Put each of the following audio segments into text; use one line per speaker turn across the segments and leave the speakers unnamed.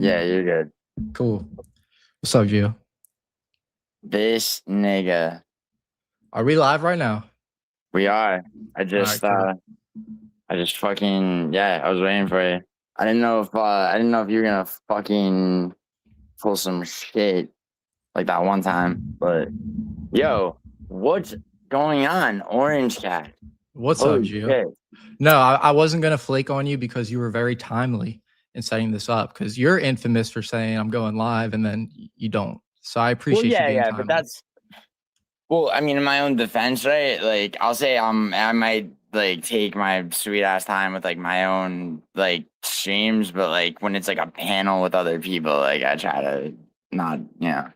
Yeah, you're good.
Cool. What's up, Gio?
This nigga.
Are we live right now?
We are. I
All right,
just
cool.
uh I just fucking yeah, I was waiting for you. I didn't know if you were gonna fucking pull some shit like that one time. But yo, what's going on? Orangecat.
What's up,
Holy
Gio?
shit.
No, I wasn't gonna flake on you because you were very timely in setting this up because you're infamous for saying I'm going live and then you don't. So I
Well,
appreciate you
yeah,
being
yeah, but
timely.
that's well, I mean, in my own defense, right? Like, I'll say I might like take my sweet ass time with like my own like streams, but like when it's like a panel with other people, like I try to not, yeah,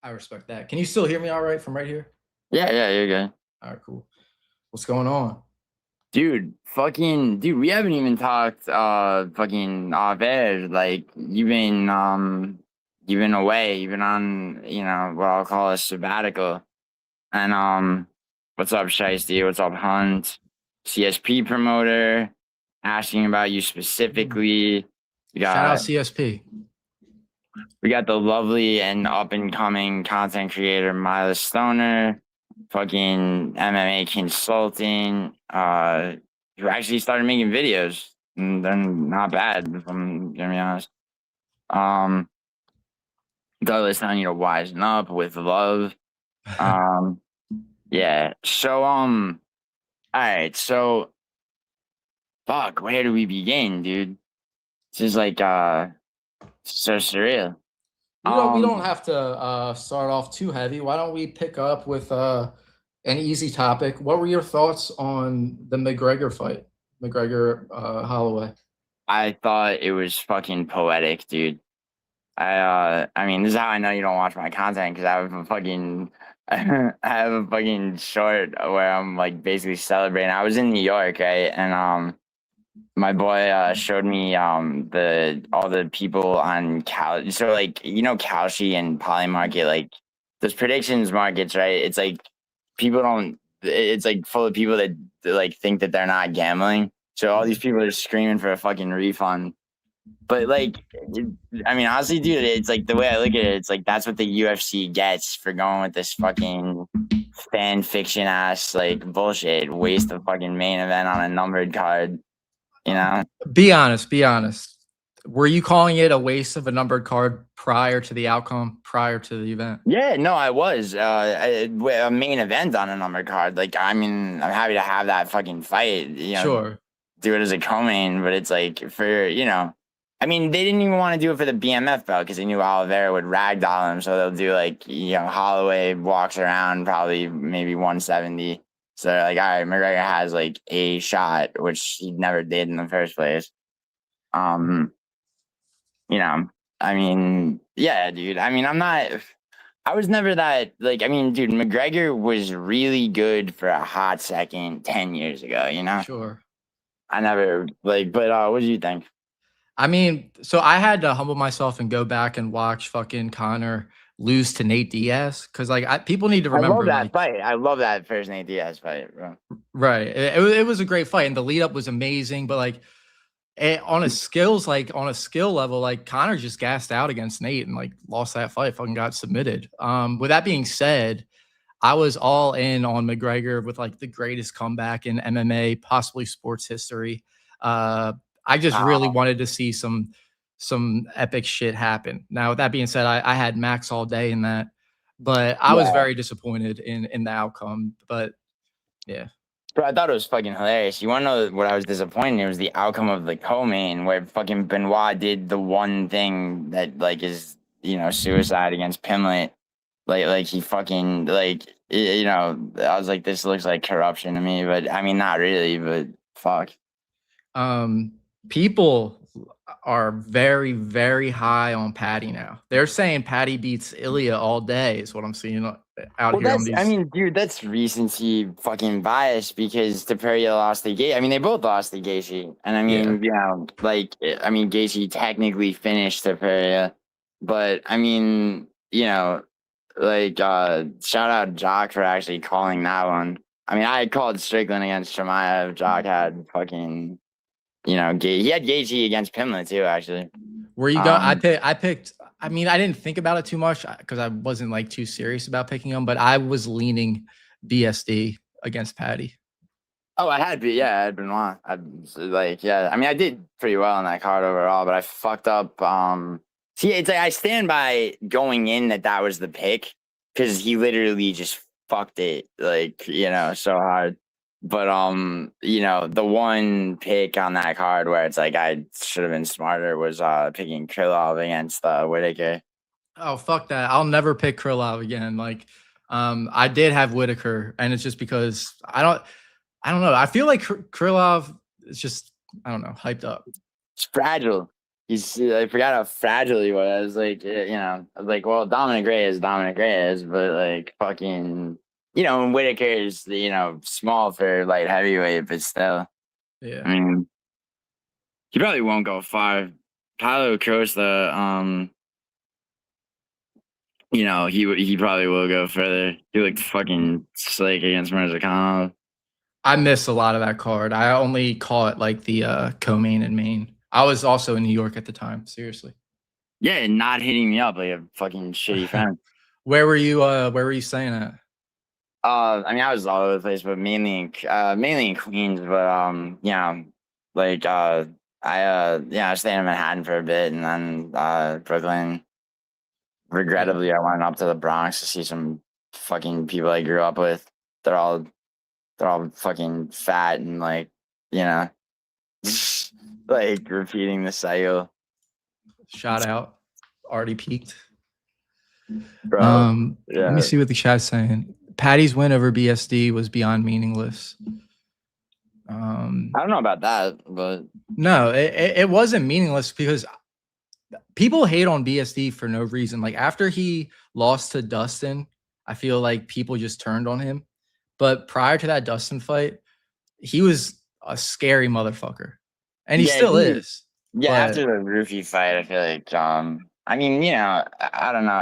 I respect that. Can you still hear me all right from right here?
yeah, yeah, you're good,
All right, cool. What's going on?
dude. Fucking, dude, we haven't even talked, fucking off air. Like, you've been away, you've been on, what I'll call a sabbatical, and what's up, Shiesty? What's up, Hunt? CSP promoter, asking about you specifically. We
Shout out
got
CSP.
we got the lovely and up and coming content creator Mila Stoner, fucking MMA consulting, who actually started making videos. And they're not bad, if I'm gonna be honest. Um, Douglas telling you to wisen up with love. Um, yeah. So all right, so fuck, where do we begin, dude? This is like so surreal.
We don't
Um
have to start off too heavy. Why don't we pick up with an easy topic? What were your thoughts on the McGregor fight? McGregor Holloway.
I thought it was fucking poetic, dude. I mean, this is how I know you don't watch my content because I have a fucking I have a fucking short where I'm like basically celebrating. I was in New York, right? And my boy showed me the all the people on Cal, so like Kalshi and Polymarket, like those predictions markets, right? It's like people don't it's like full of people that like think that they're not gambling, so all these people are screaming for a fucking refund. But like I mean, honestly, dude, it's like the way I look at it, it's like that's what the UFC gets for going with this fucking fan fiction ass like bullshit, waste of fucking main event on a numbered card, you know.
Be honest. Be honest. Were you calling it a waste of a numbered card prior to the outcome, prior to the event?
Yeah, no, I was a main event on a number card. Like, I mean, I'm happy to have that fucking fight.
Sure.
Do it as a co-main, but it's like I mean, they didn't even want to do it for the BMF belt because they knew Oliveira would ragdoll him. So they'll do like Holloway walks around probably maybe 170. So they're like, all right, McGregor has like a shot, which he never did in the first place. Um, you know, I mean, yeah, dude. I mean, I was never that like. I mean, dude, McGregor was really good for a hot second 10 years ago.
Sure.
I never like. But what do you think?
I mean, so I had to humble myself and go back and watch fucking Connor lose to Nate Diaz because, like, people need to
I love
remember,
that
like,
fight. I love that first Nate Diaz fight, bro.
right? It was a great fight, and the lead up was amazing. But like, on a skill level, like Connor just gassed out against Nate and like lost that fight, fucking got submitted. With that being said, I was all in on McGregor with like the greatest comeback in MMA, possibly sports history. Uh, I just really
Oh,
wanted to see some epic shit happen. Now, with that being said, I had Max all day in that, but I was
yeah,
very disappointed in the outcome. But yeah,
bro. I thought it was fucking hilarious. You want to know what I was disappointed in? It was the outcome of the co-main where fucking Benoit did the one thing that like is suicide against Pimlet. Like he fucking I was like, this looks like corruption to me, but I mean, not really, but fuck.
um, people are very, very high on Patty now. They're saying Patty beats Ilya all day. Is what I'm seeing out
Well,
here on
I
these.
mean, dude, that's recency fucking bias because Taperia lost the Gaethje. I mean, they both lost the Gaethje, and I
Yeah.
mean, like, I mean, Gaethje technically finished Taperia, but I mean, like, shout out Jock for actually calling that one. I mean, I called Strickland against Chimaev. Jock had fucking, he had Gaethje against Pimlet too, actually.
Where you go?
Um,
I picked. I mean, I didn't think about it too much because I wasn't like too serious about picking him, but I was leaning BSD against Patty.
oh, I had be yeah, I had Benoit. I like yeah. I mean, I did pretty well on that card overall, but I fucked up. See, it's like I stand by going in that was the pick because he literally just fucked it like so hard. But the one pick on that card where it's like I should have been smarter was picking Krylov against Whitaker.
Oh fuck that! I'll never pick Krylov again. Like, I did have Whitaker, and it's just because I don't know. I feel like Krylov is just I don't know hyped up.
It's fragile. I forgot how fragile he was. Like, I was like, well, Dominic Gray is Dominic Gray is, but like fucking, and Whitaker is, small for light heavyweight, but still,
Yeah.
I mean, he probably won't go far. Paulo Costa, he probably will go further. He looked fucking slick against Mirzakanov.
I missed a lot of that card. I only caught like the co-main and main. I was also in New York at the time. Seriously.
Yeah, and not hitting me up like a fucking shitty fan.
Where were you? Where were you staying at?
I mean, I was all over the place, but mainly in Queens. But like I stayed in Manhattan for a bit, and then Brooklyn. Regrettably, I went up to the Bronx to see some fucking people I grew up with. They're all fucking fat and like you know, like repeating the cycle,
Shout out. Already peaked.
bro.
Let me
Yeah,
see what the chat's saying. Patty's win over BSD was beyond meaningless.
I don't know about that, but
No, it wasn't meaningless because people hate on BSD for no reason. Like after he lost to Dustin, I feel like people just turned on him. But prior to that Dustin fight, he was a scary motherfucker, and he
yeah,
still is.
yeah.
But
After the Rufy fight, I feel like I mean, I don't know.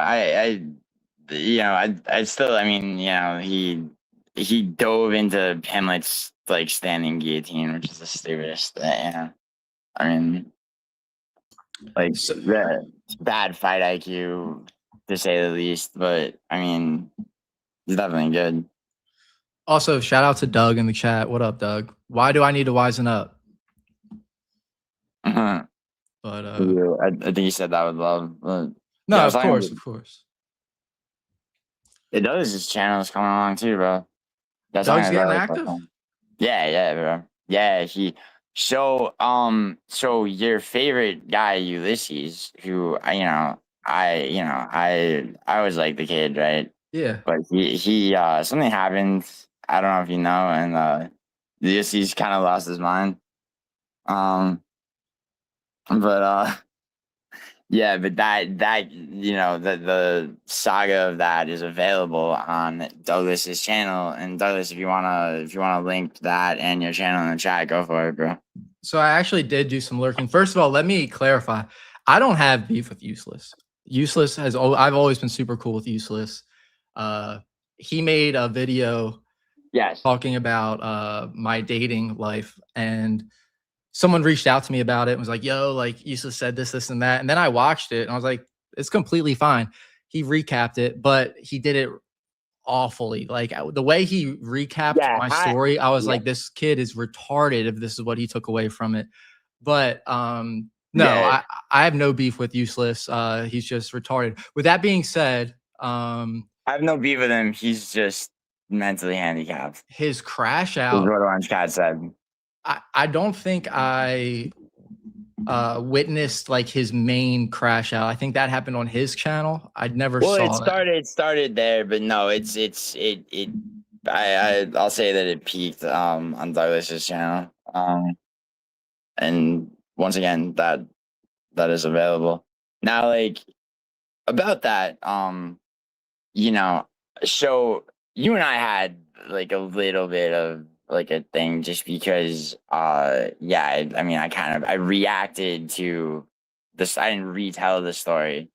I still, I mean, he dove into Hamlet's like standing guillotine, which is the stupidest thing. I mean, like
so,
the bad fight IQ to say the least, but I mean, he's definitely good.
also, shout out to Doug in the chat. What up, Doug? Why do I need to wisen up? But
Yeah, I think he said that with love, but yeah, I
no,
was
of
talking
course,
about
of course.
it does his channel's coming along too, bro. That's
Doug's
talking
getting
about
active.
yeah, yeah, bro. Yeah, so your favorite guy, Ulysses, who I was like the kid, right?
Yeah.
But he something happened. I don't know if you know, and Ulysses kind of lost his mind. But yeah, but that the saga of that is available on Douglas's channel. And Douglas, if you wanna link that and your channel in the chat, go for it, bro.
So I actually did do some lurking. First of all, let me clarify. I don't have beef with Useless. Useless has I've always been super cool with Useless. He made a video
Yes.
talking about my dating life, and someone reached out to me about it and was like, yo, like Useless said this, this, and that. And then I watched it and I was like, it's completely fine. He recapped it, but he did it awfully. Like the way he recapped
Yeah,
my story, I was
yeah,
like, this kid is retarded if this is what he took away from it. But no,
yeah.
I have no beef with Useless. He's just retarded. With that being said,
I have no beef with him. He's just mentally handicapped.
his crash
Is
out,
what Orangecat said.
I don't think I witnessed like his main crash out. I think that happened on his channel. I never
Well,
saw that.
it started there, but no, I'll say that it peaked on Douglas's channel. And once again, that is available. Now, like about that, you know, so you and I had like a little bit of like a thing just because yeah, I mean I reacted to this. I didn't retell the story,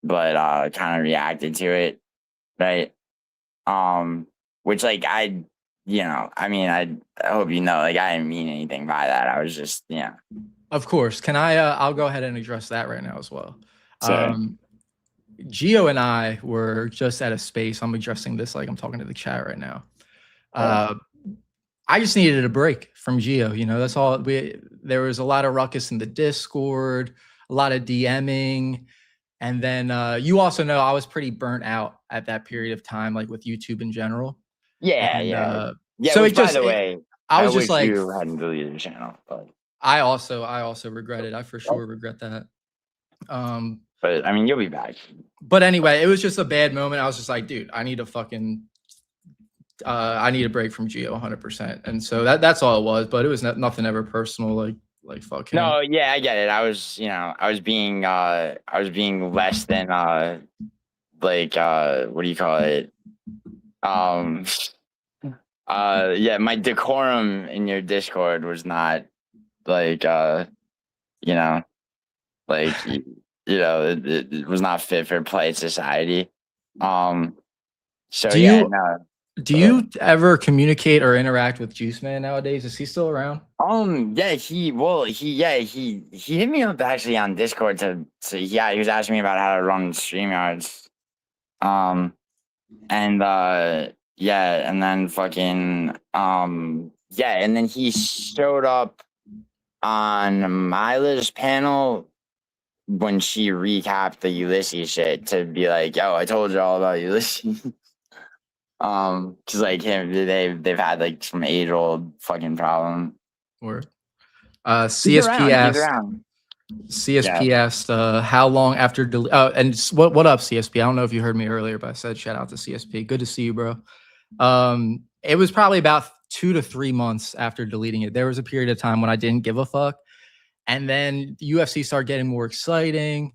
but kind of reacted to it, right? Which like I mean I hope you know, like I didn't mean anything by that. I was just
Of course. Can I? I'll go ahead and address that right now as well.
So
Gio and I were just at a space. I'm addressing this like I'm talking to the chat right now. Uh, I just needed a break from Gio. You know, that's all. There was a lot of ruckus in the Discord, a lot of DMing, and then you also know I was pretty burnt out at that period of time, like with YouTube in general.
yeah,
And
yeah, yeah.
so
Which, by the way,
I
I
was just
wish
like,
you hadn't deleted the channel, but
I also regret it. I for sure regret that.
I mean, you'll be back.
But anyway, it was just a bad moment. I was just like, dude, I need a fucking I need a break from Gio 100%. And so that's all it was, but it was nothing ever personal, like fuck him.
No, yeah, I get it. I was, I was being less than like what do you call it? Um yeah, my decorum in your Discord was not like you know, like it was not fit for polite society. So
Do
yeah,
you
no.
do you ever communicate or interact with Juice Man nowadays? Is he still around?
Yeah, he hit me up actually on Discord he was asking me about how to run StreamYards. Um, and yeah, and then fucking yeah, and then he showed up on Mila's panel when she recapped the Ulysses shit to be like, yo, I told you all about Ulysses. Cause like they've had like some age old fucking problem.
Or
He's
CSP
around. He's
asked
around.
CSP asked how long after and what up CSP? I don't know if you heard me earlier, but I said shout out to CSP. Good to see you, bro. It was probably about 2 to 3 months after deleting it. There was a period of time when I didn't give a fuck. And then the UFC started getting more exciting.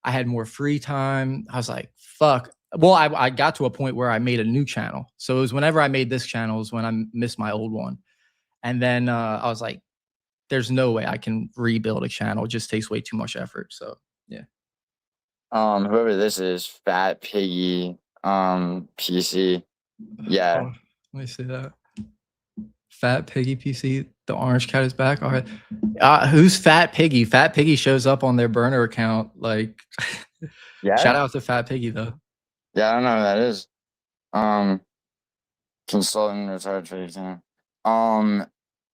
I had more free time. I was like, fuck. Well, I got to a point where I made a new channel. So it was whenever I made this channel is when I missed my old one. And then I was like, there's no way I can rebuild a channel. It just takes way too much effort. So yeah.
Whoever this is, Fat Piggy, PC. Yeah.
Oh, let me see that. Fat Piggy PC. The Orangecat is back. All right. Who's Fat Piggy? Fat Piggy shows up on their burner account. Like,
Yeah.
shout out to Fat Piggy though.
Yeah, I don't know who that is. Consultant retired for 18.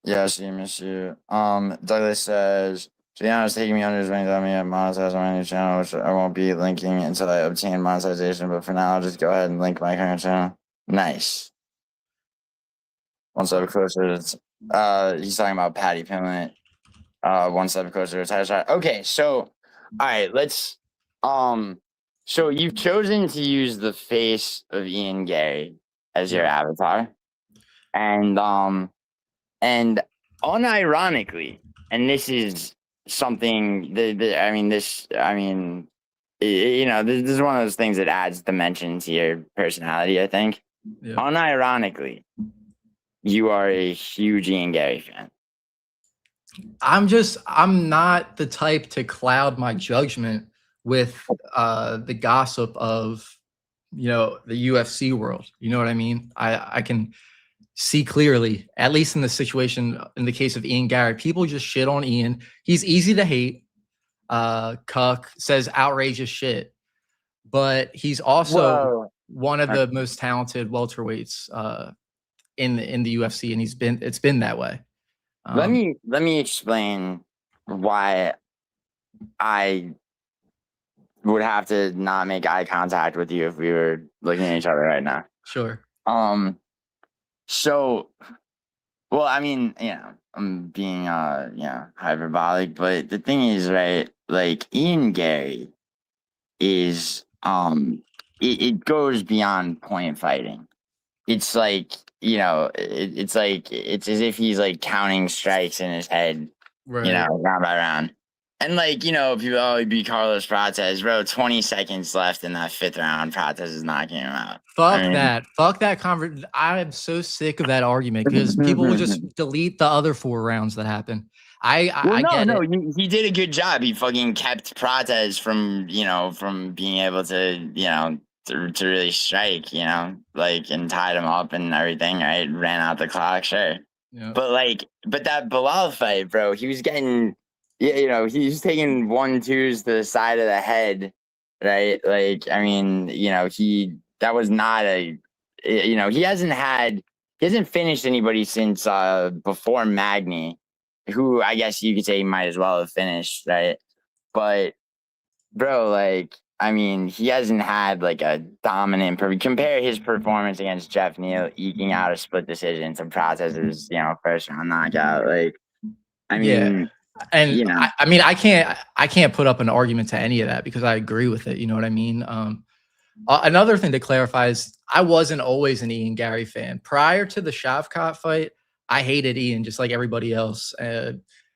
Yeah, she miss you. Douglas says, Giuliano's taking me under his wing, let me monetize on my new channel, which I won't be linking until I obtain monetization, but for now, I'll just go ahead and link my current channel. Nice. One step closer. He's talking about Patty Pimlet. One step closer to title shot. Okay, so all right, let's so you've chosen to use the face of Ian Gary as your avatar. And unironically, and this is something this is one of those things that adds dimension to your personality, I think.
Yeah.
Unironically, you are a huge Ian Gary fan.
I'm not the type to cloud my judgment with the gossip of the UFC world. You know what I mean? I can see clearly, at least in the situation, in the case of Ian Gary, people just shit on Ian. He's easy to hate. Cuck says outrageous shit, but he's also one of the most talented welterweights in the UFC, and it's been that way.
Let me explain why I would have to not make eye contact with you if we were looking at each other right now.
Sure.
So, well, I mean, I'm being hyperbolic, but the thing is, right, like Ian Gary is it goes beyond point fighting. It's like, it's like it's as if he's like counting strikes in his head,
Right.
round by round. And like, people he'd be Carlos Prates, bro, 20 seconds left in that 5th round, Prates is knocking him out.
Fuck that conversation. I am so sick of that argument because people will just delete the other 4 rounds that happen. I get it.
He did a good job. He fucking kept Prates from being able to to really strike, like, and tied him up and everything, right? Ran out the clock, sure.
Yeah.
But that Bilal fight, bro, he was getting Yeah, he's taking 1-2s to the side of the head, right? Like, I mean, that was not he hasn't finished anybody since before Magni, who I guess you could say he might as well have finished, right? But bro, like, I mean, he hasn't had like a dominant compare his performance against Jeff Neal eking out a split decision to Process's, first round knockout. Like, I
Yeah.
mean,
And
you know.
I mean, I can't put up an argument to any of that because I agree with it. You know what I mean? Another thing to clarify is I wasn't always an Ian Gary fan. Prior to the Shavkat fight, I hated Ian just like everybody else.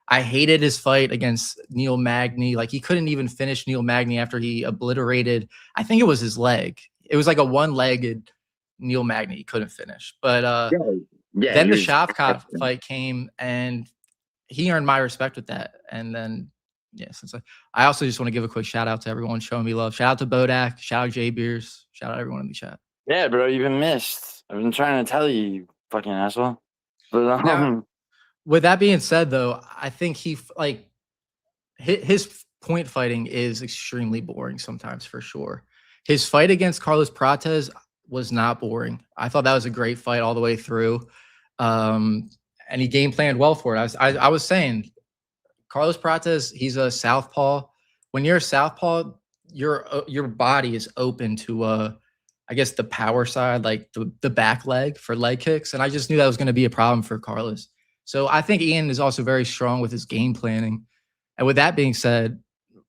I hated his fight against Neil Magny. Like he couldn't even finish Neil Magny after he obliterated. I think it was his leg. It was like a one-legged Neil Magny. He couldn't finish. But
Yeah, yeah,
then
he
the
was.
Shavkat fight came, and he earned my respect with that. And then, yeah, since I also just want to give a quick shout out to everyone showing me love. Shout out to Bodak, shout out Jay Beers, shout out everyone in the chat.
Yeah, bro, you've been missed. I've been trying to tell you, you fucking asshole. But
Now, with that being said, though, I think his point fighting is extremely boring sometimes for sure. His fight against Carlos Prates was not boring. I thought that was a great fight all the way through. And he game planned well for it. I was saying Carlos Prates, he's a southpaw. When you're a southpaw, your body is open to I guess the power side, like the back leg for leg kicks. And I just knew that was going to be a problem for Carlos. So I think Ian is also very strong with his game planning. And with that being said,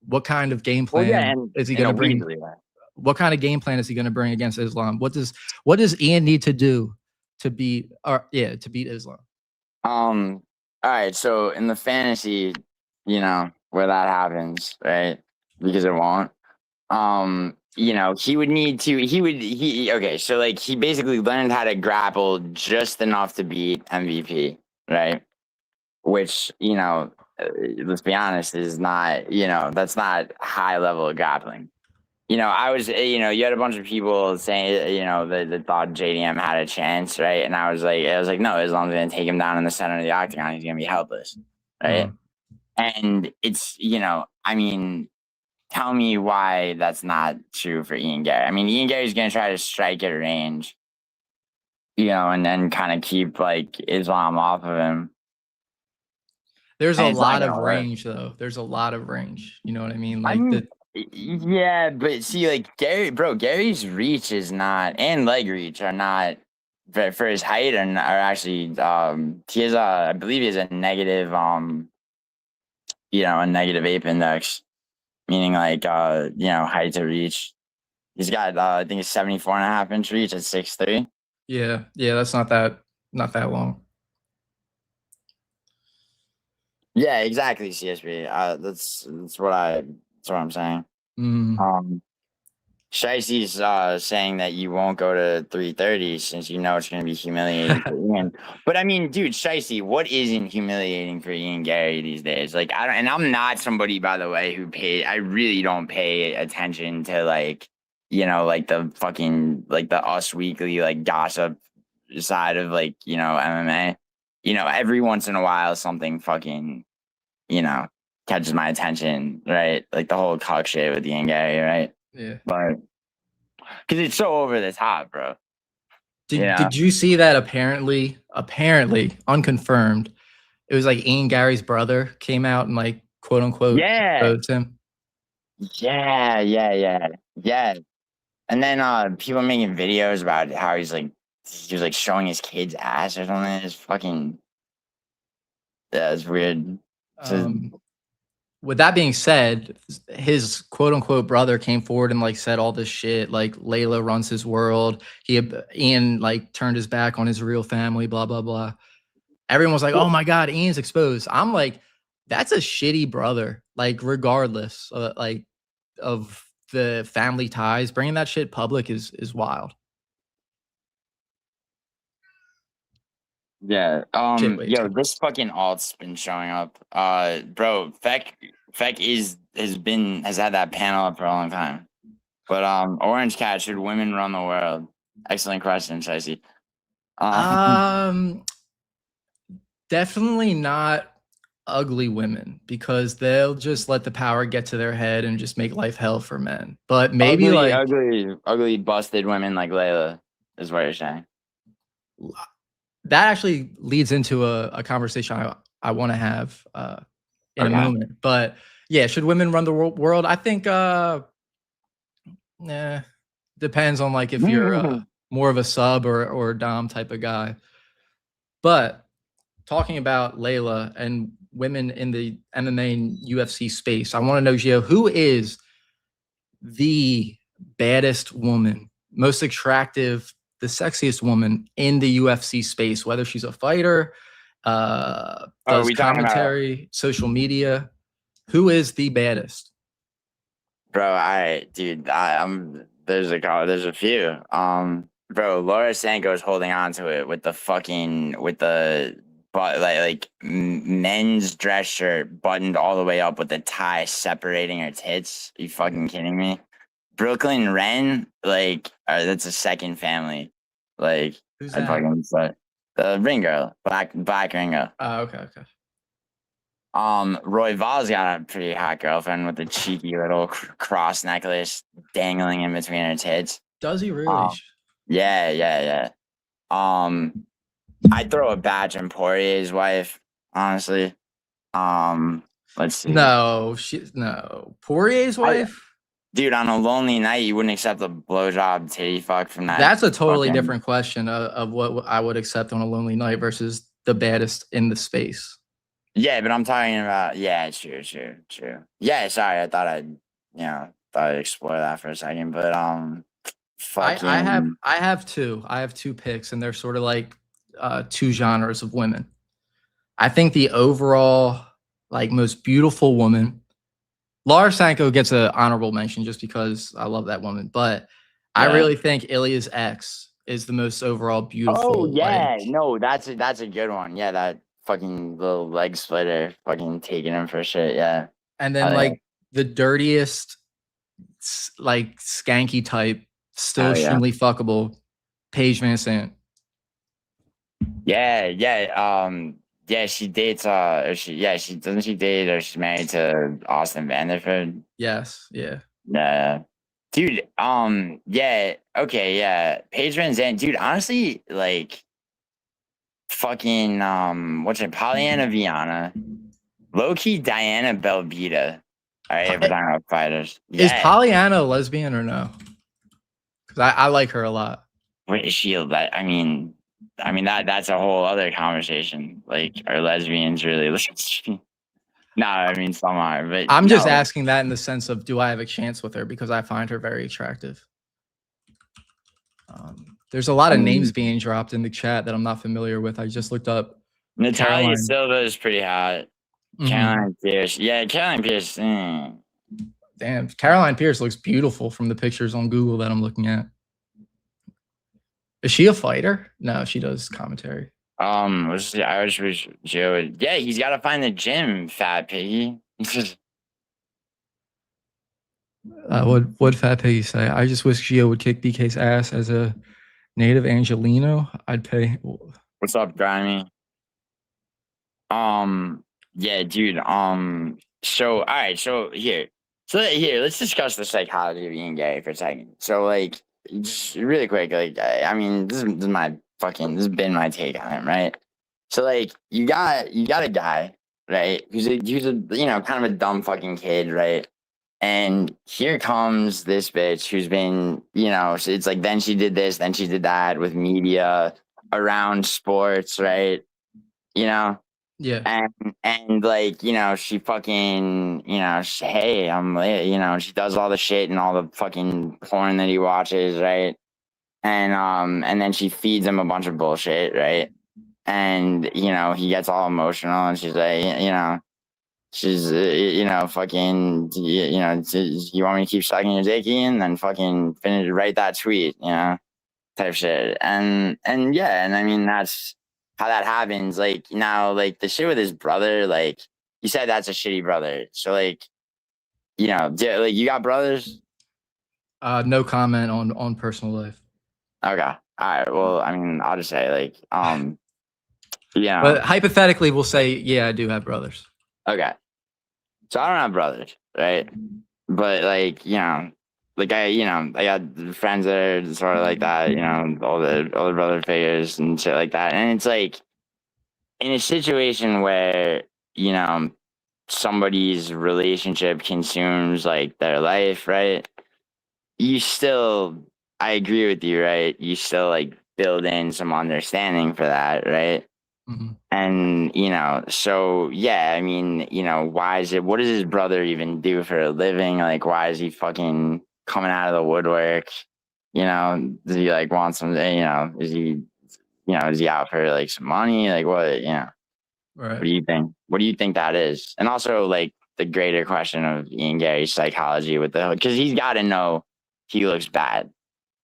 what kind of game
well, yeah,
plan
and
is he
in
going
a
to bring?
Weasley way.
What kind of game plan is he going to bring against Islam? What does Ian need to do to beat Islam?
All right, so in the fantasy, where that happens, right? Because it won't. He would need to. Okay. So like, he basically learned how to grapple just enough to beat MVP, right? Which let's be honest, is not. That's not high level of grappling. I was, you had a bunch of people saying, that thought JDM had a chance, right? And I was like, no, Islam's going to take him down in the center of the octagon. He's going to be helpless, right?
Mm.
And it's, I mean, tell me why that's not true for Ian Gary. I mean, Ian Gary's going to try to strike at range, and then kind of keep like Islam off of him.
There's a
And it's not
lot
going
of
to work.
range, though. There's a lot of range. You know what I mean?
I
Like
mean,
the
yeah, but see, like Gary's reach is not, and leg reach are not for his height, and are actually, he has I believe he has a negative, a negative ape index, meaning like, height to reach. He's got, I think it's 74.5 inch reach at 6'3".
yeah, that's not that long.
Yeah, exactly, CSB. That's what I'm saying.
Mm.
Um, Shicey's saying that you won't go to 330 since you know it's going to be humiliating for Ian. But I mean, dude, Shicey, what isn't humiliating for Ian Gary these days? Like, I don't, and I'm not somebody, by the way, I really don't pay attention to like, like the fucking, like the Us Weekly, like gossip side of like, MMA. Every once in a while, something fucking, you know, catches my attention, right? Like the whole cock shit with Ian Gary, right?
Yeah.
But because it's so over the top, bro.
Did you see that apparently unconfirmed? It was like Ian Gary's brother came out and like quote unquote
Yeah,
exposed him.
yeah. And then people making videos about how he was like showing his kid's ass or something. It's fucking, yeah, it's weird.
Um, with that being said, his quote unquote brother came forward and like said all this shit, like Layla runs his world. Ian like turned his back on his real family, blah blah blah. Everyone was like, "Oh
Well,
my god, Ian's exposed." I'm like, that's a shitty brother. Like, regardless, of the family ties, bringing that shit public is wild.
yeah.
Shit, wait.
Yo, this fucking alt's been showing up. Bro, Feck has had that panel up for a long time. But Orangecat, should women run the world? Excellent question, Chicey. Um,
Um, Definitely not. ugly women because they'll just let the power get to their head and just make life hell for men. But maybe
Ugly,
like
ugly, ugly, busted women like Layla is what you're saying.
that actually leads into a conversation I want to have in a
Okay.
moment. But yeah, should women run the world? I think depends on like if you're more of a sub or a dom type of guy. But talking about Layla and women in the MMA and UFC space, I want to know, Gio, who is the baddest woman, most attractive, the sexiest woman in the UFC space, whether she's a fighter,
Oh, are
does
we talking about,
commentary, social media? Who is the baddest?
bro? Dude, there's a few. Bro, Laura Sanko's holding on to it with the fucking with the but men's dress shirt buttoned all the way up with the tie separating her tits. Are you fucking kidding me? Brooklyn Wren, that's a second family. Like,
Who's
I
that?
fucking said the ring girl, black ringo.
Okay, okay.
Roy Val's got a pretty hot girlfriend with a cheeky little cross necklace dangling in between her tits.
Does he really?
Um, yeah, yeah, yeah. Um, I'd throw a badge in Poirier's wife, honestly. Let's see.
No, no. Poirier's
I,
wife?
dude, on a lonely night, you wouldn't accept a blowjob titty fuck from that
That's a totally
fucking.
different question of what I would accept on a lonely night versus the baddest in the space.
Yeah, but I'm talking about. Yeah, true, true, true. Yeah, sorry, I thought I'd explore that for a second, but fucking.
I have two. I have two picks, and they're sort of like two genres of women. I think the overall like most beautiful woman, Laura Sanko gets an honorable mention just because I love that woman. But I
Yeah.
really think Ilya's ex is the most overall
Oh
beautiful.
yeah,
Like,
no, that's a good one. Yeah, that fucking little leg splitter, fucking taking him for shit. Yeah.
and
Oh
then
yeah.
like the dirtiest, like skanky type, still
Oh yeah.
extremely fuckable, Paige Van Sant.
Yeah, yeah. Yeah, she dates. Or she doesn't she date or she's married to Austin Vanderford.
Yes, yeah.
Yeah. Dude, yeah, okay, yeah. Paige Van Zandt, dude, honestly, like fucking what's it, Pollyanna Viana, low key Diana Belbita. All right, if we're talking about fighters.
Is
Yeah.
Pollyanna a lesbian or no? Because I like her a lot.
Wait, is she I mean that's a whole other conversation. Like, are lesbians really lesbian? No, I mean some are, but
I'm just
no.
asking that in the sense of do I have a chance with her because I find her very attractive. There's a lot
I
of names
mean
being dropped in the chat that I'm not familiar with. I just looked up
Natalia
Caroline.
Silva is pretty hot.
Mhm.
Caroline Pierce. Yeah, Caroline Pierce.
Damn, Caroline Pierce looks beautiful from the pictures on Google that I'm looking at. Is she a fighter? No, she does commentary.
I wish Joe would. Yeah, he's got to find the gym, fat piggy.
What Fat Piggy say? I just wish Gio would kick BK's ass as a native Angelino. I'd pay.
What's up, Grimy? Yeah, dude. So, all right. So here, let's discuss the psychology of being gay for a second. So, like, just really quick, like, I mean, this has been my take on it, right? So, like, you got a guy, right? Who's a kind of a dumb fucking kid, right? And here comes this bitch who's been, so it's like then she did this, then she did that with media around sports, right? You know,
Yeah,
and like, she fucking, hey, she does all the shit and all the fucking porn that he watches, right? And then she feeds him a bunch of bullshit, right? And he gets all emotional, and she's like, she's, fucking, you want me to keep sucking your dick in, then fucking finish, write that tweet, type shit. And yeah, and I mean, that's how that happens. Like, now, like the shit with his brother, like you said, that's a shitty brother. So, like, like you got brothers?
no comment on personal life.
Okay. All right. Well, I mean, I'll just say, like,
But
yeah.
hypothetically, we'll say, yeah, I do have brothers.
Okay. So I don't have brothers, right? But like, like I got friends that are sort of like that, all the older brother figures and shit like that. And it's like in a situation where, you know, somebody's relationship consumes like their life, right? You still, I agree with you, right? You still like build in some understanding for that, right?
Mhm.
And, so yeah, I mean, what does his brother even do for a living? Like, why is he fucking coming out of the woodwork? Does he like want some, is he out for like some money? Like, what
Right.
do you think? What do you think that is? And also, like, the greater question of Ian Gary's psychology because he's got to know he looks bad,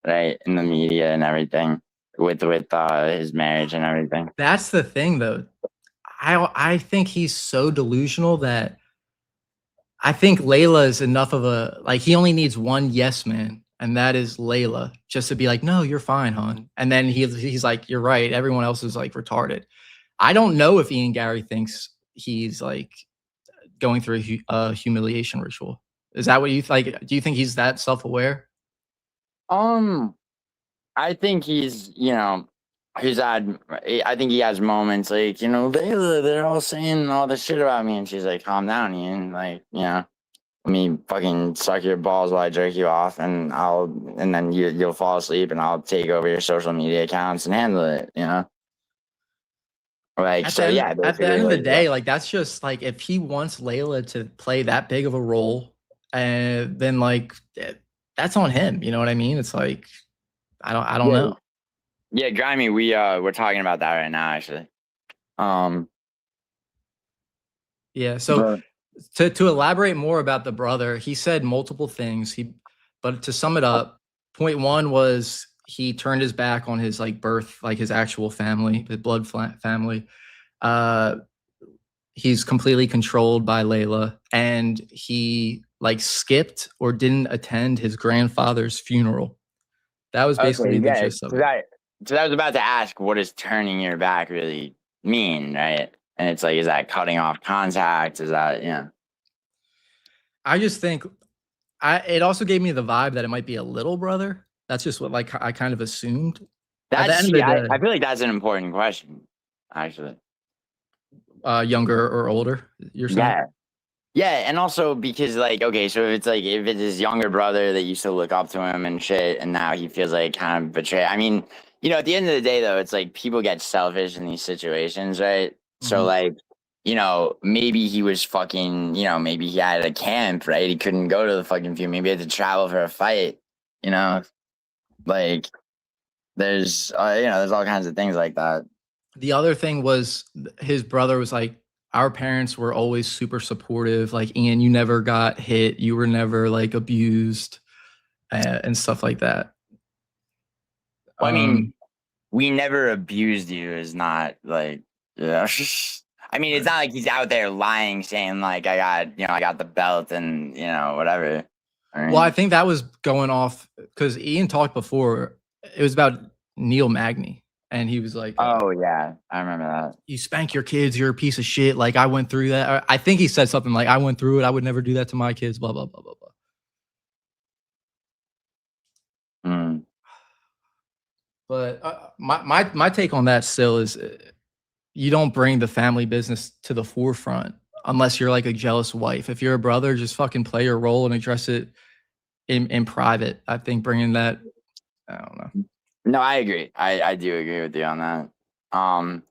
right? In the media and everything with his marriage and everything.
That's the thing, though. I think he's so delusional that I think Layla is enough of a like he only needs one yes man, and that is Layla, just to be like, no, you're fine, hon. And then he's like, you're right. Everyone else is like retarded. I don't know if Ian Gary thinks he's like going through a humiliation ritual. Is that what you like? Do you think he's that self aware?
Um, I think I think he has moments like, they're all saying all this shit about me. And she's like, calm down, Ian. Like, let me fucking suck your balls while I jerk you off and then you'll fall asleep and I'll take over your social media accounts and handle it. Like,
At the
so
end,
yeah,
at the
basically
end of the
like, yeah.
day, like that's just like if he wants Layla to play that big of a role, and then like that's on him. You know what I mean? It's like I don't
Yeah.
know.
Yeah, Grimy, we're talking about that right now, actually. Um,
Yeah. So
but
to elaborate more about the brother, he said multiple things. But to sum it up, point one was he turned his back on his like birth, like his actual family, his family. Uh, he's completely controlled by Layla, and he like skipped or didn't attend his grandfather's funeral. That was
okay,
basically the
yeah.
gist of
So
it.
I was about to ask, what does turning your back really mean, right? And it's like, is that cutting off contact? Is that, yeah.
I just think it also gave me the vibe that it might be a little brother. That's just what like I kind of assumed. At the
That's
end of
see,
the
I
day,
feel like that's an important question, actually.
younger or older, you're saying?
Yeah. Yeah, and also because like, okay, so if it's his younger brother that used to look up to him and shit, and now he feels like kind of betrayed. I mean, at the end of the day though, it's like people get selfish in these situations, right? So
Mhm.
like, maybe he was fucking, maybe he had a camp, right? He couldn't go to the fucking field. Maybe he had to travel for a fight, you know? Like there's all kinds of things like that.
The other thing was his brother was like, our parents were always super supportive. Like, Ian, you never got hit, you were never like abused, and stuff like that.
Well, I mean,
Um,
we never abused you is not like, yeah. I mean, it's
right.
not like he's out there lying, saying like I got the belt and whatever. All
Well,
right.
I think that was going off because Ian talked before. It was about Neil Magny, and he was like,
Oh yeah, I remember that.
"You spank your kids, you're a piece of shit." Like I went through that. I think he said something like, "I went through it. I would never do that to my kids." Blah blah blah blah blah.
Mm.
But my take on that still is you don't bring the family business to the forefront unless you're like a jealous wife. If you're a brother, just fucking play your role and address it in private. I think bringing that, I don't know.
No, I agree. I do agree with you on that.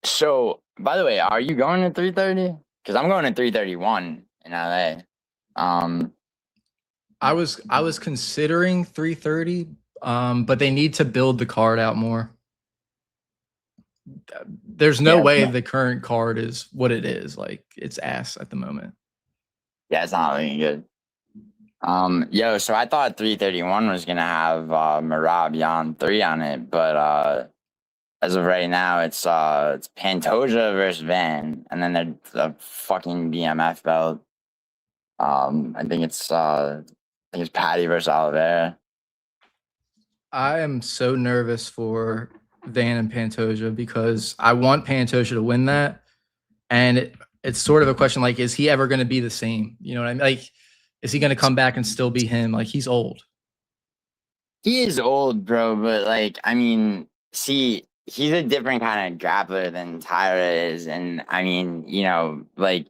So by the way, are you going to 3:30? Because I'm going to 3:31 in LA. Um,
I was considering 3:30, but they need to build the card out more. There's no
yeah,
way the current card is what it is. Like it's ass at the moment.
yeah, it's not looking good. Yo, so I thought 3:31 was gonna have Marab Yan 3 on it, but as of right now it's Pantoja versus Van, and then the fucking BMF belt. I think it's Patty versus Oliveira.
I am so nervous for Van and Pantoja because I want Pantoja to win that, and it's sort of a question like, is he ever going to be the same? You know what I mean? Like, is he going to come back and still be him? Like, he's old.
He is old, bro, but like, I mean, see, he's a different kind of grappler than Tyra is, and I mean, like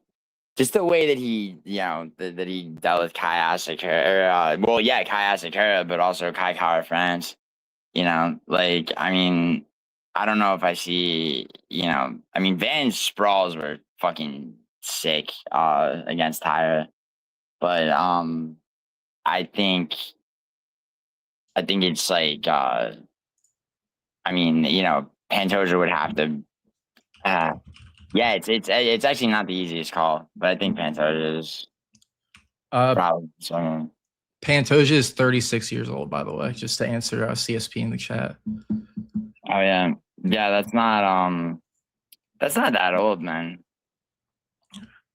just the way that he, that he dealt with Kai Asakura, well, yeah, Kai Asakura, but also Kai Kara France. Like, I mean, I don't know if I see, I mean, Van's sprawls were fucking sick against Tyra, but I think I think it's like I mean, Pantoja would have to yeah, it's actually not the easiest call, but I think Pantoja is
Uh,
probably so.
Pantoja is 36 years old, by the way, just to answer CSP in the chat.
Oh yeah. Yeah, that's not that old, man.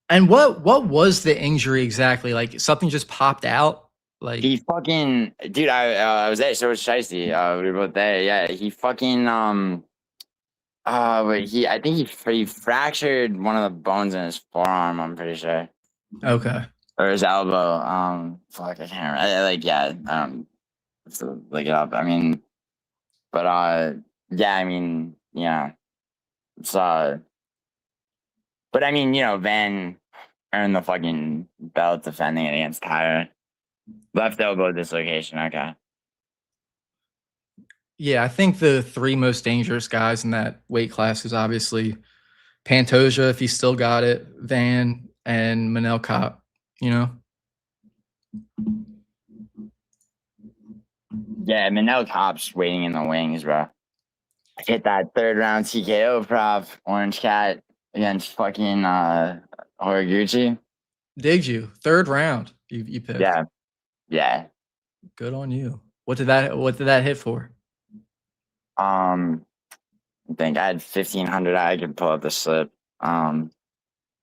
And what was the injury exactly? Like something just popped out? Like
He fucking dude, I was there, so was Shiesty. We were both there. Yeah, he fucking but I think he fractured one of the bones in his forearm, I'm pretty sure.
okay.
Or his elbow. Fuck, I can't remember. Like, yeah, I don't have to look it up. I mean, but yeah, I mean, yeah, it's but I mean, Van earned the fucking belt defending it against Tyra. Left elbow dislocation. Okay.
Yeah, I think the three most dangerous guys in that weight class is obviously Pantoja, if he still got it, Van, and Manel Cop, you know?
Yeah, Manel Cop's waiting in the wings, bro. I hit that third round TKO prop, Orangecat against fucking Horiguchi.
Did you? Third round, you picked.
Yeah, yeah.
Good on you. What did that hit for?
I think I had 1,500. I could pull up the slip. It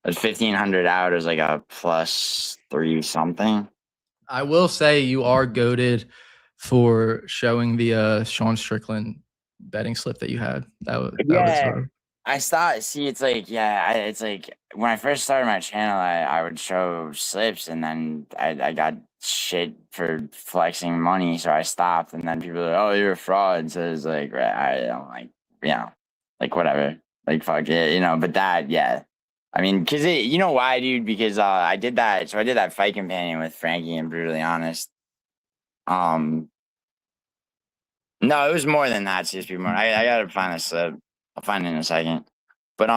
was 1,500 out. It was like a +3 something.
I will say you are goated for showing the Sean Strickland betting slip that you had. That was
Yeah, I saw. See, it's like it's like when I first started my channel, I would show slips, and then I got shit for flexing money, so I stopped. And then people are like, "Oh, you're a fraud." So it's like, right, I don't like, like whatever, like fuck it, But that, yeah, I mean, because you know why, dude? Because I did that. So I did that fight companion with Frankie and Brutally Honest. Um, no, it was more than that. CSP more. I gotta find this. I'll find it in a second. But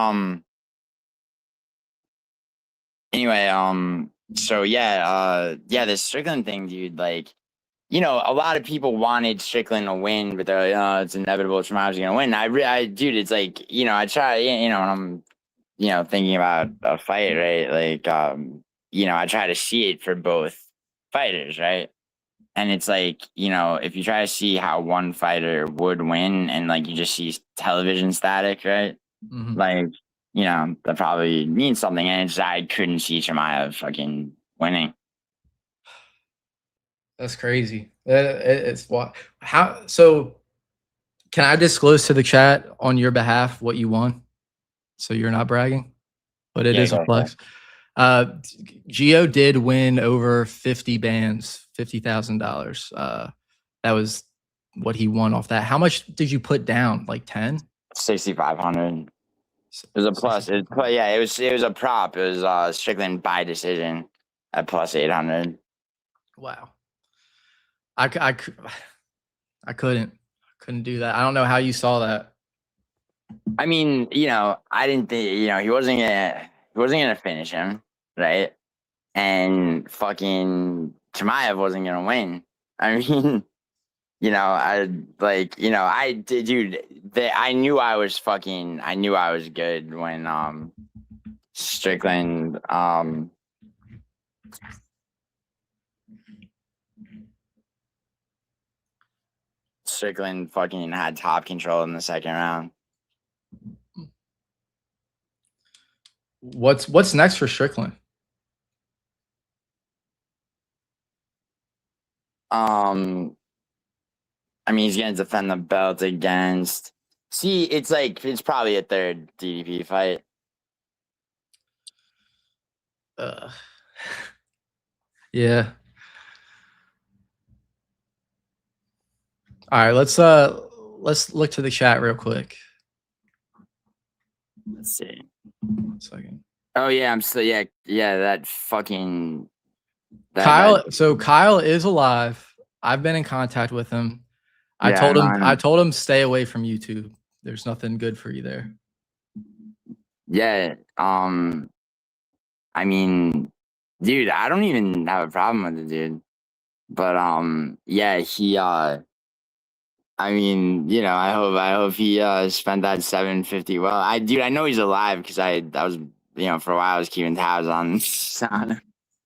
anyway, so yeah, this Strickland thing, dude. Like, a lot of people wanted Strickland to win, but they're like, oh, it's inevitable. Shimav's gonna win. Dude, it's like, I try, when I'm, thinking about a fight, right? Like, I try to see it for both fighters, right? And it's like, if you try to see how one fighter would win and like you just see television static, right?
Mhm.
Like, that probably means something. And it's I couldn't see Chimaev fucking winning.
That's crazy. It's what? How? So, can I disclose to the chat on your behalf what you won? So you're not bragging, but it
Yeah,
is a
go for it.
flex. Gio did win over 50 bands, $50,000. That was what he won off that. How much did you put down? Like 10?
6,500. It was a plus. Yeah, it was a prop. It was Strickland by decision at +800.
Wow. I couldn't do that. I don't know how you saw that.
I mean, I didn't think, he wasn't gonna finish him, right? And fucking Chimaev wasn't gonna win. I mean, I like, I did, dude. I knew I was good when Strickland Strickland fucking had top control in the second round.
What's next for Strickland?
I mean, he's gonna defend the belt against. See, it's like it's probably a third DDP fight.
Uh, yeah. All right, let's look to the chat real quick.
Let's see.
1 second.
Oh yeah, I'm still yeah that fucking
Kyle. So Kyle is alive. I've been in contact with him. I
yeah,
told him.
no,
I told him stay away from YouTube. There's nothing good for you there.
yeah. I mean, dude, I don't even have a problem with it, dude. But yeah, he I mean, you know, I hope he spent that 750 well. I know he's alive because I was for a while I was keeping tabs on on him.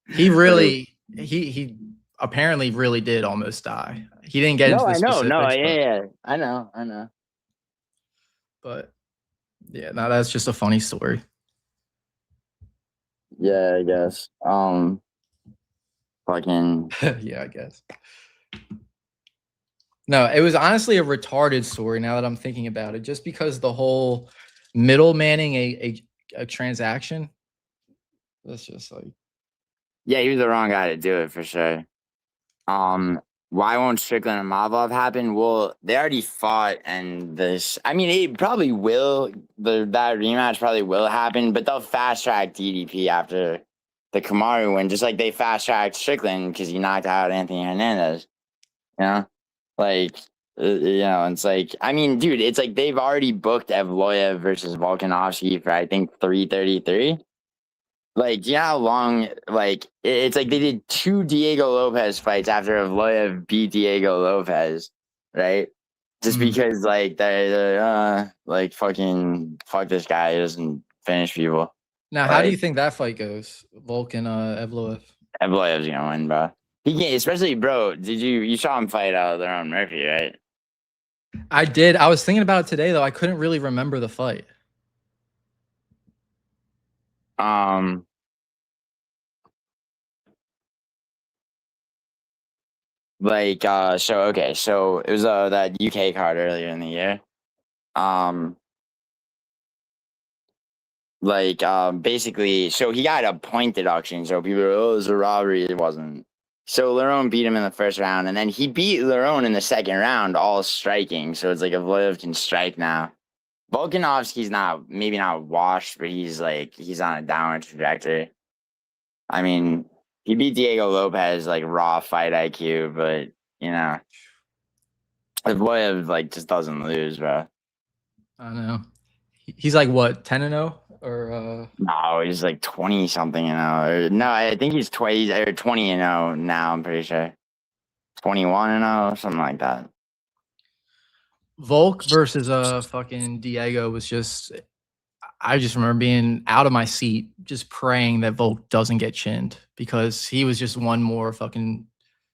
He really he apparently really did almost die. He didn't get into
No,
the
I know, no,
specifics,
yeah, I know.
but yeah, no, that's just a funny story.
Yeah, I guess. Fucking
Yeah, I guess. No, it was honestly a retarded story now that I'm thinking about it, just because the whole middlemaning a transaction. That's just like
yeah, he was the wrong guy to do it for sure. Why won't Strickland and Mavov happen? Well, they already fought, and I mean, it probably will. That rematch probably will happen, but they'll fast track DDP after the Kamaru win, just like they fast tracked Strickland because he knocked out Anthony Hernandez. You know, like it's like I mean, dude, it's like they've already booked Evloev versus Volkanovski for I think 333. Like, do you know how long? Like, it's like they did 2 Diego Lopez fights after Evloev beat Diego Lopez, right? Just because, like, they're like fucking fuck this guy, he doesn't finish people.
now. How do you
Like,
think that fight goes, Volkan Evloev?
Evloev's gonna win, bro. He can't, especially, bro. You saw him fight their own Murphy, right?
I did. I was thinking about it today though. I couldn't really remember the fight.
Um, so okay, so it was that UK card earlier in the year. Um, basically, so he got a point deduction. So people were, oh, it was a robbery. It wasn't. So Lerone beat him in the first round, and then he beat Lerone in the second round, all striking. So it's like Evloev can strike now. Volkanovski's maybe not washed, but he's on a downward trajectory. I mean, he beat Diego Lopez like raw fight IQ, but you know, Evloev just doesn't lose, bro.
I don't know. He's like what 10-0 or
No, he's like 20 something, no, I think he's 20 or 20 now, I'm pretty sure. 21 something like that.
Volk versus fucking Diego was just. I just remember being out of my seat, just praying that Volk doesn't get chinned because he was just one more fucking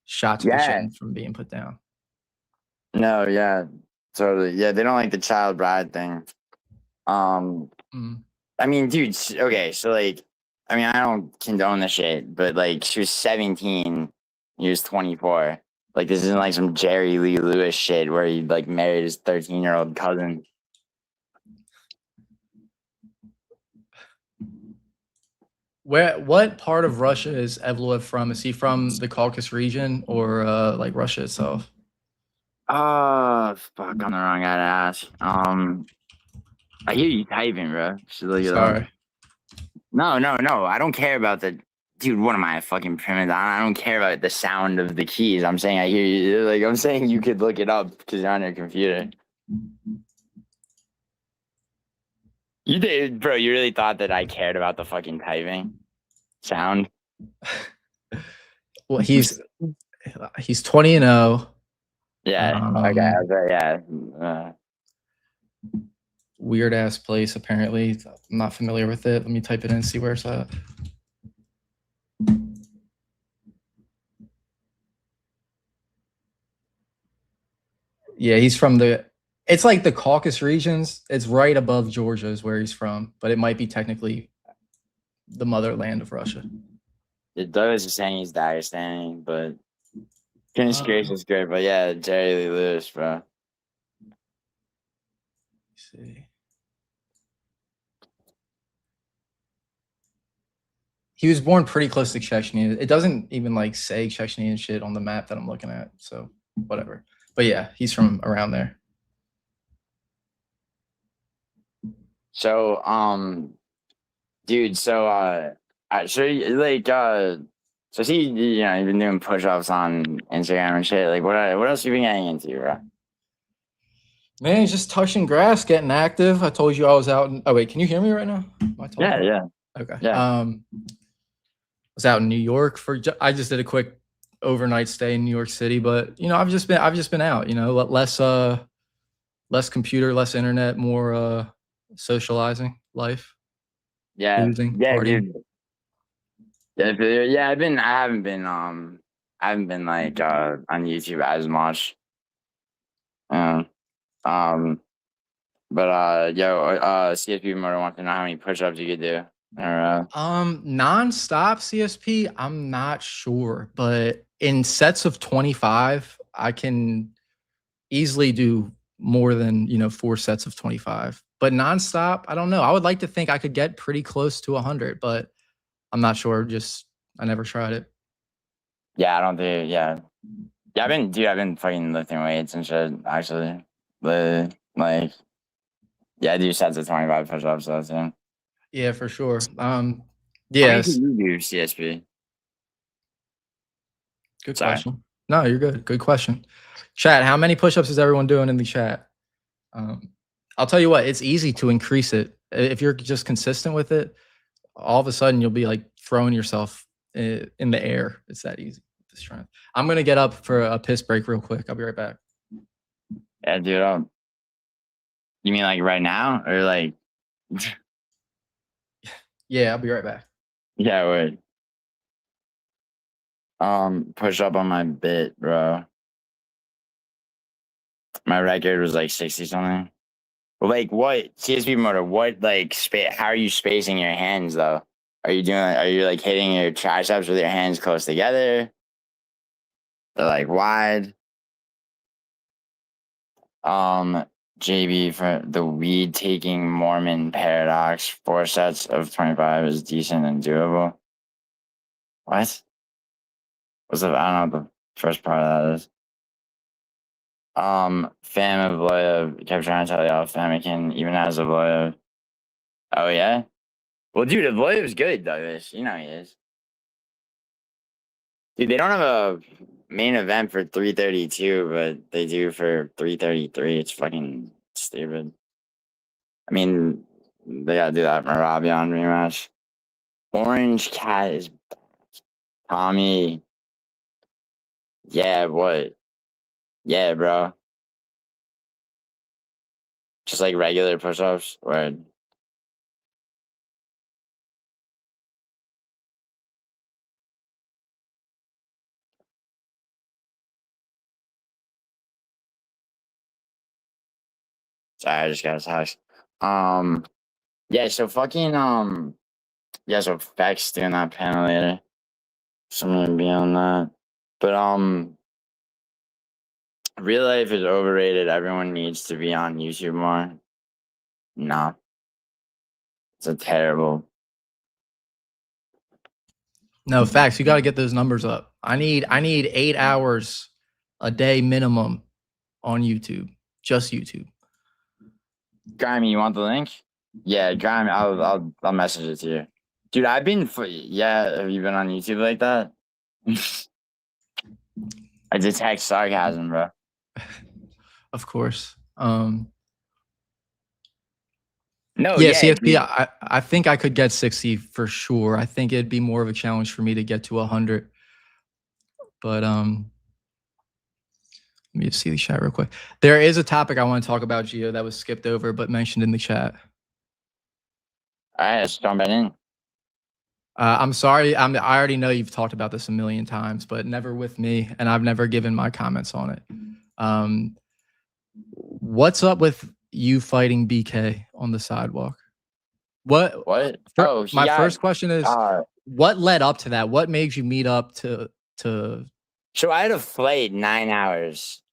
shot to the
Yeah.
chin from being put down.
No, yeah. Totally. Yeah, they don't like the child bride thing. I mean, dude, okay, so I mean, I don't condone the shit, but she was 17, he was 24. Like, this isn't like some Jerry Lee Lewis shit where he married his 13-year-old cousin.
What part of Russia is Evloev from? Is he from the Caucasus region or like Russia itself?
Oh, fuck, I'm the wrong guy to ask. I hear you typing, bro. Should look it up.
Sorry.
No, I don't care about the dude. What am I, a fucking primitive? I don't care about the sound of the keys. I'm saying I hear you. I'm saying you could look it up because you're on your computer. You did, bro. You really thought that I cared about the fucking typing sound?
Well, he's 20-0.
Yeah. Okay. Yeah.
Weird ass place apparently. I'm not familiar with it. Let me type it in and see where it's at. Yeah, he's from it's like the Caucasus regions. It's right above Georgia is where he's from, but it might be technically the motherland of Russia.
Douglas is saying he's Dagestani, but goodness gracious is great. But yeah, Jerry Lee Lewis, bro.
See. He was born pretty close to Chechnya. It doesn't even like say Chechnya and shit on the map that I'm looking at. So whatever. But yeah, he's from around there.
So, dude, so so see, you know, you've been doing push-ups on Instagram and shit. Like, what else you been getting into, bro?
Man, just touching grass, getting active. I told you I was out. Oh wait, can you hear me right now? Am I talking?
Yeah.
Okay.
Yeah.
Was out in New York for. I just did a quick overnight stay in New York City, but you know, I've just been out. You know, less computer, less internet, more socializing life,
Yeah.
boozing,
Yeah,
partying.
dude. Yeah, I haven't been like on YouTube as much. Um, um, but CSP Motor wants to know how many push-ups you could do. Or
Non-stop CSP, I'm not sure, but in sets of 25, I can easily do more than, 4 sets of 25. But nonstop, I don't know. I would like to think I could get pretty close to 100, but I'm not sure. Just I never tried it.
yeah, I don't think yeah, I've been fucking lifting weights and shit actually. Like yeah, I do sets of 25 push-ups though too.
Yeah, for sure.
How many can
Yes.
you do CSP?
Good
Sorry.
question. No, you're good. Good question. Chat, how many push-ups is everyone doing in the chat? I'll tell you what, it's easy to increase it. If you're just consistent with it, all of a sudden you'll be like throwing yourself in the air. It's that easy. The strength. I'm gonna get up for a piss break real quick. I'll be right back.
Yeah, dude. You mean like right now or like?
Yeah, I'll be right back.
Yeah, wait. Push up on my bit, bro. My record was like 60 something. Well, like what CSP motor? What like how are you spacing your hands though? Are you like hitting your triceps with your hands close together? They're like wide. JB for the weed taking Mormon paradox. 4 sets of 25 is decent and doable. What? What's up? I don't know what the first part of that is. Fam of Loya kept trying to tell y'all Famikin even has a Loya. Oh yeah? Well, dude, Avoyev's good, Douglas. You know he is. Dude, they don't have a main event for 332, but they do for 333. It's fucking stupid. I mean, they gotta do that Marabian rematch. Orangecat is Tommy. Yeah, what? Yeah, bro. Just like regular push-ups. Or sorry, I just got a text. Yeah, so fucking yeah, so Feck's doing that panel later. So I'm gonna be on that. But real life is overrated. Everyone needs to be on YouTube more. No, it's a terrible.
No, facts. You got to get those numbers up. I need 8 hours a day minimum on YouTube. Just YouTube.
Grimy, you want the link? Yeah, Grimy, I'll message it to you. Dude, I've been yeah, have you been on YouTube like that? I detect sarcasm, bro.
Of course.
No,
Yeah,
yeah,
CFP,
dude.
I think I could get 60 for sure. I think it'd be more of a challenge for me to get to 100. But let me just see the chat real quick. There is a topic I want to talk about, Gio, that was skipped over but mentioned in the chat.
All right, let's jump right in.
I'm sorry. I already know you've talked about this a million times, but never with me, and I've never given my comments on it. What's up with you fighting BK on the sidewalk?
What? Oh,
My first question is, what led up to that? What made you meet up to?
So I had a flight 9 hours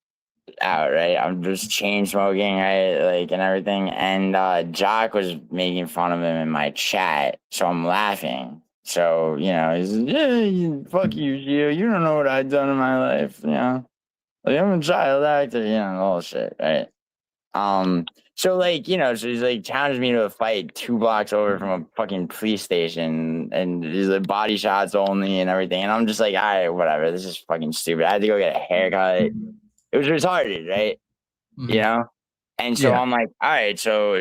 out, right? I'm just chain smoking, right? Like and everything. And Jock was making fun of him in my chat. So I'm laughing. So, he's fuck you, Gio. You don't know what I've done in my life, Like, I'm a child actor, the whole shit, right? So like, so he's like challenged me to a fight 2 blocks over from a fucking police station, and he's like body shots only and everything. And I'm just like, all right, whatever. This is fucking stupid. I had to go get a haircut. It was retarded, right? You
Mhm.
know? And so
Yeah.
I'm like, all right, so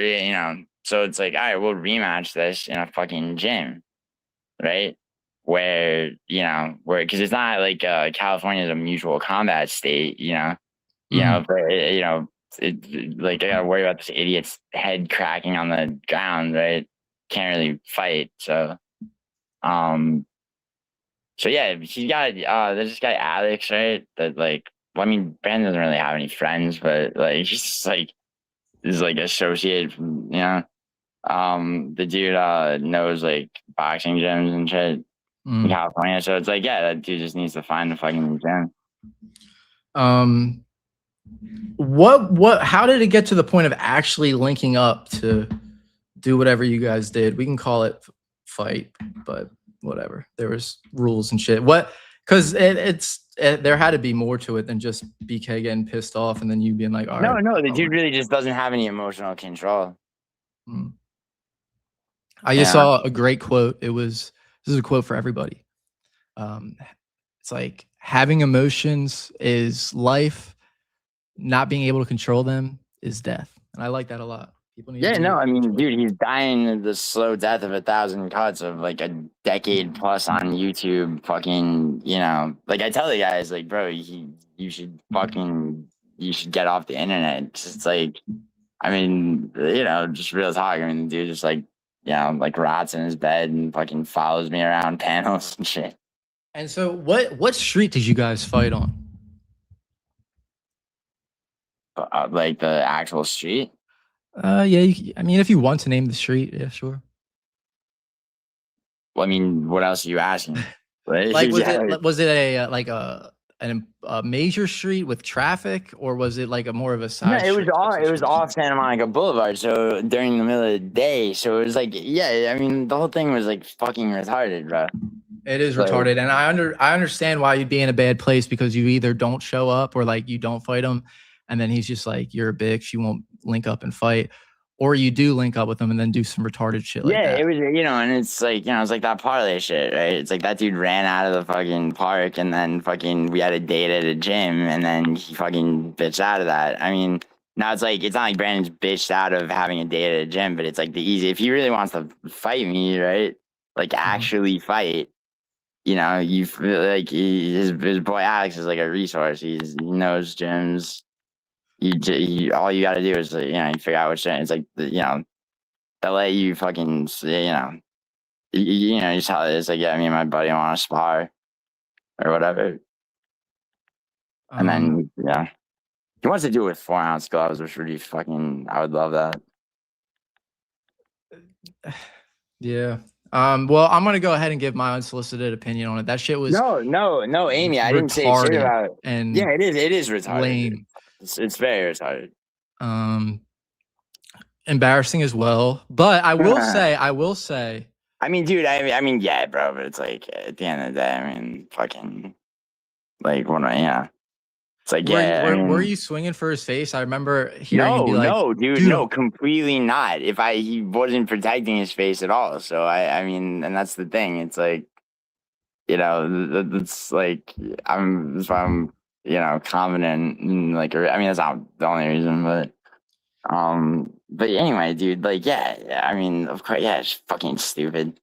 so it's like, all right, we'll rematch this in a fucking gym, right? Where because it's not like California is a mutual combat state,
Mhm.
but like I gotta worry about this idiot's head cracking on the ground, right? Can't really fight, um, so yeah, he's got there's this guy Alex, right? That like, well, I mean, Ben doesn't really have any friends, but like he's just like is like associated from the dude knows like boxing gyms and shit in
Mhm.
California, so it's like yeah, that dude just needs to find a fucking gym.
Um, what how did it get to the point of actually linking up to do whatever you guys did? We can call it fight, but whatever. There was rules and shit. What? Because there had to be more to it than just BK getting pissed off and then you being like, all
No,
right.
no, the dude really just doesn't have any emotional control.
Mm. I just
Yeah.
saw a great quote. This is a quote for everybody. Um, it's like having emotions is life, not being able to control them is death. And I like that a lot. People need to
Yeah,
be
no,
able
I
to
mean,
control.
dude, he's dying the slow death of 1,000 cuts of like a decade plus on YouTube. Fucking, like I tell the guys, like, bro, you should you should get off the internet. It's like, I mean, just real talk. I mean, the dude just like, like rots in his bed and fucking follows me around panels and shit.
And so what street did you guys fight on?
Like the actual street.
Yeah, I mean, if you want to name the street, yeah, sure.
Well, I mean, what else are you asking? Like,
Like,
yeah,
was it a like a major street with traffic, or was it like a more of a
no,
side street type
it was
situation?
off Santa Monica Boulevard, so during the middle of the day, so it was like, yeah, I mean, the whole thing was like fucking retarded, bro.
It is
Like,
retarded, and I understand why you'd be in a bad place because you either don't show up or like you don't fight him, and then he's just like you're a bitch, you won't link up and fight, or you do link up with him and then do some retarded shit like
yeah,
that.
it was, and it's like, it's like that parlay shit, right? It's like that dude ran out of the fucking park, and then fucking we had a date at a gym, and then he fucking bitched out of that. I mean, now it's like, it's not like Brandon's bitched out of having a date at a gym, but it's like if he really wants to fight me, right? Like
Mhm.
actually fight. You feel like his boy Alex is like a resource. He knows gyms. All you got to do is you figure out which gym. It's like they'll let you fucking you tell it. It's like, yeah, me and my buddy want to spar or whatever, and
Um,
then he wants to do it with 4 ounce gloves, which would be fucking. I would love that.
yeah. Well, I'm gonna go ahead and give my unsolicited opinion on it. That shit was
No, no, no, Amy. I didn't say shit
retarded
about it. Yeah,
and
it is. It is retarded, dude.
lame.
It's very retarded.
Um, Embarrassing as well. But I will say,
I mean, dude, yeah, bro, but it's like at the end of the day, I mean, fucking, like, it's like, yeah, I
were
mean,
you swinging for his face? I remember hearing him be
no,
like,
no, dude,
"Dude,
no, completely not. He wasn't protecting his face at all. So I mean, and that's the thing. It's like, that's like, that's why I'm, confident in like, I mean, that's not the only reason, but anyway, dude, like, yeah, I mean, of course, yeah, it's fucking stupid.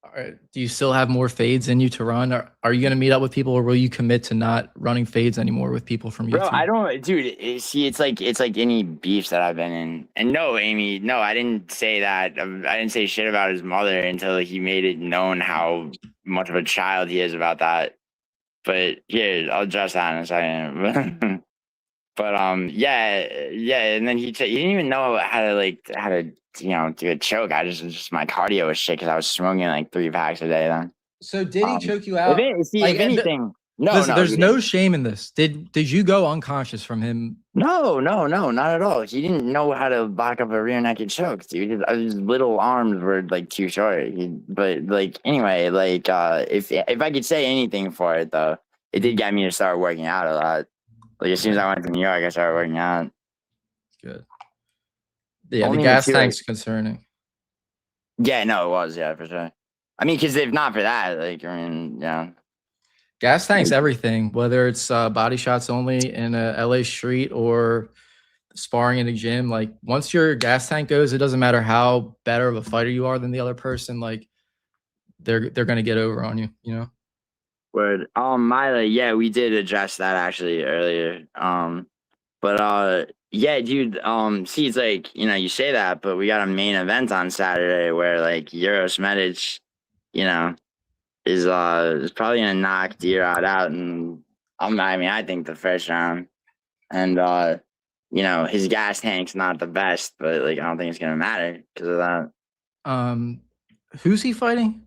all right, do you still have more fades in you to run? Or are you gonna meet up with people, or will you commit to not running fades anymore with people from
Bro, I
YouTube?"
don't, dude. See, it's like any beefs that I've been in. And no, Amy, no, I didn't say that. I didn't say shit about his mother until he made it known how much of a child he is about that. But here, I'll address that in a second. But yeah, and then he didn't even know how to do a choke. Just my cardio was shit because I was smoking like 3 packs a day then.
So did he choke you
If
out?
it, see
Like,
if anything. No,
Listen,
no,
there's
he
no
didn't.
shame in this. Did you go unconscious from him?
No, no, no, not at all. He didn't know how to lock up a rear naked choke, dude. His little arms were like too short. But like anyway, like if I could say anything for it though, it did get me to start working out a lot. Like as soon as
Yeah,
I went to New York, I started working out.
good. Yeah, the
Only
gas
to it.
tank's concerning.
Yeah, no, it was, yeah, for sure. I mean, because if not for that, like I mean, yeah.
Gas tank's
Like,
everything, whether it's body shots only in a LA street or sparring in a gym. Like once your gas tank goes, it doesn't matter how better of a fighter you are than the other person. Like they're gonna get over on you. You know.
word. Mila, yeah, we did address that actually earlier. But yeah, dude, see, it's like, you say that, but we got a main event on Saturday where like Euros Medic, you know, is probably gonna knock D-Rod out, and I mean I think the first round. And his gas tank's not the best, but like I don't think it's gonna matter because of that.
Um, who's he fighting?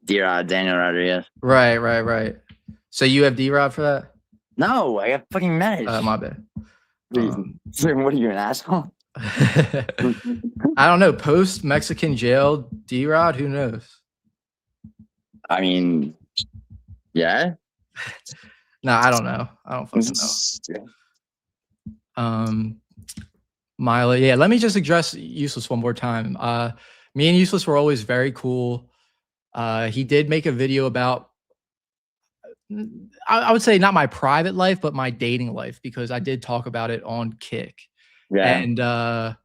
D-Rod, Daniel Rodriguez.
Right, right, right. So you have D-Rod for that?
No, I got fucking Medic.
My bad.
What are you, an asshole?
I don't know. Post Mexican jail, D-Rod, who knows?
I mean, yeah.
No, I don't know. I don't fucking know. Milo, yeah. Let me just address Useless one more time. Me and Useless were always very cool. He did make a video about, I would say not my private life, but my dating life, because I did talk about it on Kick.
Yeah.
And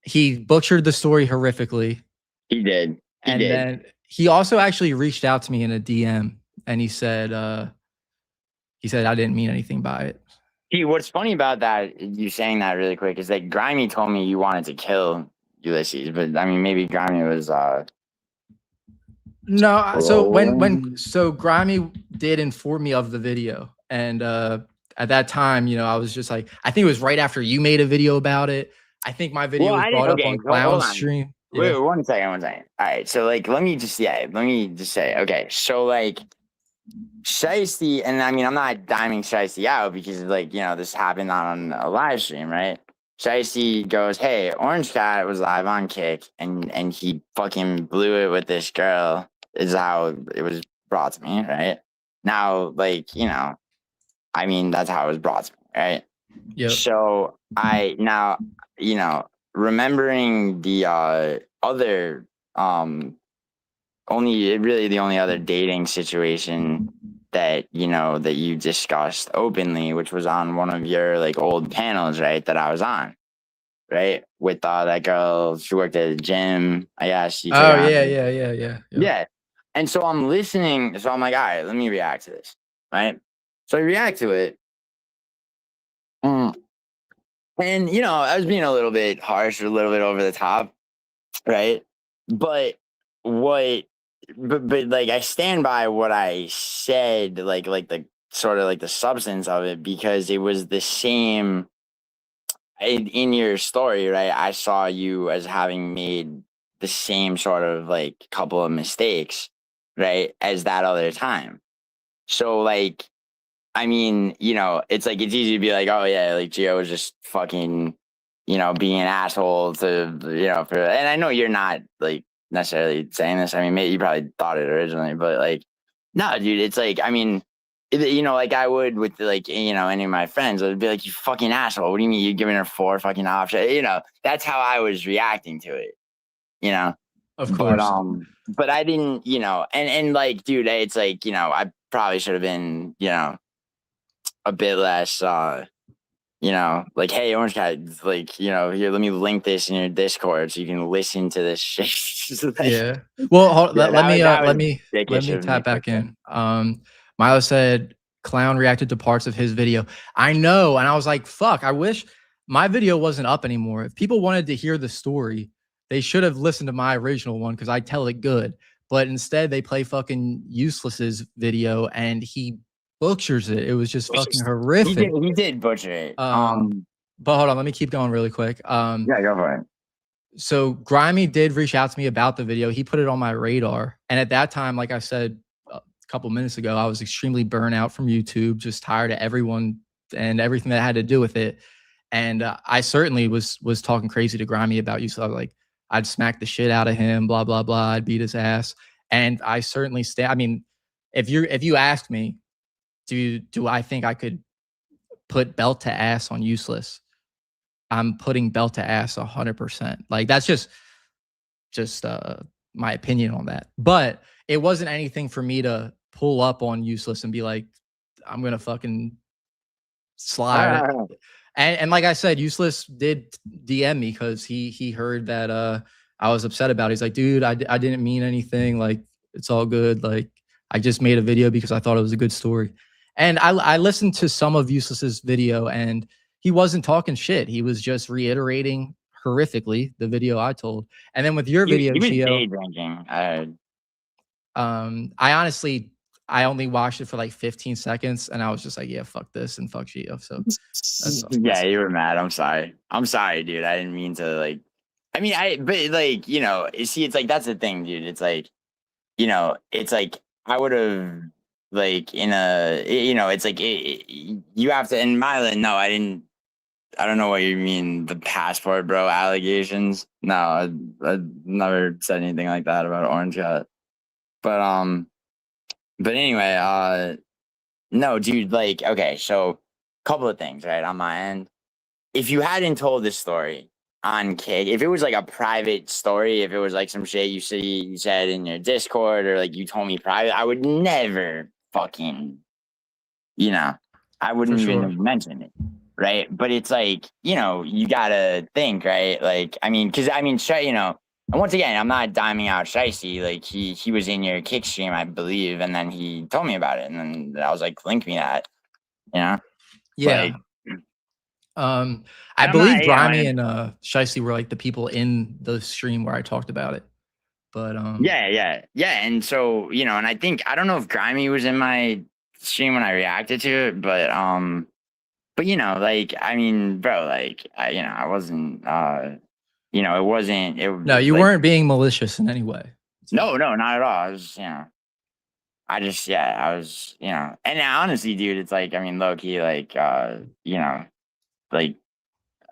he butchered the story horrifically.
He did.
Then he also actually reached out to me in a DM, and he said I didn't mean anything by it.
See, what's funny about that, you saying that really quick, is that Grimy told me you wanted to kill Ulysses, but I mean, maybe Grimy was
no. So Grimy did inform me of the video, and at that time, I was just like, I think it was right after you made a video about it. I think my video was brought up on Clown's stream.
Wait, 1 second, 1 second. All right, so like, let me just say, okay, so like, Shiesty, and I mean, I'm not diming Shiesty out because like, this happened on a live stream, right? Shiesty goes, "Hey, Orangecat was live on Kick, and he fucking blew it with this girl." Is how it was brought to me, right? Now, like, I mean, that's how it was brought to me, right?
Yep.
So I now, remembering the other the only other dating situation that that you discussed openly, which was on one of your like old panels, right? That I was on, right? With that girl, she worked at a gym. I asked you.
Oh yeah.
Yeah. And so I'm listening. So I'm like, all right, let me react to this, right? So I react to it. And I was being a little bit harsh, a little bit over the top, right? But like I stand by what I said, like the sort of like the substance of it, because it was the same in your story, right? I saw you as having made the same sort of like couple of mistakes, right, as that other time. So like, I mean, it's like it's easy to be like, oh yeah, like Gio was just fucking, being an asshole to, and I know you're not like necessarily saying this. I mean, maybe you probably thought it originally, but like, no, dude, it's like, I mean, like I would with like, any of my friends, I'd be like, you fucking asshole. What do you mean you're giving her 4 fucking options? That's how I was reacting to it,
Of course.
but I didn't, and like, dude, it's like, I probably should have been, a bit less, like, hey, Orangecat, like, here, let me link this in your Discord so you can listen to this shit. Like,
yeah. Well,
yeah,
let me
dickish of me
tap
for
back
sure.
in. Milo said Clown reacted to parts of his video. I know, and I was like, fuck, I wish my video wasn't up anymore. If people wanted to hear the story, they should have listened to my original one because I tell it good. But instead, they play fucking Useless's video, and he butchers it. It was just fucking horrific.
He did butcher it.
But hold on, let me keep going really quick.
Yeah, go for it.
So Grimy did reach out to me about the video. He put it on my radar, and at that time, like I said, a couple minutes ago, I was extremely burnt out from YouTube, just tired of everyone and everything that had to do with it. And I certainly was talking crazy to Grimy about you. So I was like, I'd smack the shit out of him, blah blah blah. I'd beat his ass, and I certainly stay. I mean, if you ask me, do I think I could put belt to ass on Useless? I'm putting belt to ass 100%. Like that's just my opinion on that. But it wasn't anything for me to pull up on Useless and be like, I'm gonna fucking slide. And like I said, Useless did DM me because he heard that I was upset about it. He's like, dude, I didn't mean anything. Like, it's all good. Like, I just made a video because I thought it was a good story. And I listened to some of Useless's video, and he wasn't talking shit. He was just reiterating horrifically the video I told. And then with your video,
He was
Gio,
day drinking.
I honestly, I only watched it for like 15 seconds, and I was just like, yeah, fuck this and fuck Gio. So
Yeah, you were mad. I'm sorry. I'm sorry, dude. I didn't mean to like. I mean, but like, you know, see, it's like that's the thing, dude. It's like, you know, it's like I would have like in a, you know, it's like you have to. And Mila, no, I didn't. I don't know what you mean. The passport, bro, allegations. No, I never said anything like that about Orangecat. But but anyway, no, dude, like, okay, so couple of things, right, on my end. If you hadn't told this story on Kick, if it was like a private story, if it was like some shit you said in your Discord or like you told me private, I would never fucking, you know, I wouldn't even have mentioned it, right? But it's like, you know, you gotta think, right? Like, I mean, because I mean, you know, and once again, I'm not diming out Shicey. Like he was in your Kick stream, I believe, and then he told me about it, and then I was like, link me that, you know?
yeah.
Like,
I believe Grimy and Shicey were like the people in the stream where I talked about it. But
yeah. And so, you know, and I think I don't know if Grimy was in my stream when I reacted to it, but you know, like I mean, bro, like I wasn't you know, it wasn't
no, you weren't being malicious in any way.
No, not at all. I was, you know, I was, you know, and honestly, dude, it's like, I mean, low key, like, you know, like,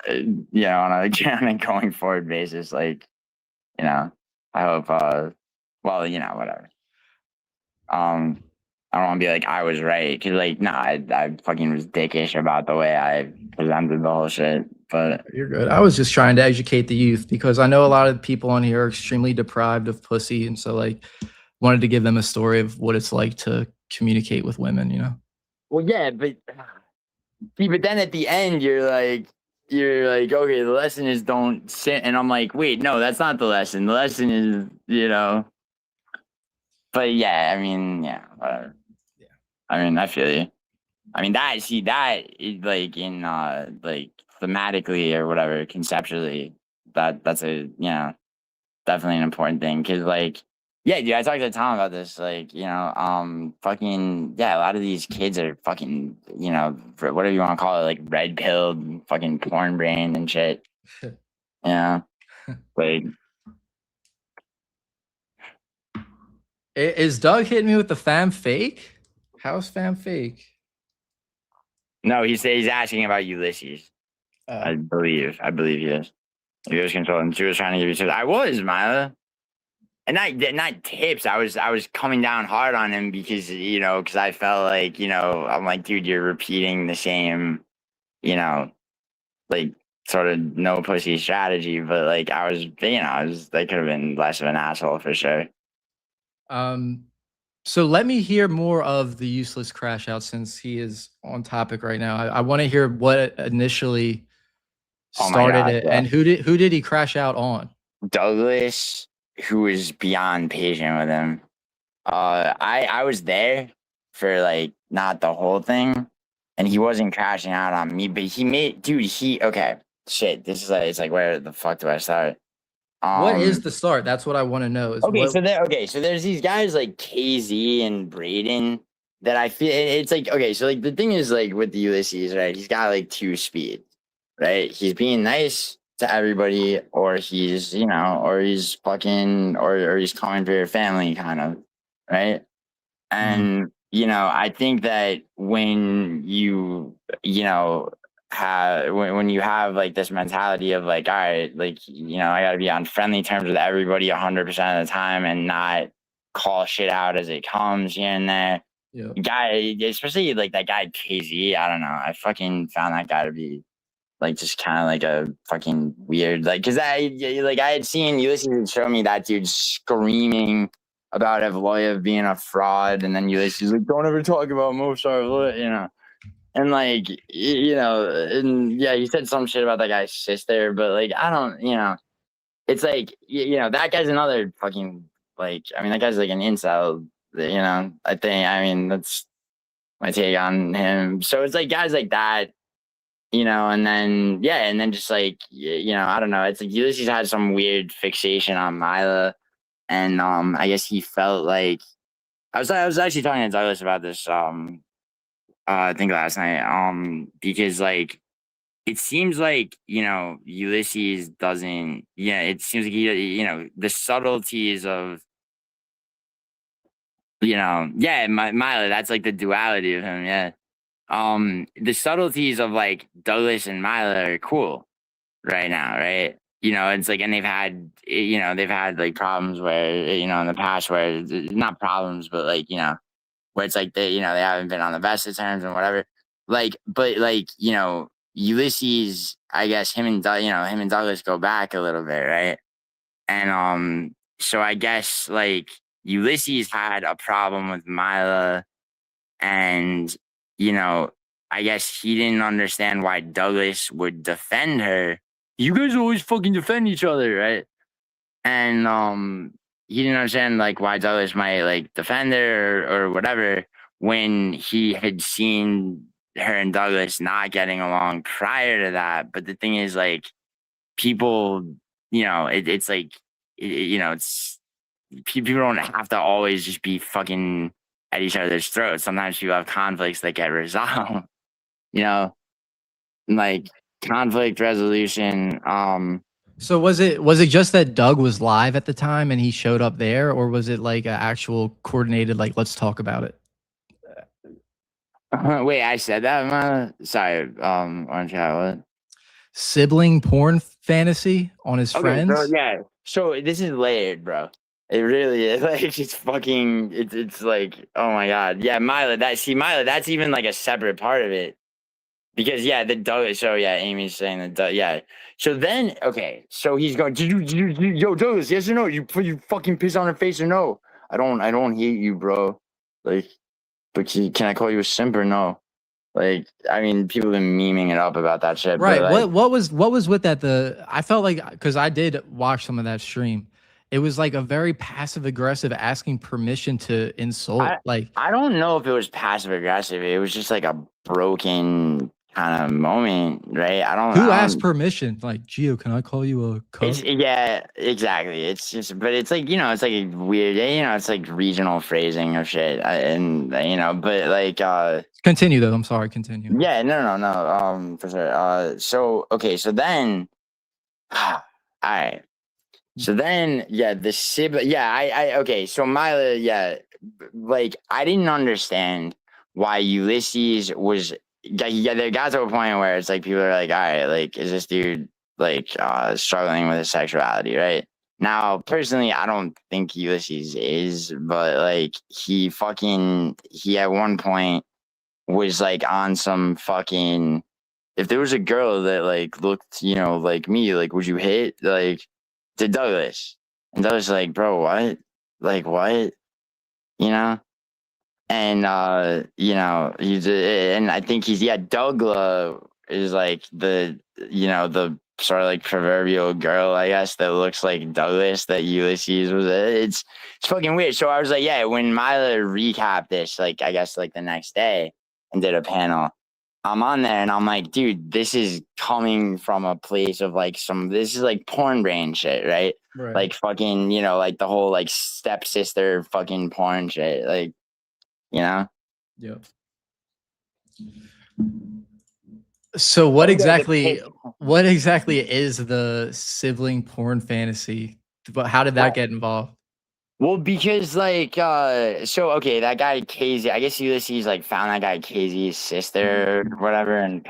you know, on a going forward basis, like, you know, I hope, well, you know, whatever. I don't want to be like I was right because, like, nah, I fucking was dickish about the way I presented the whole shit. But
you're good. I was just trying to educate the youth because I know a lot of people on here are extremely deprived of pussy, and so like wanted to give them a story of what it's like to communicate with women. You know.
Well, yeah, but see, but then at the end, you're like, okay, the lesson is don't sit, and I'm like, wait, no, that's not the lesson. The lesson is, you know. But yeah, I mean, yeah, whatever. Yeah, I mean, I feel you. I mean, that is like in like thematically or whatever, conceptually, that's a, you know, definitely an important thing because, like, yeah, dude, I talked to Tom about this, like, you know, fucking, yeah, a lot of these kids are fucking, you know, for whatever you want to call it, like red pilled, fucking porn brain and shit. Yeah, like,
Is Doug hitting me with the fam fake? How's fam fake?
no, he's asking about Ulysses. I believe he is. He was controlling. She was trying to give you tips. I was, Mila. And not tips. I was coming down hard on him because, you know, because I felt like, you know, I'm like, dude, you're repeating the same, you know, like sort of no pussy strategy. But like I was, you know, I could have been less of an asshole for sure.
So let me hear more of the Useless crash out since he is on topic right now. I want to hear what initially started it, and who did he crash out on?
Douglas, who was beyond patient with him. I was there for like not the whole thing, and he wasn't crashing out on me, but he made, dude. Okay, shit. This is like, it's like, where the fuck do I start?
What is the start? That's what I want to know. Is
okay, so there's these guys like KZ and Braden that I feel it's like, okay, so like the thing is, like with the Ulysses, right? He's got like two speeds, right? He's being nice to everybody, or he's, you know, or he's fucking, or he's coming for your family, kind of, right?
Mhm.
And, I think that when when you have like this mentality of like, all right, like, I got to be on friendly terms with everybody 100% of the time and not call shit out as it comes here and there.
Yeah.
Guy, especially like that guy KZ, I don't know. I fucking found that guy to be like just kind of like a fucking weird, like, because I had seen Ulysses show me that dude screaming about Evloev being a fraud, and then Ulysses like, don't ever talk about Mosar Evloev, and like, and yeah, he said some shit about that guy's sister, but like, I don't, it's like, that guy's another fucking, like, I mean, that guy's like an incel, I think, I mean, that's my take on him. So it's like guys like that, and then yeah, and then just like I don't know. It's like Ulysses had some weird fixation on Mila, and I guess he felt like I was actually talking to Douglas about this I think last night because like it seems like Ulysses doesn't, it seems like he, the subtleties of yeah, Mila, that's like the duality of him, yeah. The subtleties of like Douglas and Mila are cool right now, right? It's like, and they've had like problems where, in the past where not problems, but like, where it's like they haven't been on the best of terms and whatever. Like, but like, Ulysses, I guess him and Douglas go back a little bit, right? And so I guess like Ulysses had a problem with Mila, and you know, I guess he didn't understand why Douglas would defend her. You guys always fucking defend each other, right? And he didn't understand like why Douglas might like defend her or whatever when he had seen her and Douglas not getting along prior to that. But the thing is, like, people, it's like, it's people don't have to always just be fucking at each other's throats. Sometimes people have conflicts that get resolved, you know, like conflict resolution.
So was it just that Doug was live at the time and he showed up there, or was it like an actual coordinated like let's talk about it?
Wait, I said that. Sorry, Orangecat, what?
Sibling porn fantasy on his
Okay, so
friends?
yeah, so this is layered, bro. It really is. Like, it's fucking. It's like, oh my god, yeah, Mila. Mila. That's even like a separate part of it. Because yeah, the Douglas. So yeah, Amy's saying that. Yeah. So then, okay. So he's going. Yo, Douglas? Yes or no? You fucking piss on her face or no? I don't hate you, bro. Like, but can I call you a simp or no? Like, I mean, people have been memeing it up about that shit, but
Right.
like,
What was with that? I felt like because I did watch some of that stream. It was like a very passive aggressive asking permission to insult.
I
Like,
I don't know if it was passive aggressive. It was just like a broken kind of moment, right?
who
I
asked
don't.
permission? Like, Gio, can I call you a
It's
cuck?
yeah, exactly. It's just, but it's like it's like a weird, it's like regional phrasing of shit, and but like
Continue though. I'm sorry. Continue.
yeah, no, for sure. So okay, so then, all right. So then, yeah, the sib, yeah, okay. So Mila, yeah, like I didn't understand why Ulysses was, yeah, they got to a point where it's like people are like, all right, like, is this dude like struggling with his sexuality, right? Now, personally, I don't think Ulysses is, but like he at one point was like on some fucking, if there was a girl that like looked, like me, like would you hit like to Douglas? And Douglas like, bro, what? Like what? You know? And and I think he's, yeah, Dougla is like the sort of like proverbial girl, I guess, that looks like Douglas that Ulysses was. It's fucking weird. So I was like, yeah, when Mila recapped this, like I guess like the next day and did a panel, I'm on there and I'm like, dude, this is coming from a place of like this is like porn brain shit, right?
Right.
Like fucking, like the whole like stepsister fucking porn shit. Like, you know?
Yeah. So
Oh yeah, the pig.
what exactly is the sibling porn fantasy? But how did that
Well,
get involved?
Well, because like so okay, that guy Casey, I guess Ulysses like found that guy Casey's
Mhm.
sister or whatever and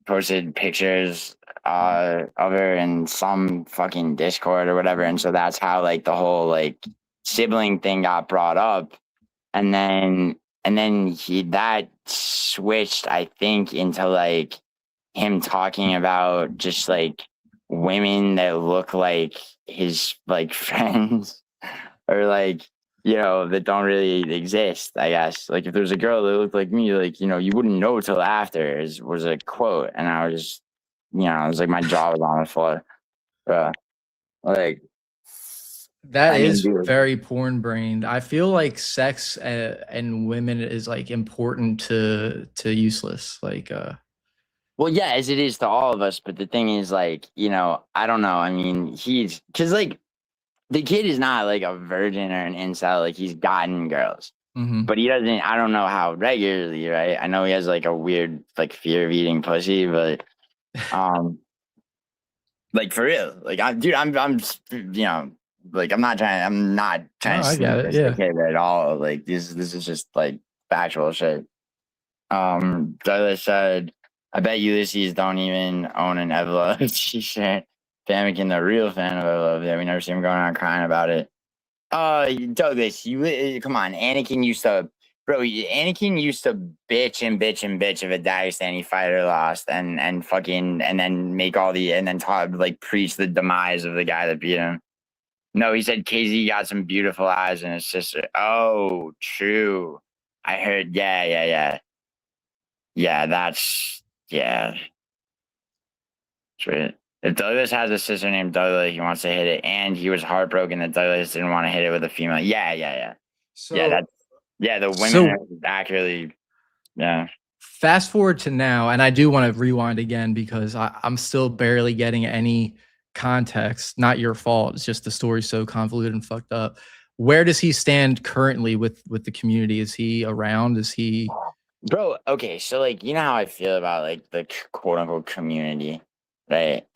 posted pictures of her in some fucking Discord or whatever. And so that's how like the whole like sibling thing got brought up. And then he that switched, I think, into like him talking about just like women that look like his like friends or like that don't really exist. I guess like if there's a girl that looked like me, like you wouldn't know till after was a quote, and I was just it was like my jaw was on the floor. Like
That
I mean,
is
dude.
very porn brained. I feel like sex and women is like important to useless. Like
Well, yeah, as it is to all of us, but the thing is, like, I don't know. I mean, he's because like the kid is not like a virgin or an incel. Like he's gotten girls,
mhm.
but he doesn't. I don't know how regularly, right? I know he has like a weird like fear of eating pussy, but um, like for real, like like I'm not
No,
trying to
I get
sneak
it.
this the
Yeah.
kid at all. Like this is just like factual shit. Douglas said, I bet Ulysses don't even own an Evlo t-shirt. Famikin, the real fan of Evlo. Yeah, we never see him going on crying about it. Douglas, come on. Anakin used to bitch and bitch and bitch if a Dagestani fighter lost and fucking and then make all the and then talk like preach the demise of the guy that beat him. No, he said KZ got some beautiful eyes and his sister. Oh, true. I heard. Yeah, yeah, yeah. Yeah, yeah, sweet. If Douglas has a sister named Douglas, he wants to hit it, and he was heartbroken that Douglas didn't want to hit it with a female. Yeah, yeah, yeah, yeah.
So
Yeah. The women are
so
accurately, yeah,
fast forward to now, and I do want to rewind again because I'm still barely getting any context. Not your fault. It's just the story's so convoluted and fucked up. Where does he stand currently with the community? Is he around? Is he
bro. Okay, so like you know how I feel about like the quote unquote community, right?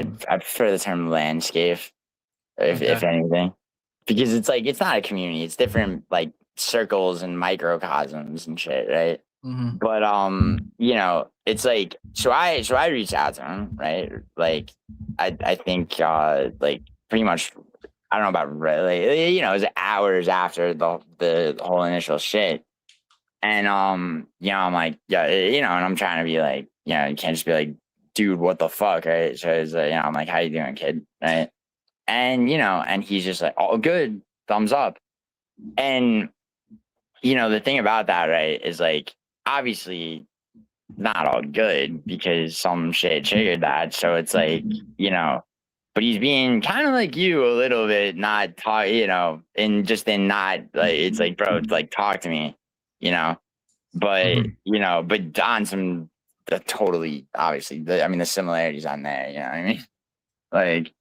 Mhm.
I prefer the term landscape, if
Okay.
anything, because it's like it's not a community. It's different like circles and microcosms and shit, right?
Mhm.
But it's like so I reached out to him, right? Like I think like pretty much I don't know about really it was hours after the whole initial shit. And I'm like, yeah, and I'm trying to be like, you can't just be like, dude, what the fuck, right? So it's I'm like, how you doing, kid? Right. And and he's just like, all good, thumbs up. And the thing about that, right, is like obviously not all good because some shit triggered that. So it's like, but he's being kind of like you a little bit, not talk, and just in not like it's like, bro, it's like talk to me, you know. But
Mhm.
but on some totally obviously, I mean, the similarities on there, you know what I mean? Like,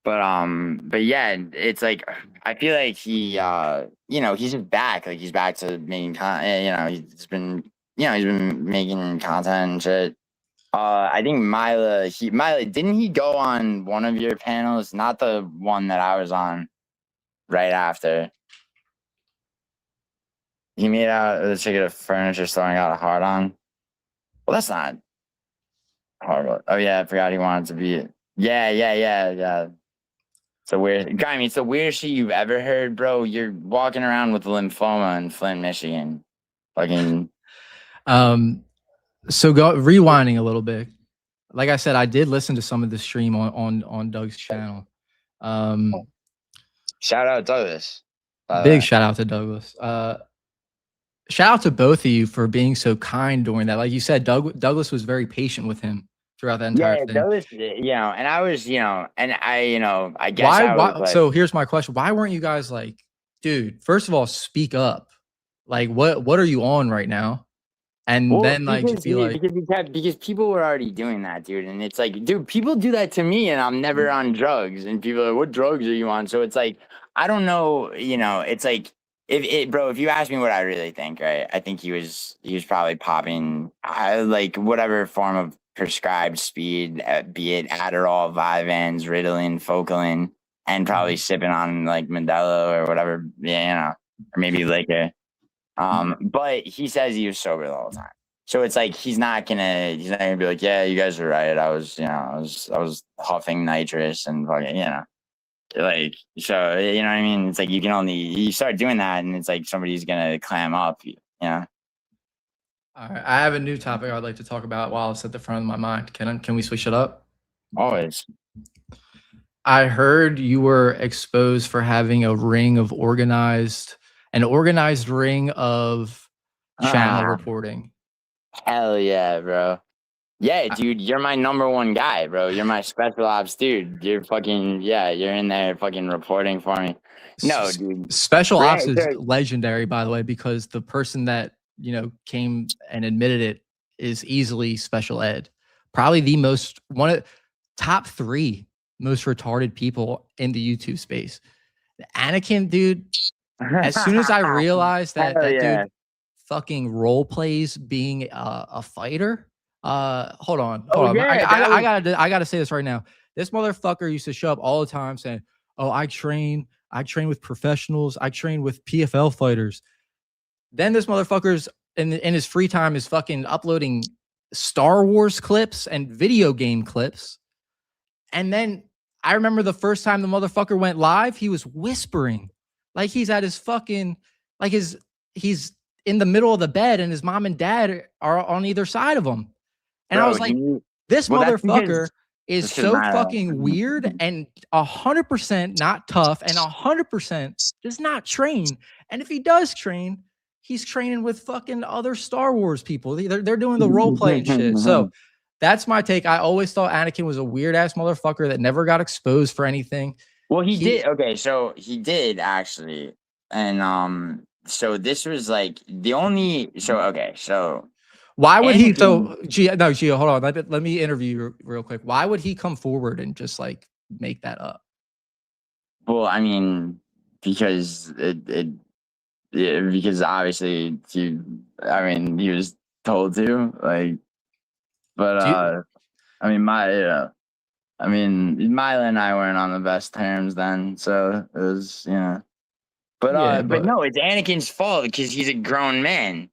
but yeah, it's like I feel like he's just back, like he's back to making content. He's been making content and shit. I think Mila, didn't he go on one of your panels? Not the one that I was on right after. He made out the ticket of furniture store and got a hard on. Well, that's not horrible. Oh yeah, I forgot he wanted to be. Yeah, yeah, yeah, yeah. It's a weird. I mean, it's the weirdest shit you've ever heard, bro. You're walking around with lymphoma in Flint, Michigan. Fucking
Um, so go rewinding a little bit. Like I said, I did listen to some of the stream on Doug's channel. Um,
shout out Douglas, by the
big
way.
shout out to Douglas. Shout out to both of you for being so kind during that. Like you said, Douglas was very patient with him throughout that entire
Yeah,
thing.
Douglas. And I was, and I guess
Why?
I was
Why?
like,
So here's my question: why weren't you guys like, dude? First of all, speak up. Like, what are you on right now? And
well,
then like just be like,
because people were already doing that, dude, and it's like, dude, people do that to me, and I'm never on drugs, and people are like, what drugs are you on? So it's like, I don't know, it's like, bro, if you ask me what I really think, right, I think he was probably popping, like whatever form of prescribed speed, be it Adderall, Vyvanse, Ritalin, Focalin, and probably sipping on like Modelo or whatever, yeah, you know, or maybe liquor. But he says he was sober the whole time. So it's like he's not gonna be like, yeah, you guys are right. I was, you know, I was huffing nitrous and fucking, you know, like, so you know what I mean? It's like you start doing that and it's like somebody's gonna clam up, you know.
All right, I have a new topic I'd like to talk about while it's at the front of my mind. Can we switch it up?
Always.
I heard you were exposed for having an organized ring of channel
Ah,
reporting.
hell yeah, bro. Yeah,
I-
dude, you're my number one guy, bro. You're my special ops dude. You're fucking, yeah, you're in there fucking reporting for me. No, dude.
Special ops is
Right,
legendary, by the way, because the person that came and admitted it is easily special ed. Probably the most one of top 3 most retarded people in the YouTube space. Anakin, dude. As soon as I realized that
hell
that
yeah.
dude fucking role plays being a fighter. Hold on,
Oh, yeah, that was.
I gotta say this right now. This motherfucker used to show up all the time saying, "Oh, I train with professionals. I train with PFL fighters." Then this motherfucker's in his free time is fucking uploading Star Wars clips and video game clips. And then I remember the first time the motherfucker went live, he was whispering like he's at his fucking like his he's in the middle of the bed and his mom and dad are on either side of him. And I
Bro,
was like, this
well, that's
motherfucker
because
is
this is
so
my.
fucking weird and 100% not tough and 100% does not train. And if he does train, he's training with fucking other Star Wars people. They're doing the role playing shit. So that's my take. I always thought Anakin was a weird ass motherfucker that never got exposed for anything.
Well, he
He
did. Okay, so he did actually, and so this was like the only. So okay, so
Why would he?
Anakin.
So, Gio, hold on. Let me interview you real quick. Why would he come forward and just like make that up?
Well, I mean, because yeah, because obviously I mean, he was told to like, but
Do you,
I mean, I mean, Mila and I weren't on the best terms then, so it was, you know.
yeah,
But
but
no, it's Anakin's fault because he's a grown man.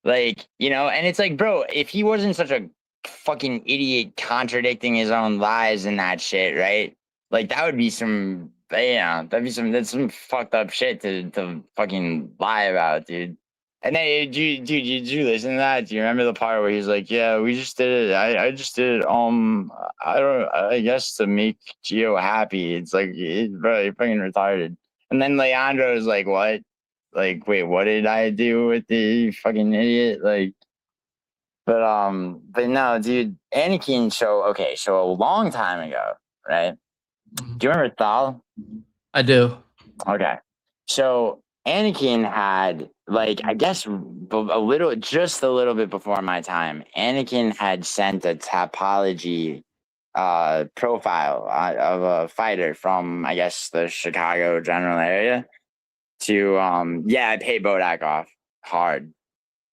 Like, you know, and it's like, bro, if he wasn't such a fucking idiot contradicting his own lies and that shit, right? Like that would be some, yeah, that's some fucked up shit to fucking lie about, dude. And then, did you listen to that? Do you remember the part where he's like, "Yeah, we just did it. I just did it. I don't. I guess to make Gio happy. It's like, bro, you're fucking retarded." And then Leandro is like, "What? Like, wait, what did I do with the fucking idiot?" Like, but no, dude, Anakin. So okay, so a long time ago, right? Do you remember Thal?
I do.
Okay. So Anakin had like I guess just a little bit before my time, Anakin had sent a topology profile of a fighter from I guess the Chicago general area to yeah, I paid Bodak off hard,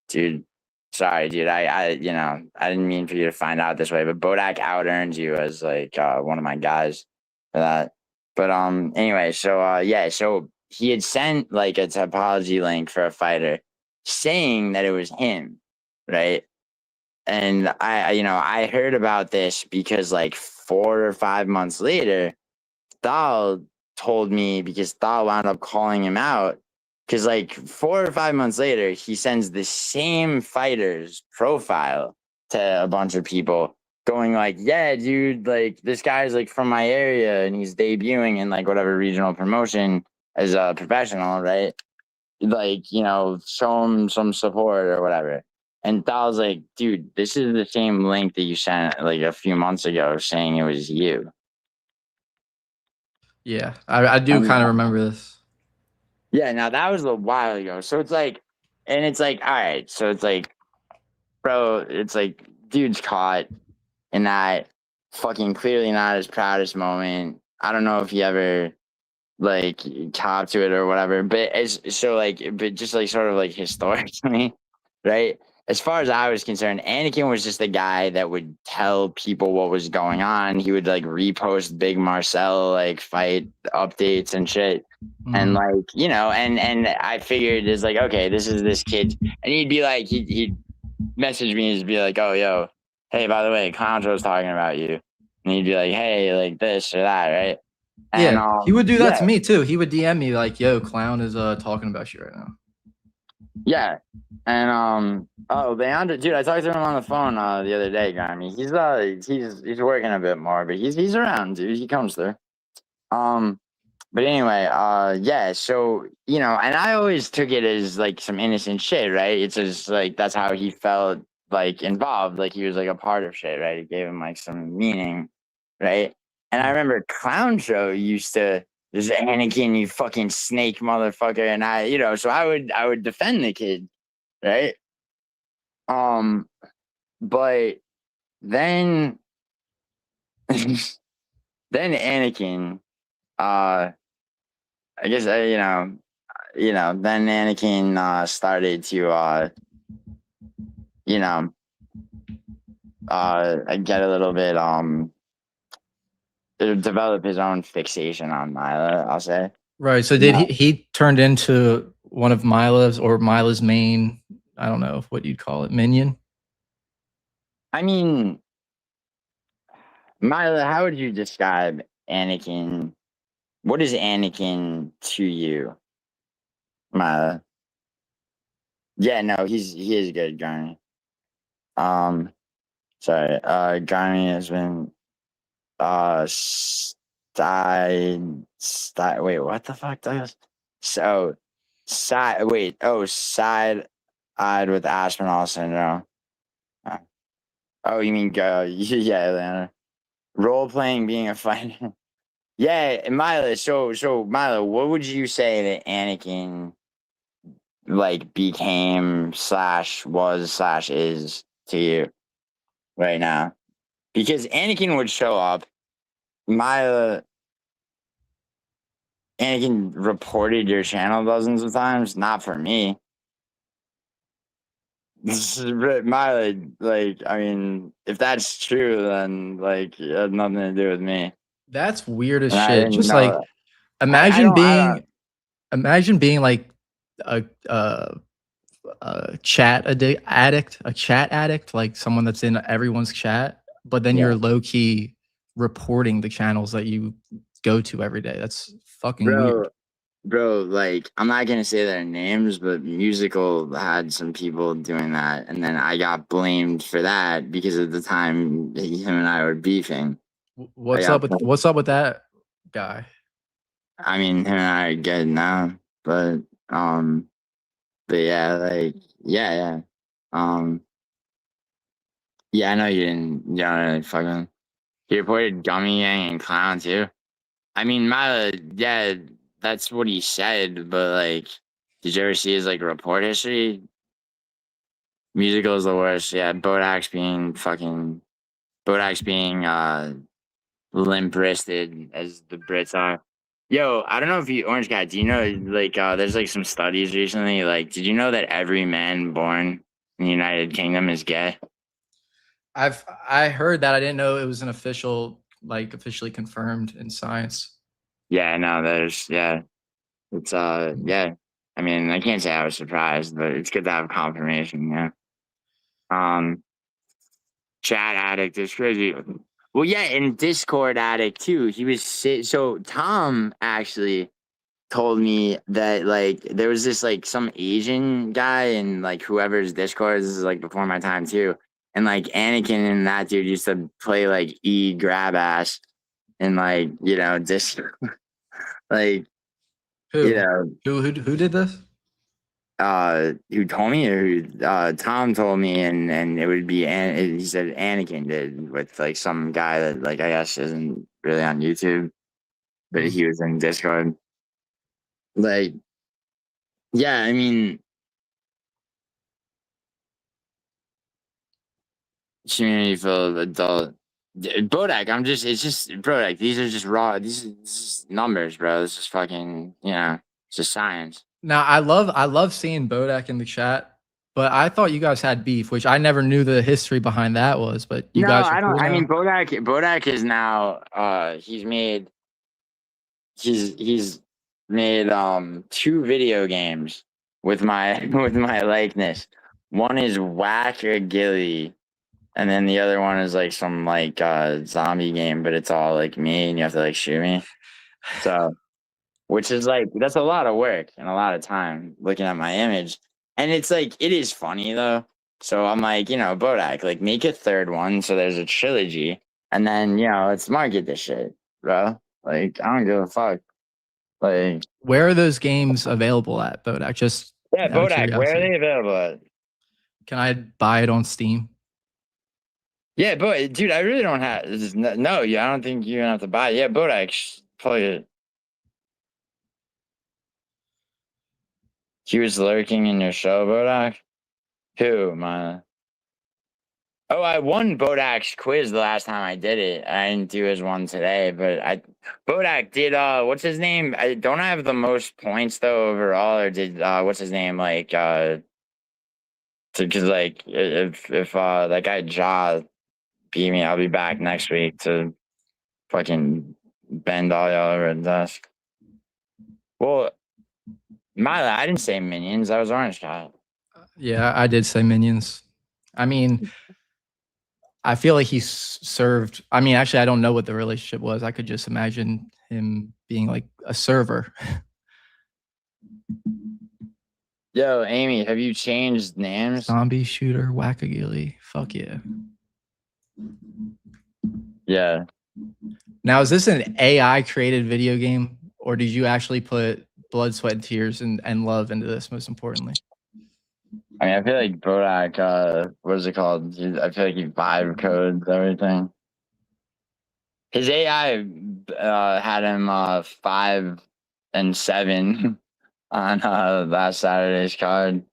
dude. Sorry, dude. I you know, I didn't mean for you to find out this way, but Bodak out earned you as like one of my guys for that. But anyway, so yeah, so he had sent like a topology link for a fighter saying that it was him, right? And you know, I heard about this because like 4 or 5 months later, Thal told me because Thal wound up calling him out because like 4 or 5 months later, he sends the same fighter's profile to a bunch of people going like, yeah, dude, like this guy's like from my area and he's debuting in like whatever regional promotion as a professional, right? Like, you know, show him some support or whatever. And Thal's like, dude, this is the same link that you sent like a few months ago saying it was you.
Yeah, I do kind of remember this.
Yeah, now that was a while ago. So it's like, and it's like, all right. So it's like, bro, it's like, dude's caught in that fucking clearly not his proudest moment. I don't know if he ever like cop to it or whatever, but it's so like, but just like sort of like historically, right? as far as I was concerned, Anakin was just the guy that would tell people what was going on. He would like repost Big Marcel like fight updates and shit. And
Mhm.
like, and I figured it's like, okay, this is this kid. And he'd be like, he'd message me and just be like, oh yo, hey, by the way, Contro's talking about you. And he'd be like, hey, like this or that, right? And
Yeah, he would do that
yeah,
to me too. He would DM me like, "Yo, Clown is talking about you right now."
yeah. And oh, Leandro, dude, I talked to him on the phone the other day, Grammy. He's working a bit more, but he's around, dude. He comes through. Um, but anyway, yeah, so and I always took it as like some innocent shit, right? It's just like that's how he felt like involved, like he was like a part of shit, right? It gave him like some meaning, right? And I remember Clown Show used to this Anakin, you fucking snake motherfucker, and so I would defend the kid, right? Um, but then then Anakin, uh, I guess then Anakin started to you know get a little bit develop his own fixation on Mila, I'll say.
Right. So did
No,
he turned into one of Mila's main, I don't know what you'd call it, minion?
I mean, Mila, how would you describe Anakin? What is Anakin to you, Mila? Yeah, no, he is good, Garmy. Um, sorry, Garmy has been wait, what the fuck does so side eyed with Aspinall syndrome. Uh, oh, you mean yeah, Atlanta. Role playing being a fighter. Yeah, and Mila, so Mila, what would you say that Anakin like became slash was slash is to you right now? Because Anakin would show up, Mila Anakin reported your channel dozens of times. Not for me. This is my like. I mean, if that's true, then like it had nothing to do with me,
That's weird as
and I
shit.
didn't
Just
know.
like imagine
I don't.
being imagine being like a a chat addict, like someone that's in everyone's chat, but then
Yeah,
you're low key reporting the channels that you go to every day. That's fucking weird.
bro, bro. Like, I'm not gonna say their names, but musical had some people doing that, and then I got blamed for that because of the time him and I were beefing. I got.
What's up with that guy?
I mean, him and I are good now, um, but yeah, like, yeah, yeah. Um, yeah, I know you didn't, really fucking. He reported Gummy Yang and Clown too. I mean, Mila, yeah, that's what he said, but like, did you ever see his like report history? Musical is the worst. Yeah, Bodak's being limp wristed as the Brits are. Yo, I don't know if you Orange Cat, do you know like there's like some studies recently, like did you know that every man born in the United Kingdom is gay?
I heard that. I didn't know it was an officially confirmed in science.
Yeah, no, yeah. It's yeah. I mean, I can't say I was surprised, but it's good to have confirmation, yeah. Um Chat addict is crazy. Well, yeah, and Discord addict too. So Tom actually told me that like there was this like some Asian guy in like whoever's Discord. This is like before my time too. And like Anakin and that dude used to play like grab ass and like, just like, you
Who?
know,
Who did this?
who told me or who Tom told me and it would be he said Anakin did with like some guy that like I guess isn't really on YouTube, but
Hmm.
he was in Discord. Like, yeah, I mean community filled adult. Bodak, it's just Bodak. These are just raw. This is numbers, bro. This is fucking, it's just science.
Now I love seeing Bodak in the chat. But I thought you guys had beef, which I never knew the history behind that was. But you
No,
guys are
I don't.
cool
I mean,
now.
Bodak is now. He's made 2 video games with my with my likeness. One is Whack a Gilly, and then the other one is like some like zombie game, but it's all like me and you have to like shoot me. So which is like that's a lot of work and a lot of time looking at my image. And it's like it is funny though. So I'm like, Bodak, like make a third one so there's a trilogy, and then let's market this shit, bro. Like I don't give a fuck. Like
Where are those games available at, Bodak? Just
yeah,
out of
Bodak, where are
curiosity.
they available at?
Can I buy it on Steam?
Yeah, but dude, I really don't have no, yeah, I don't think you're gonna have to buy it. Yeah, Bodak, play it. He was lurking in your show, Bodak. Who, man? Oh, I won Bodak's quiz the last time I did it. I didn't do his one today, but Bodak did what's his name? I don't have the most points though overall, or did what's his name? Like because like if that guy Ja beat me, I'll be back next week to fucking bend all y'all over the desk. Well, I didn't say minions, I was Orangecat.
Yeah, I did say Minions. I mean, I feel like he's served. I mean, actually, I don't know what the relationship was. I could just imagine him being like a server.
Yo, Amy, have you changed names?
Zombie shooter, Wackagilly. Fuck yeah.
Yeah.
Now, is this an AI created video game, or did you actually put blood, sweat, and tears and love into this? Most importantly,
I mean, I feel like Bodak, what is it called? I feel like he vibe codes everything. His AI had him 5 and 7 on last Saturday's card,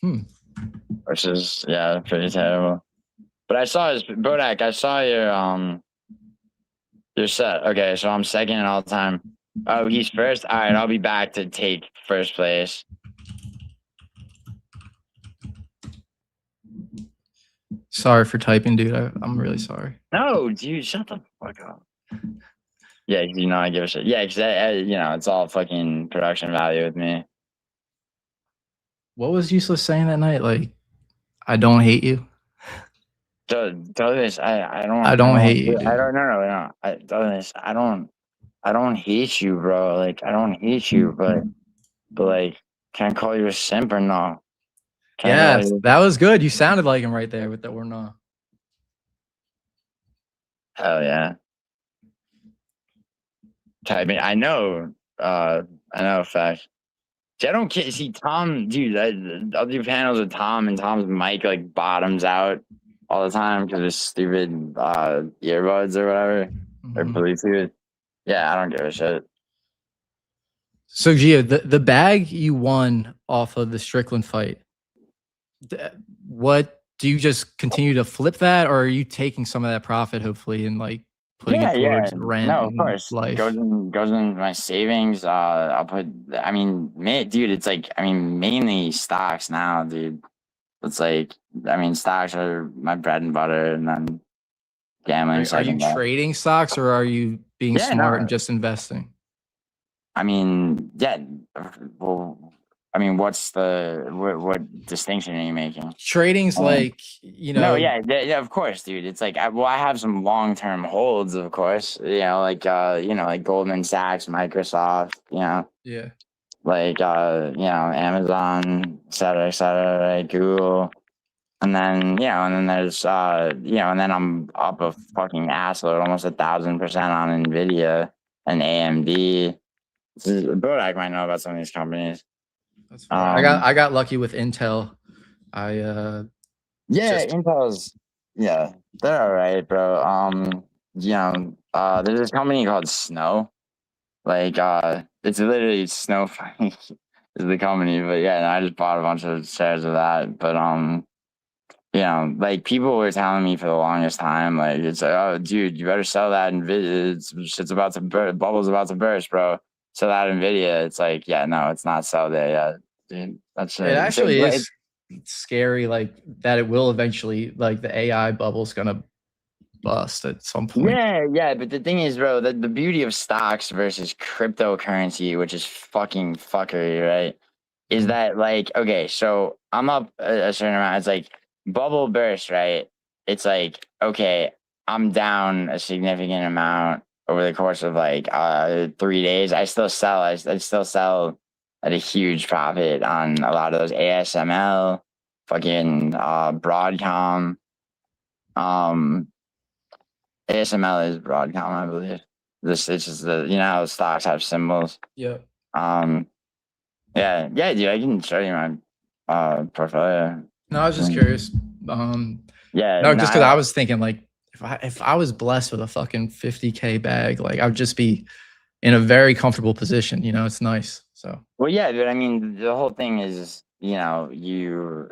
which is pretty terrible. But I saw Bodak. I saw your set. Okay, so I'm second in all time. Oh, he's first. All right, I'll be back to take first place.
sorry for typing, dude. I'm really sorry.
No, dude, shut the fuck up. Yeah, I give a shit. Yeah, because it's all fucking production value with me.
What was useless saying that night? Like, I don't hate you.
Douglas, I
I don't hate you, dude.
no. Douglas, I don't hate you, bro. Like I don't hate you, but like, can I call you a simp or no? Can I call
Yes,
you?
that was good. You sounded like him right there with the or not.
Hell yeah. Type me. I know. Fact. See, I don't care. See, Tom, dude, I'll do panels with Tom, and Tom's mic like bottoms out all the time because of stupid earbuds or whatever or Bluetooth. Yeah, I don't give a shit.
So Gio, the bag you won off of the Strickland fight, what do you just continue to flip that, or are you taking some of that profit hopefully and like putting it
Yeah.
towards rent
No, of
and
course.
life?
Goes in my savings. I'll put. I mean, dude, it's like mainly stocks now, dude. It's like stocks are my bread and butter, and then gambling
Are you
second best.
trading stocks or are you being
Yeah,
smart and
no.
just investing?
Yeah. Well, what's what distinction are you making?
Trading's like,
No, yeah, of course, dude. It's like I have some long-term holds, of course. Like Goldman Sachs, Microsoft,
yeah.
like Amazon, et cetera, right? Google. And then there's and then I'm up a fucking assload, almost 1,000% on Nvidia and AMD. Bodak might know about some of these companies.
That's fair. I got lucky with Intel. I
Yeah,
just
Intel's they're all right, bro. There's this company called Snow. Like it's literally Snow is the company, but I just bought a bunch of shares of that. But like people were telling me for the longest time, like it's like, oh dude, you better sell that Nvidia. Shit's about to burst, bubble's about to burst, bro. Sell that Nvidia. It's like, no, it's not sell there yet. dude. That's
It
it. So,
actually
but
is scary, like that it will eventually, like the AI bubble's gonna bust at some point.
yeah, but the thing is, bro, the beauty of stocks versus cryptocurrency, which is fucking fuckery, right? Is
Mhm.
that like, okay, so I'm up a certain amount. It's like bubble burst, right? It's like, okay, I'm down a significant amount over the course of like 3 days. I still sell at a huge profit on a lot of those ASML, fucking Broadcom. Um ASML is Broadcom, I believe. This it's just the how stocks have symbols.
Yeah.
Um yeah, dude, I can show you my portfolio.
No, I was just curious. Um,
Yeah,
no,
no,
just because I was thinking like if I was blessed with a fucking 50K bag, like I would just be in a very comfortable position. It's nice. So
well, yeah, but I mean, the whole thing is, I mean,
you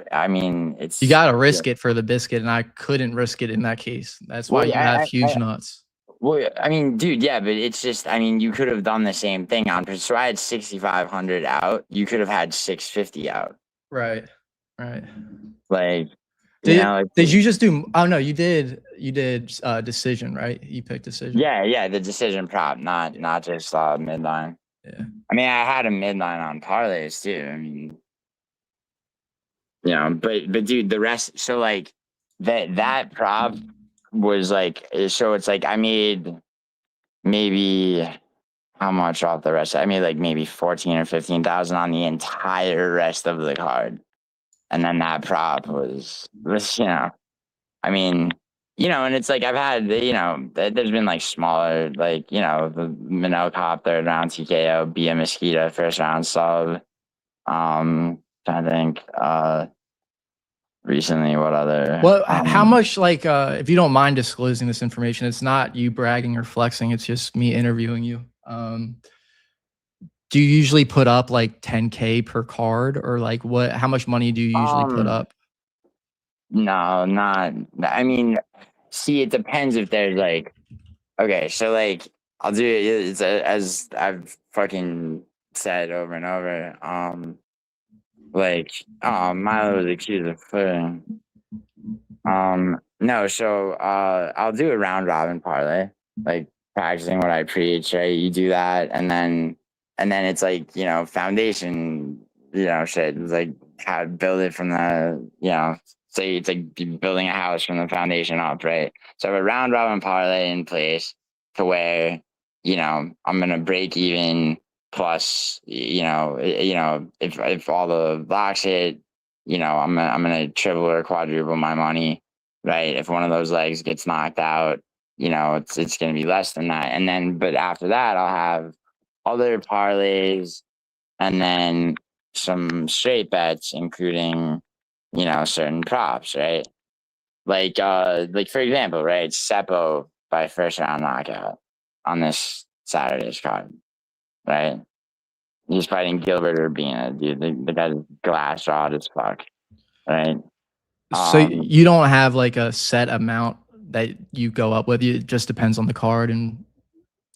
it's
gotta
yeah.
risk it for the biscuit, and I couldn't risk it in that case. That's why
Well,
you have huge nuts.
well, I mean, dude, yeah, but it's just, I mean, you could have done the same thing so I had 6,500 out. You could have had 650 out.
Right. Right.
Like,
Did you just do? Oh no, you did decision, right? You picked decision.
yeah, the decision prop, not
Yeah.
not just midline.
Yeah.
I mean, I had a midline on parlays too. I mean, but dude, the rest. So like that prop was like, so it's like I made maybe how much off the rest? I made like maybe 14 or 15,000 on the entire rest of the card, and then that prop was. I mean, and it's like I've had, there's been like smaller, like, the Minnow Cop third round TKO, Be a Mosquito first round sub. Trying to think, recently, what other,
Well, how much, like, if you don't mind disclosing this information, it's not you bragging or flexing, it's just me interviewing you. Do you usually put up like 10K per card, or like how much money do you usually put
um,
up?
no, not, I mean, see, it depends if there's like, okay, so like, I'll do it, as I've fucking said over and over, like, oh, Milo was accused of flirting. No, so I'll do a round robin parlay, like practicing what I preach, right? You do that, and then it's like, foundation, shit. It's like how to build it from say it's like building a house from the foundation up, right? So I have a round robin parlay in place to where, I'm gonna break even plus, if all the blocks hit, I'm gonna triple or quadruple my money, right? If one of those legs gets knocked out, it's gonna be less than that. And then, but after that, I'll have other parlays, and then some straight bets, including, certain props, right? Like for example, right? Seppo by first round knockout on this Saturday's card, right? He's fighting Gilbert Urbina, dude. The guy's glass rod as fuck, right?
So
Um,
you don't have like a set amount that you go up with. It just depends on the card and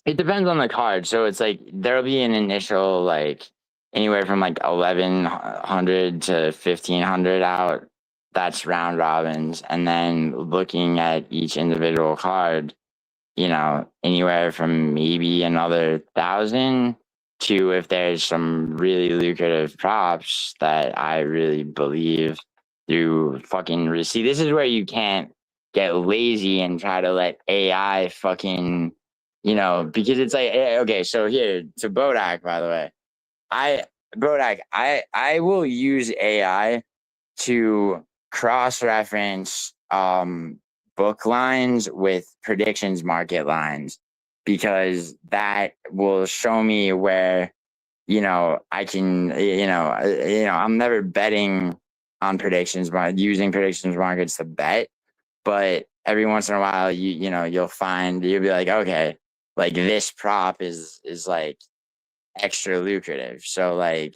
it depends on the card. So it's like there'll be an initial like anywhere from like 1,100 to 1,500 out. That's round robins, and then looking at each individual card, anywhere from maybe another 1,000 to, if there's some really lucrative props that I really believe through fucking see, this is where you can't get lazy and try to let AI fucking, because it's like, okay, so here to Bodak, by the way, I, Bodak, I will use AI to cross reference book lines with predictions market lines, because that will show me where, I can, I'm never betting on predictions but using predictions markets to bet, but every once in a while you'll be like, okay, like this prop is like extra lucrative, so like,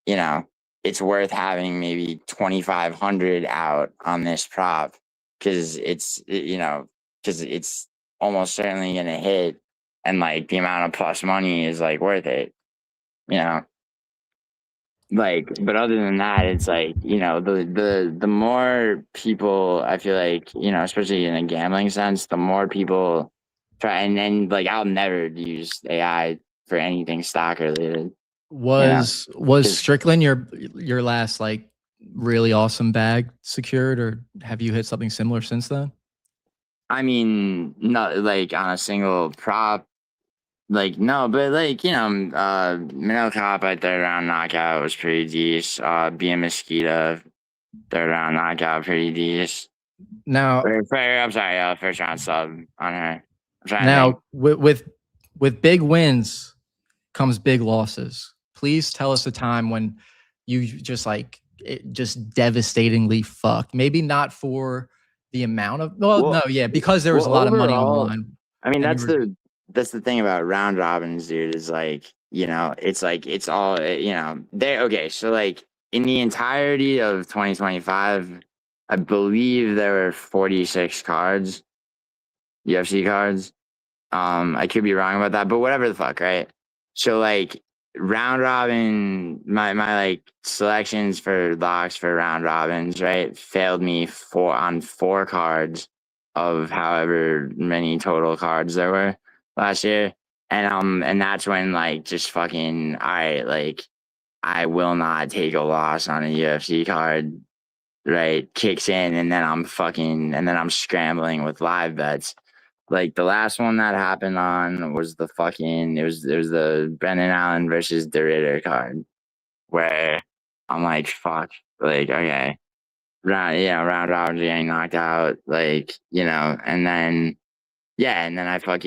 you know, it's worth having maybe 2,500 out on this prop, because because it's almost certainly going to hit, and like the amount of plus money is like worth it, you know. Like, but other than that, it's like, the more people, I feel like, especially in a gambling sense, the more people try, and then like I'll never use AI for anything stock related, you know,
Was
because
Strickland your last like really awesome bag secured, or have you hit something similar since then?
I mean, not like on a single prop, like no, but like Minnow Cop at third round knockout was pretty decent. Being Mosquito third round knockout pretty decent.
Now,
I'm sorry, first round sub on her. I'm trying to think.
now with big wins comes big losses. Please tell us a time when you just like it just devastatingly fucked. Maybe not for the amount of
Well,
no, yeah, because there was
well,
a lot of money on the
overall,
line,
I mean
and you were
that's the thing about round robins, dude. Is like it's all they okay. So like in the entirety of 2025, I believe there were 46 cards, UFC cards. I could be wrong about that, but whatever the fuck, right? So like round robin, my like selections for locks for round robins, right? Failed me on four cards of however many total cards there were last year. And that's when like just fucking all right, like I will not take a loss on a UFC card, right? Kicks in and then I'm scrambling with live bets. Like the last one that happened on was it was the Brendan Allen versus the Ritter card where I'm like, fuck, like, okay. Round robin getting knocked out, like, and then and then I put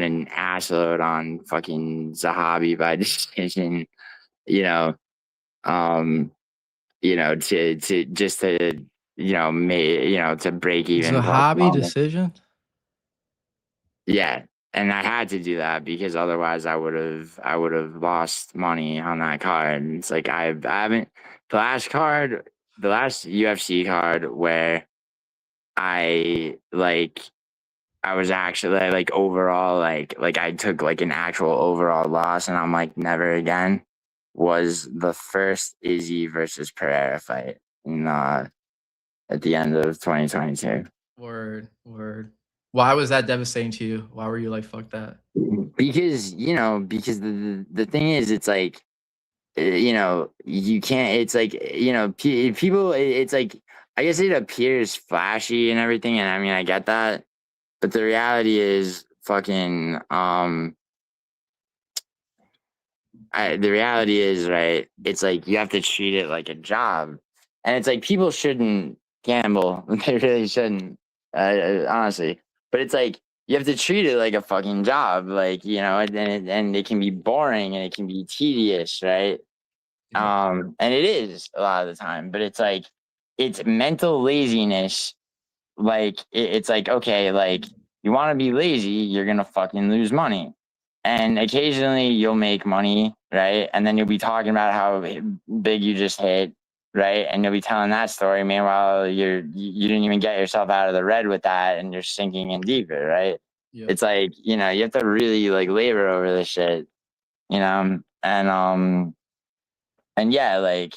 an ass load on fucking Zahabi by decision, you know, um, to just to to break
it was a
even plus
hobby
money.
decision.
Yeah, and I had to do that because otherwise I would have lost money on that card. It's like I haven't the last UFC card where I like I was actually like overall like I took like an actual overall loss and I'm like never again was the first Izzy versus Pereira fight in at the end of 2022.
Word, word. Why was that devastating to you? Why were you like, fuck that?
Because the thing is it's like you can't it's like people it's like I guess it appears flashy and everything and I mean I get that but the reality is fucking the reality is right it's like you have to treat it like a job and it's like people shouldn't gamble they really shouldn't honestly but it's like you have to treat it like a fucking job like and it can be boring and it can be tedious right.
Yeah.
And it is a lot of the time, but it's like it's mental laziness. Like it's like, okay, like you want to be lazy, you're gonna fucking lose money. And occasionally you'll make money, right? And then you'll be talking about how big you just hit, right? And you'll be telling that story. Meanwhile, you didn't even get yourself out of the red with that, and you're sinking in deeper, right?
Yep.
It's like you have to really like labor over this shit, and yeah, like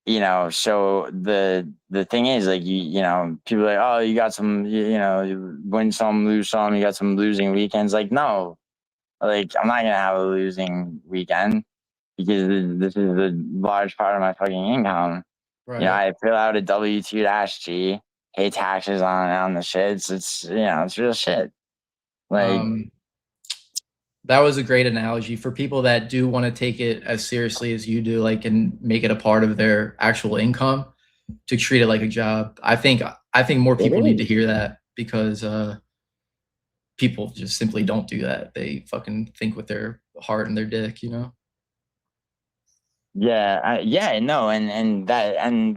so the thing is like people are like oh you got some you win some lose some you got some losing weekends like no like I'm not gonna have a losing weekend because this is a large part of my fucking income.
Right.
I fill out a W-2-G, pay taxes on the shits. It's real shit. Like
Um, that was a great analogy for people that do want to take it as seriously as you do, like, and make it a part of their actual income to treat it like a job. I think more
it
people need to
is.
hear that because people just simply don't do that. They fucking think with their heart and their dick, you know?
Yeah, no, and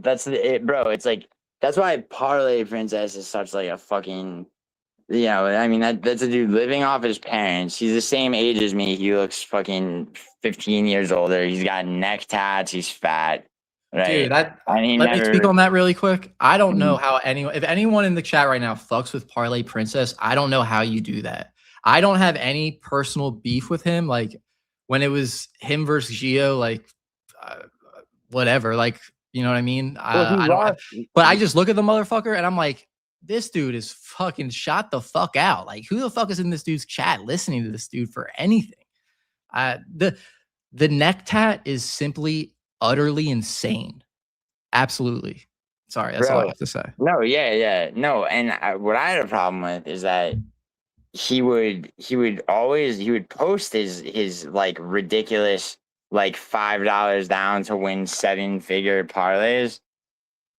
that's it, bro. It's like that's why Parlay Princess is such like a fucking I mean that's a dude living off his parents. He's the same age as me. He looks fucking 15 years older. He's got neck tats. He's fat,
Dude,
right?
that
And he
let me speak
never.
on that really quick. I don't know
Mhm.
how anyone if anyone in the chat right now fucks with Parlay Princess, I don't know how you do that. I don't have any personal beef with him. Like when it was him versus Gio, like whatever. Like, you know what I mean?
Well, he
I don't.
lost.
But I just look at the motherfucker and I'm like, this dude is fucking shot the fuck out. Like, who the fuck is in this dude's chat listening to this dude for anything? The neck tat is simply utterly insane. Absolutely. Sorry, that's all I
Bro,
have to say.
no, yeah, no, and what I had a problem with is that he would post his like ridiculous like $5 down to win 7-figure parlays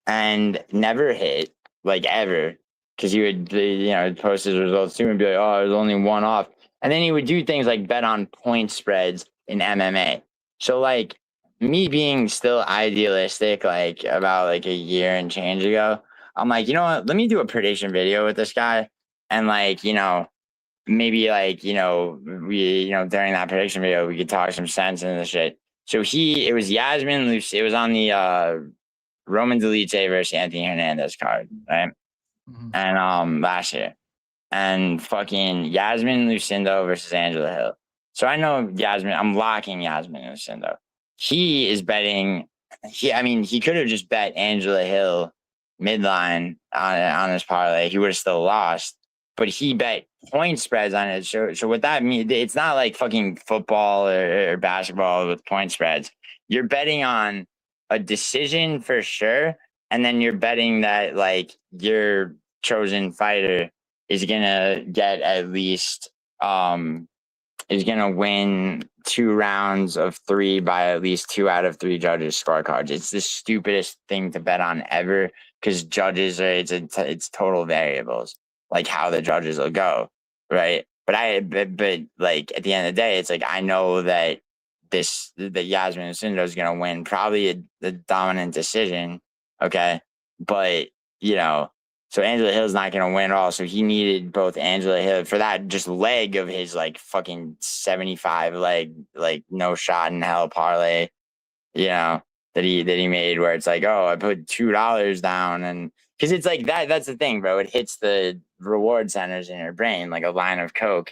and never hit, like, ever, because he would post his results too and be like, oh, there's only one off, and then he would do things like bet on point spreads in MMA. So like, me being still idealistic, like about like a year and change ago, I'm like, you know what, let me do a prediction video with this guy, and like, maybe like, we, during that prediction video we could talk some sense into the shit. So it was Yasmin Lucy, it was on the Roman Delite versus Anthony Hernandez card, right?
Mhm.
And last year, and fucking Yasmin Lucindo versus Angela Hill. So I know Yasmin. I'm locking Yasmin Lucindo. He is betting. He could have just bet Angela Hill midline on his parlay. He would have still lost. But he bet point spreads on it. So what that means, it's not like fucking football or basketball with point spreads. You're betting on a decision for sure, and then you're betting that like your chosen fighter is gonna get at least is gonna win 2 rounds of 3 by at least 2 out of 3 judges' scorecards. It's the stupidest thing to bet on ever, because judges are it's total variables, like how the judges will go, right? But like at the end of the day, it's like I know that Yasmin Lucindo is gonna win probably the dominant decision, okay, but so Angela Hill's not going to win at all. So he needed both Angela Hill for that just leg of his like fucking 75 leg, like no shot in hell parlay, that he made, where it's like, oh, I put $2 down, and because it's like that's the thing, bro. It hits the reward centers in your brain like a line of coke.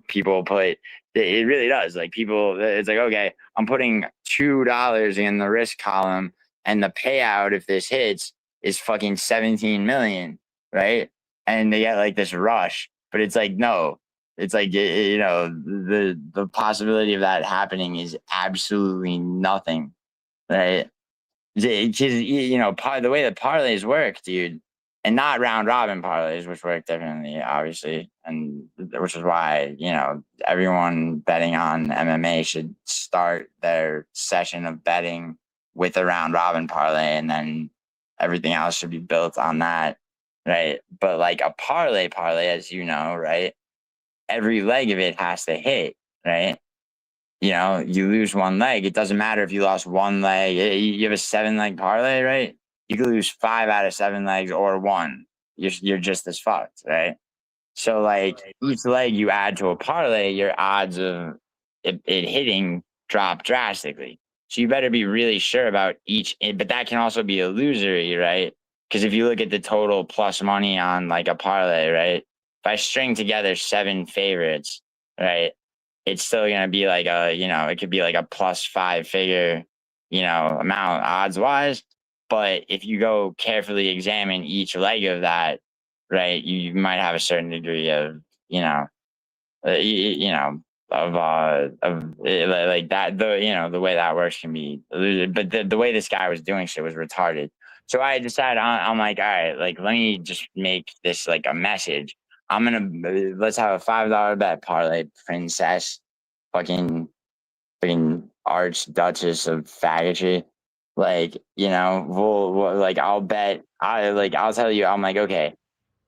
People put it really does. Like people, it's like, okay, I'm putting $2 in the risk column, and the payout if this hits is fucking 17 million, right? And they get like this rush, but it's like, no, it's like, the possibility of that happening is absolutely nothing, right? Because the way the parlays work, dude, and not round robin parlays, which work differently, obviously, and which is why everyone betting on MMA should start their session of betting with a round robin parlay, and then everything else should be built on that, right? But like a parlay, as you know, right? Every leg of it has to hit, right? You lose one leg. It doesn't matter if you lost one leg. You have a 7-leg parlay, right? You could lose 5 out of 7 legs or one. You're just as fucked, right? So like each leg you add to a parlay, your odds of it hitting drop drastically. So you better be really sure about each. But that can also be illusory, right? Because if you look at the total plus money on like a parlay, right? If I string together 7 favorites, right? It's still gonna be like it could be like a plus 5-figure, amount odds wise. But if you go carefully examine each leg of that, right, you might have a certain degree of, like that. The way that works can be eluded. But the way this guy was doing shit was retarded. So I decided, I'm like, all right, like let me just make this like a message. Let's have a $5 bet parlay, princess, fucking archduchess of faggotry. Like, we'll like I'll tell you, I'm like, okay,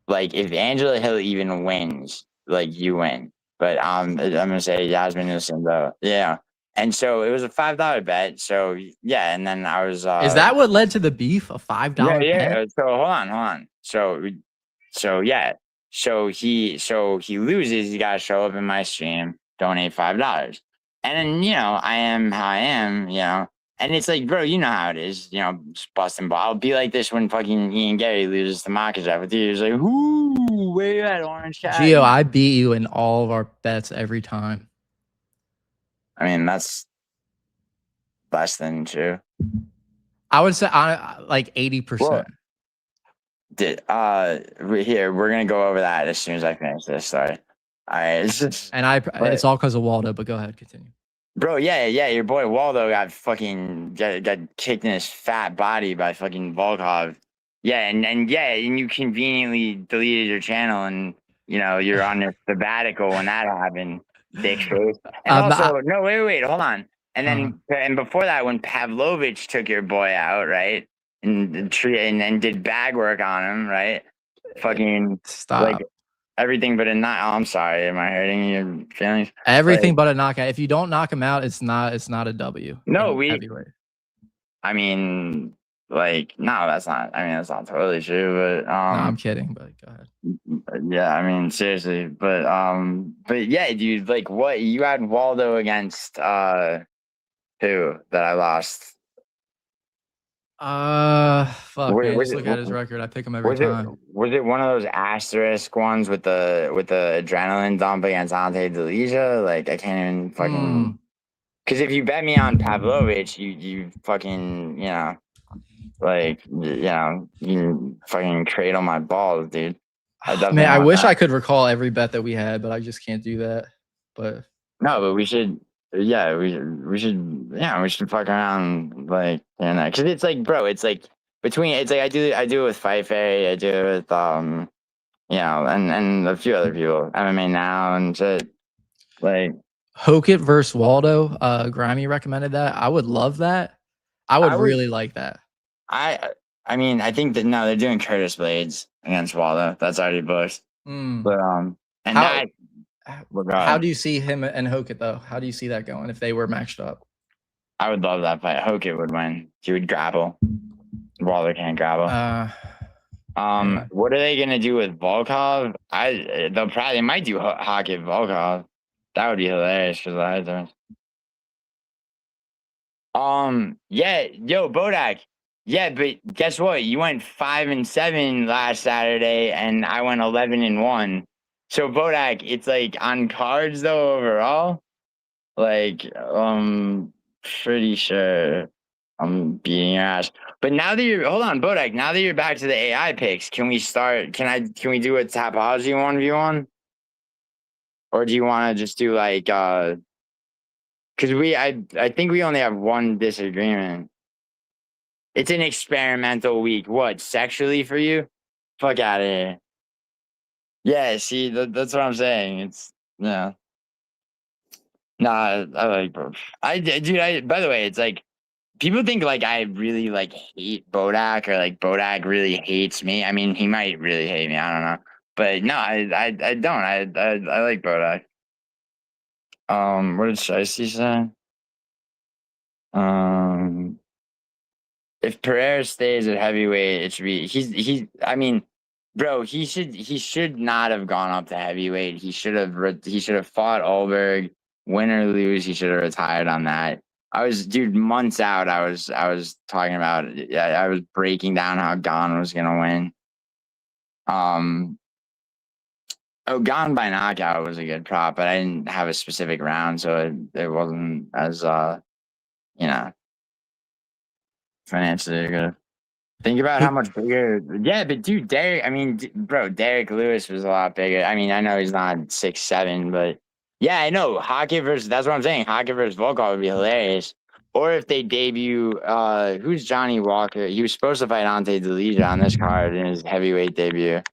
like if Angela Hill even wins, like you win. But I'm gonna say Yasmin Lucindo. Yeah. And so it was a $5 bet. So yeah, and then I was
Is that what led to the beef? A $5 bet?
yeah. So hold on. So yeah. So he loses, you gotta show up in my stream, donate $5. And then, I am how I am, and it's like, bro, you know how it is, just busting ball. I'll be like this when fucking Ian Gary loses to Makachev with you. He's like, whoo, where you at, Orangecat?
Gio, I beat you in all of our bets every time.
I mean, that's less than true.
I would say like 80%.
Well, we're gonna go over that as soon as I finish this. Sorry. All right,
And it's all because of Waldo, but go ahead, continue.
bro, yeah, your boy Waldo got fucking got kicked in his fat body by fucking Volkov. Yeah, and you conveniently deleted your channel, and you're on your sabbatical when that happened, dick face. And also, no, wait, hold on. And then and before that, when Pavlovich took your boy out, right, and did bag work on him, right, fucking
stop.
like everything but a knockout. Oh, I'm sorry, am I hurting your feelings?
Everything but a knockout. If you don't knock him out, it's not a W.
No,
heavyweight.
I mean, like, no, that's not. I mean, that's not totally true, but
No, I'm kidding. But go ahead.
Yeah, I mean, seriously, but yeah, dude, like, what you had Waldo against who that I lost?
Fuck, man.
Was
Just
it
look at his record. I pick him every time.
was it one of those asterisk ones with the adrenaline dump against Ante Delija? Like, I can't even fucking. Because if you bet me on Pavlovich, you fucking like you fucking cradle my balls, dude.
Man, I wish I could recall every bet that we had, but I just can't do that. But
no, but we should. Yeah, we should fuck around like that because it's like, bro, it's like it's like I do it with Fife, I do it with and a few other people, MMA Now and shit. Like
Hokit versus Waldo, Grimy recommended that. I would love that. I would really like that.
I mean, I think that no, they're doing Curtis Blades against Waldo. That's already booked. But and
how do you see him and Hokit though? How do you see that going if they were matched up?
I would love that fight. Hokit would win. He would grapple. Waldo can't grapple.
Yeah.
What are they gonna do with Volkov? They might do Hokit Volkov. That would be hilarious for the either. Yeah, yo, Bodak. Yeah, but guess what? You went 5-7 last Saturday, and I went 11-1. So Bodak, it's like on cards though overall. Like, pretty sure I'm beating your ass. But now that hold on, Bodak. Now that you're back to the AI picks, can we start? Can we do a Tapology 1v1? Or do you want to just do like because I think we only have one disagreement. It's an experimental week. What, sexually for you? Fuck out of here. Yeah, see, that's what I'm saying. It's yeah. Nah, I like bro. Dude, by the way, it's like people think like I really like hate Bodak or like Bodak really hates me. I mean, he might really hate me. I don't know, but no, I don't. I like Bodak. What did Shiesty say? If Pereira stays at heavyweight, it should be he's. I mean, bro, he should not have gone up to heavyweight. He should have fought Ulberg, win or lose. He should have retired on that. Dude, months out. I was talking about. Yeah, I was breaking down how Gon was gonna win. Gon by knockout was a good prop, but I didn't have a specific round, so it wasn't as financially good. Think about how much bigger. Yeah, but dude, Derek Lewis was a lot bigger. I mean, I know he's not 6'7", but yeah, I know. Hockey versus, that's what I'm saying. Hockey versus Volkov would be hilarious. Or if they debut, who's Johnny Walker? He was supposed to fight Ante Delija on this card in his heavyweight debut.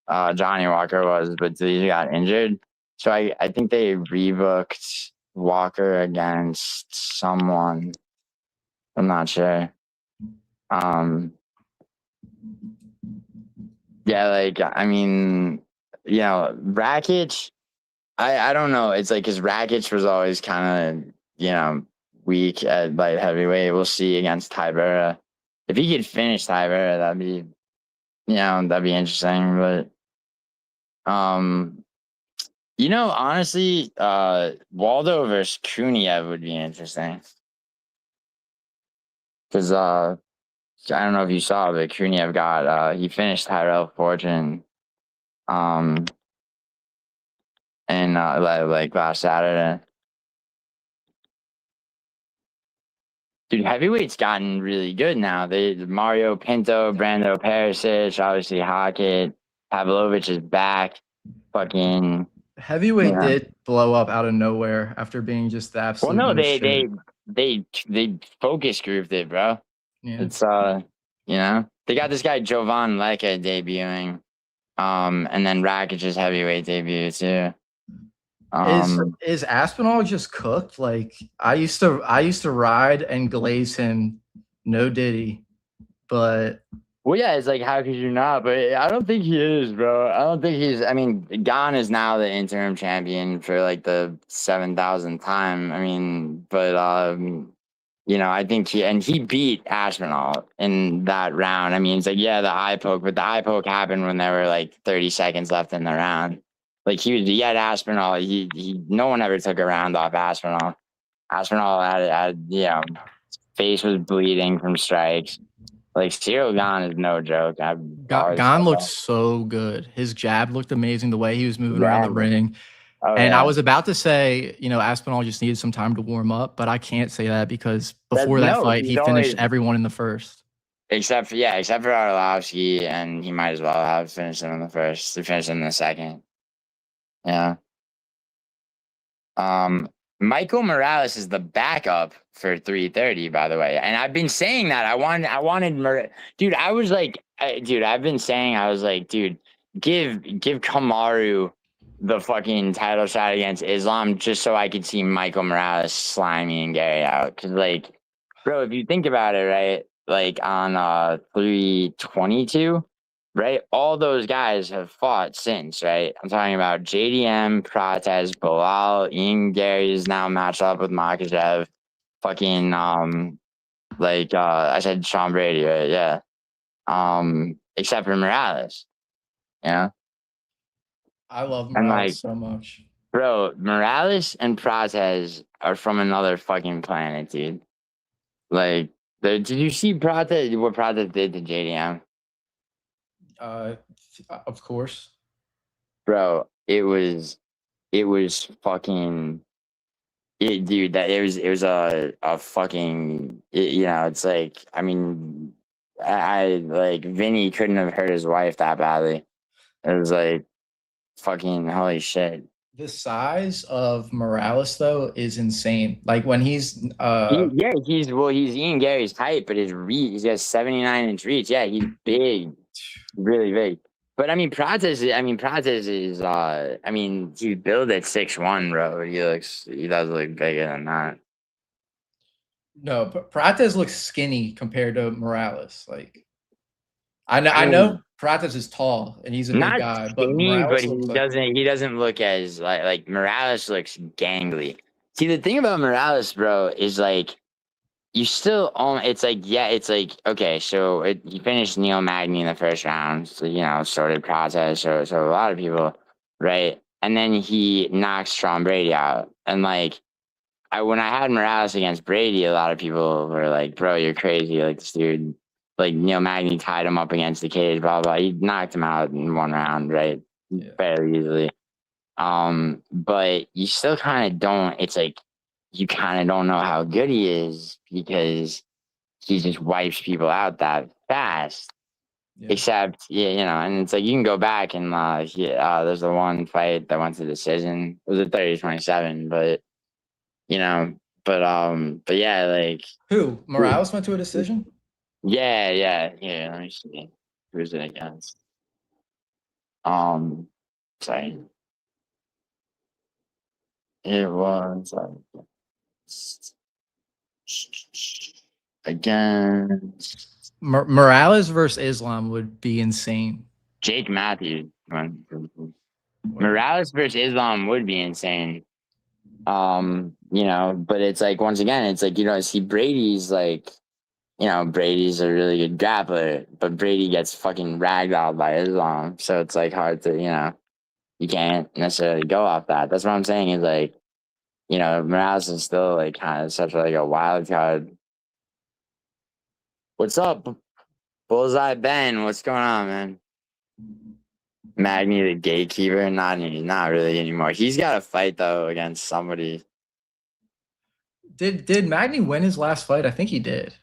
Johnny Walker was, but Delija got injured. So I think they rebooked Walker against someone. I'm not sure. Yeah, like I mean, Rakic. I don't know. It's like because Rakic was always kind of weak at light heavyweight. We'll see against Tybura. If he could finish Tybura, that'd be interesting. But honestly, Waldo versus Kuniev would be interesting because I don't know if you saw, but Kuniev got he finished Tyrell Fortune. And like last Saturday. Dude, heavyweight's gotten really good now. They Mario Pinto, Brando Perisic, obviously Hackett, Pavlovich is back. Fucking,
Heavyweight
yeah.
did blow up out of nowhere after being just the
Well,
absolute
no,
no shit.
they focus grouped it, bro.
Yeah.
It's they got this guy Jovan Leka debuting, and then Rakic's heavyweight debut too.
Is
Um,
is Aspinall just cooked? Like I used to ride and glaze him, no diddy, but
well, yeah, it's like how could you not? But I don't think he is, bro. I don't think he's. I mean, Gon is now the interim champion for like the 7,000th time. I mean, but I think he beat Aspinall in that round. I mean, it's like yeah, the eye poke, but the eye poke happened when there were like 30 seconds left in the round. Like he had Aspinall. He no one ever took a round off Aspinall. Aspinall had face was bleeding from strikes. Like Cyril Gahn is no joke. I've always
Gon
said
looked
that.
so good. His jab looked amazing. The way he was moving around
Yeah.
the ring.
Oh
And I
yeah.
was about to say, Aspinall just needed some time to warm up, but I can't say that because
That
before that
no,
fight,
he's
he finished
always
everyone in the first.
except for Arlovsky, and he might as well have finished him in the first. He finished him in the second. Yeah. Um, Michael Morales is the backup for 330, by the way. And I've been saying that dude. I've been saying I was like, dude, give Kamaru the fucking title shot against Islam just so I could see Michael Morales slimy and Gary out. Cause like, bro, if you think about it, right? Like on 322. Right? All those guys have fought since, right? I'm talking about JDM, Prates, Bilal, Ian Gary is now matched up with Makachev. Fucking I said Sean Brady, right? Yeah. Except for Morales, you know?
I love
And
Morales
like,
so much.
bro, Morales and Prates are from another fucking planet, dude. Like, did you see Prates what Prates did to JDM?
Uh, of course.
Bro, it was fucking dude, that it was a fucking it's like I mean I like Vinny couldn't have hurt his wife that badly. It was like fucking holy shit.
The size of Morales though is insane. Like when he's
He's Ian Gary's height, but he's got 79-inch reach. Yeah, he's big, really big. But I mean Prates is he's built at 6'1", bro. He does look bigger than that.
no, but Prates looks skinny compared to Morales. Like I know
I
I
mean,
know Prates is tall and he's a big
not
guy, but
skinny, but
Morales
he
looks like
doesn't look as like Morales looks gangly. See, the thing about Morales, bro, is like you still own. It's like okay, so he finished Neil Magny in the first round, so started process. So a lot of people, right? And then he knocks Sean Brady out, and like when I had Morales against Brady, a lot of people were like, "Bro, you're crazy! Like this dude, like Neil Magny tied him up against the cage, blah blah. He knocked him out in one round, right?
yeah.
Fairly easily. But you still kind of don't. It's like you kind of don't know how good he is because he just wipes people out that fast.
Yeah.
Except, yeah, and it's like you can go back and there's the one fight that went to decision. It was a 30-27, but you know, but yeah, like
Who? Morales went to a decision?
yeah. Let me see. Who's it against? Um, sorry, it was against
Morales versus Islam would be insane.
Jake Matthews. Morales versus Islam would be insane. But it's like once again, it's like see Brady's like Brady's a really good grappler, but Brady gets fucking ragdolled by Islam. So it's like hard to, you can't necessarily go off that. That's what I'm saying is like, Morales is still like kind of such like a wild card. What's up, Bullseye Ben? What's going on, man? Magni the gatekeeper? Not really anymore. He's got to fight though against somebody.
Did Magny win his last fight? I think he did.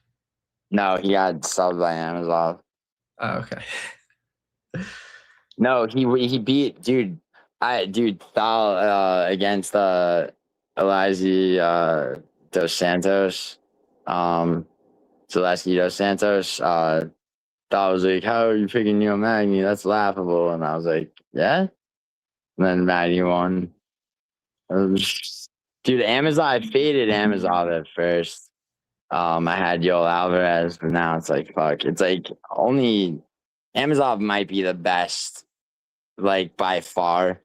No, he got subbed by Amazon.
Oh, okay.
No, he beat Thal against Elizy Dos Santos. Zaleski Dos Santos. Thal was like, "How are you picking Neil Magny? That's laughable." And I was like, "Yeah." And then Magny won. Dude, Amazon, I faded Amazon at first. I had Yoel Alvarez, but now it's like fuck. It's like only Amazon might be the best, like by far,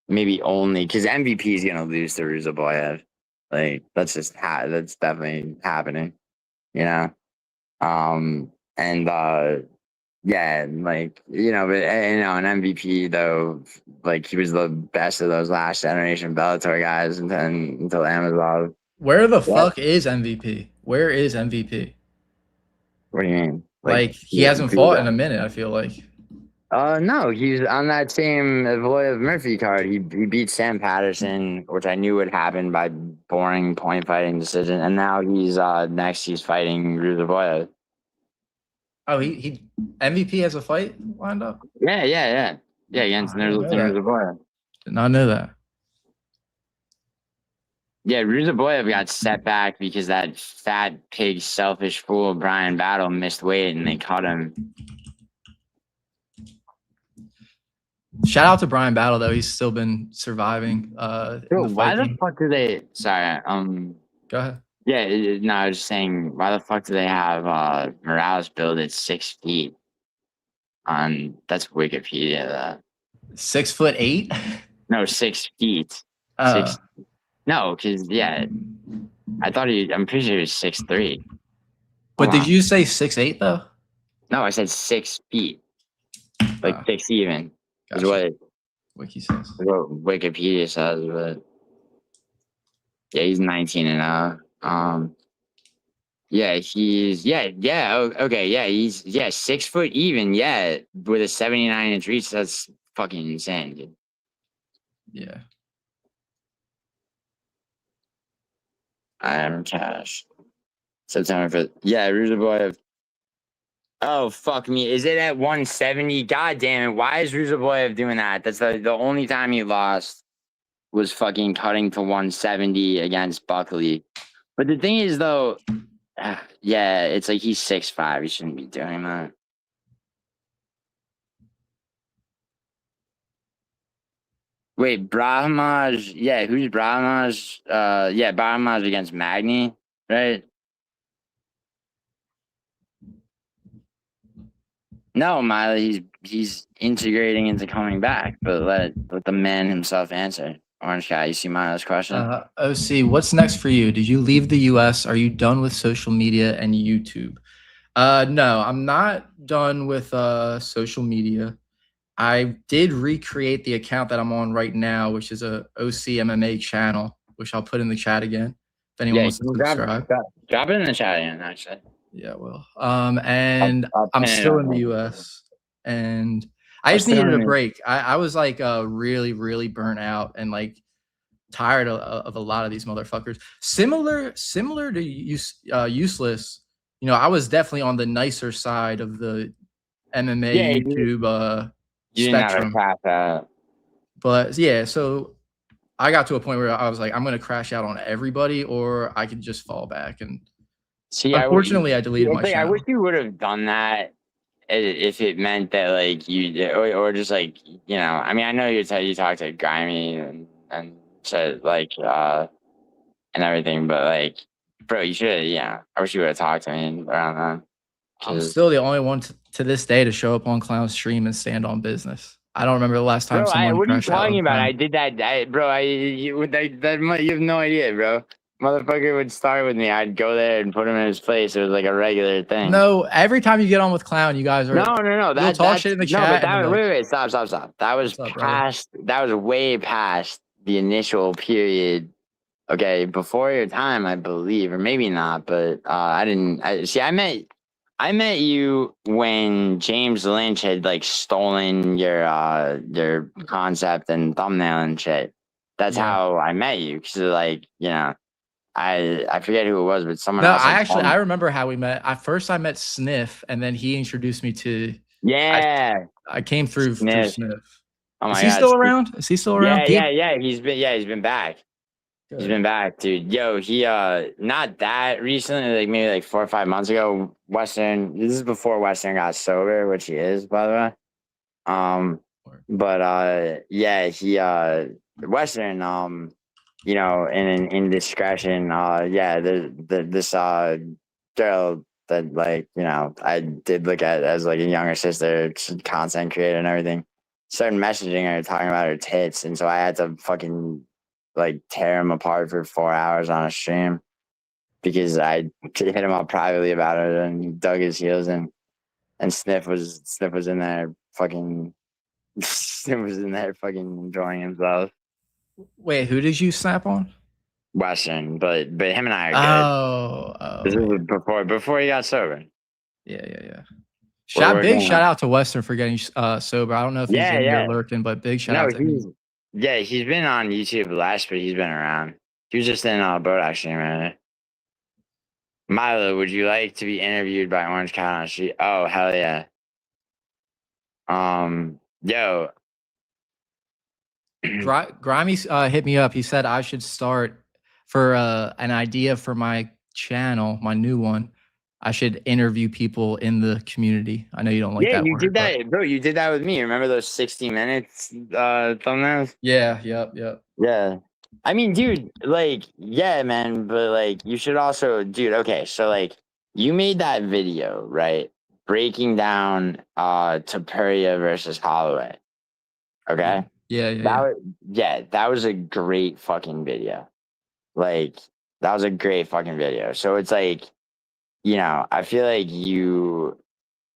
maybe only because MVP is gonna lose to Ruzaboyev. Like that's definitely happening, you know. And yeah, like but an MVP though, like he was the best of those last generation Bellator guys, and then until Amazon.
Where the
What?
fuck is MVP? Where is MVP?
What do you mean?
Like he
Yeah,
hasn't fought in a minute, I feel like.
No, he's on that same Voyev Murphy card. He beat Sam Patterson, which I knew would happen by boring point fighting decision, and now he's next. He's fighting Ruzaboyev.
Oh, he MVP has a fight lined up?
Yeah. Against
I didn't know that.
Ruzaboyev.
Did not know that.
Yeah, Ruzaboyev got set back because that fat pig, selfish fool Brian Battle missed weight, and they cut him.
Shout out to Brian Battle though; he's still been surviving.
Why the fuck do they? Sorry,
Go ahead.
Yeah, no, I was just saying, why the fuck do they have Morales build at 6 feet? That's Wikipedia. That
6'8"?
No, 6 feet. No, because I thought I'm pretty sure he was 6'3".
But did you say 6'8" though?
No, I said 6 feet, like 6 even. Gotcha. Is what
Wiki says.
What Wikipedia says, but yeah, he's 19-0. Yeah, he's okay, yeah, he's 6 foot even, with a 79-inch reach. That's fucking insane, dude.
Yeah.
I am cash. September 5th. Yeah, Ruzaboyev. Oh fuck me. Is it at 170? God damn it. Why is Ruzaboyev doing that? That's the only time he lost was fucking cutting to 170 against Buckley. But the thing is though, it's like he's 6'5". He shouldn't be doing that. Wait, Brahmaj. Yeah, who's Brahmaj? Brahmaj against Magny, right? No, Miley, he's integrating into coming back, but let the man himself answer. Orangecat, you see Miley's question?
OC, what's next for you? Did you leave the US? Are you done with social media and YouTube? No, I'm not done with social media. I did recreate the account that I'm on right now, which is a OC MMA channel, which I'll put in the chat again if anyone wants to subscribe.
Drop it in the chat again, actually.
Yeah, well, and I'm still in the US, and I just needed a break. I was like really, really burnt out and like tired of a lot of these motherfuckers. Similar to Useless, I was definitely on the nicer side of the MMA YouTube spectrum. But yeah, so I got to a point where I was like, I'm gonna crash out on everybody, or I could just fall back. And unfortunately, I deleted my channel.
I wish you would have done that if it meant that like you or just like I mean, I know you talked to Grimy and said like and everything, but like, bro, you should I wish you would have talked to me around that.
I'm still the only one to this day to show up on Clown's stream and stand on business. I don't remember the last time someone.
What are you talking about? I did that, bro. You have no idea, bro. Motherfucker would start with me. I'd go there and put him in his place. It was like a regular thing.
No, every time you get on with Clown, you guys are
no.
You'll talk shit in the chat.
No, but wait, stop. That was past. That was way past the initial period. Okay, before your time, I believe, or maybe not. But I didn't. I met you when James Lynch had like stolen your concept and thumbnail and shit. That's how I met you. Cause like, I forget who it was, but someone
No,
else had told me.
I remember how we met. At first, I met Sniff, and then he introduced me to. I
Yeah,
I came through
Sniff.
Sniff.
Oh
Is
my
he
God.
still around? Is he still around?
Yeah. He's been back. He's
Good.
been back, dude. Yo, he not that recently, like maybe like 4 or 5 months ago. Western. This is before Western got sober, which he is, by the way. But yeah, he Western in an indiscretion, yeah, this girl that like, I did look at as like a younger sister, content creator and everything, started messaging her talking about her tits, and so I had to fucking like tear him apart for 4 hours on a stream because I hit him up privately about it, and he dug his heels in, and Sniff was in there fucking Sniff was in there fucking enjoying himself.
Wait, who did you snap on?
Western, but him and I are good.
Oh,
This
okay.
was before he got sober.
Yeah.
We're
Big
working
shout
on.
out to Western for getting sober. I don't know if he's in here
Yeah.
lurking, but big shout
No,
out to him.
he's been on YouTube less, but he's been around. He was just in boat actually, man. Milo, would you like to be interviewed by Orangecat on the street? Oh, hell yeah. Yo.
Grimy hit me up. He said I should start for an idea for my channel, my new one. I should interview people in the community. I know you don't like
Yeah,
that
you
word,
did
but
that, bro. You did that with me. Remember those 60 minutes thumbnails?
yeah, yep.
Yeah. I mean, dude, like, yeah, man, but like, you should also, dude, okay, so like, you made that video, right? Breaking down Tapuria versus Holloway. Okay?
Yeah.
That was a great fucking video. Like, that was a great fucking video. So it's like, I feel like you're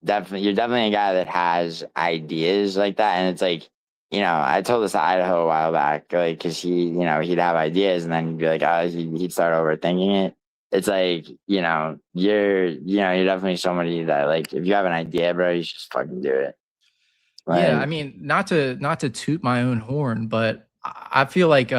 definitely a guy that has ideas like that, and it's like, I told this to Idaho a while back, like, because he'd have ideas, and then he'd be like, oh, he'd start overthinking it. It's like, you're definitely somebody that, like, if you have an idea, bro, you should just fucking do it.
Yeah,
Like,
I mean, not to toot my own horn, but I feel like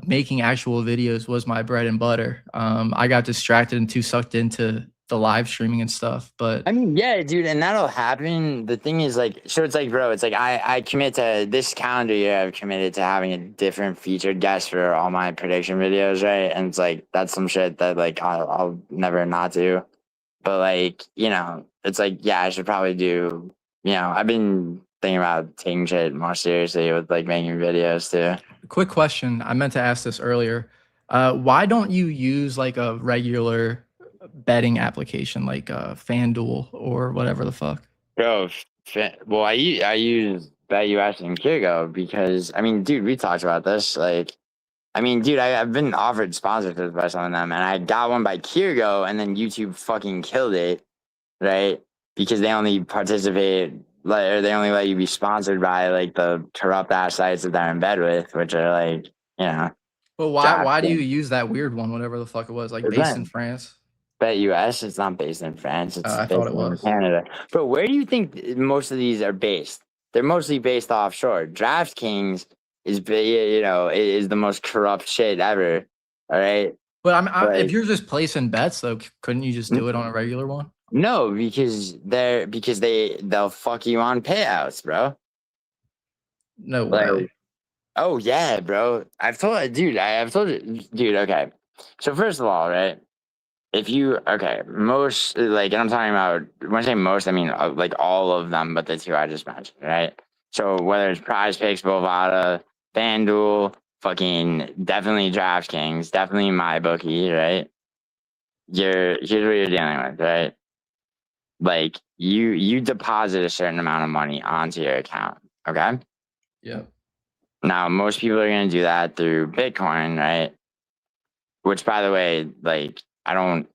making actual videos was my bread and butter. I got distracted and too sucked into the live streaming and stuff, but
I mean, yeah, dude, and that'll happen. The thing is, like, so it's like, bro, it's like I commit to this calendar year. I've committed to having a different featured guest for all my prediction videos, right? And it's like that's some shit that like I'll never not do. But like, it's like, yeah, I should probably do. I've been thinking about taking shit more seriously with like making videos too.
quick question. I meant to ask this earlier. Why don't you use like a regular betting application like FanDuel or whatever the fuck?
Bro, well, I use BetUS and Kirgo because I mean, dude, we talked about this. Like, I mean, dude, I've been offered sponsorships by some of them, and I got one by Kirgo, and then YouTube fucking killed it, right? Because they only participate, like, or they only let you be sponsored by like the corrupt ass sites that they're in bed with, which are like,
But why do you
DraftKings.
use that weird one, whatever the fuck it was, like
It's
based
not
in France?
BetUS. It's not based in France. It's
I thought
based
it
in
was.
Canada. But where do you think most of these are based? They're mostly based offshore. DraftKings is the most corrupt shit ever. All right.
But if
Like,
you're just placing bets, though, couldn't you just do it on a regular one?
no, because they'll fuck you on payouts, bro.
No
Like,
way.
oh yeah, bro. I've told you, dude. Okay. So first of all, right? If you most, like, and I'm talking about, when I say most, I mean like all of them, but the two I just mentioned, right? So whether it's Prize Picks, Bovada, FanDuel, fucking definitely DraftKings, definitely MyBookie, right? Here's what you're dealing with, right? Like, you deposit a certain amount of money onto your account, okay?
Yeah.
Now most people are gonna do that through Bitcoin, right? Which, by the way, like, I don't,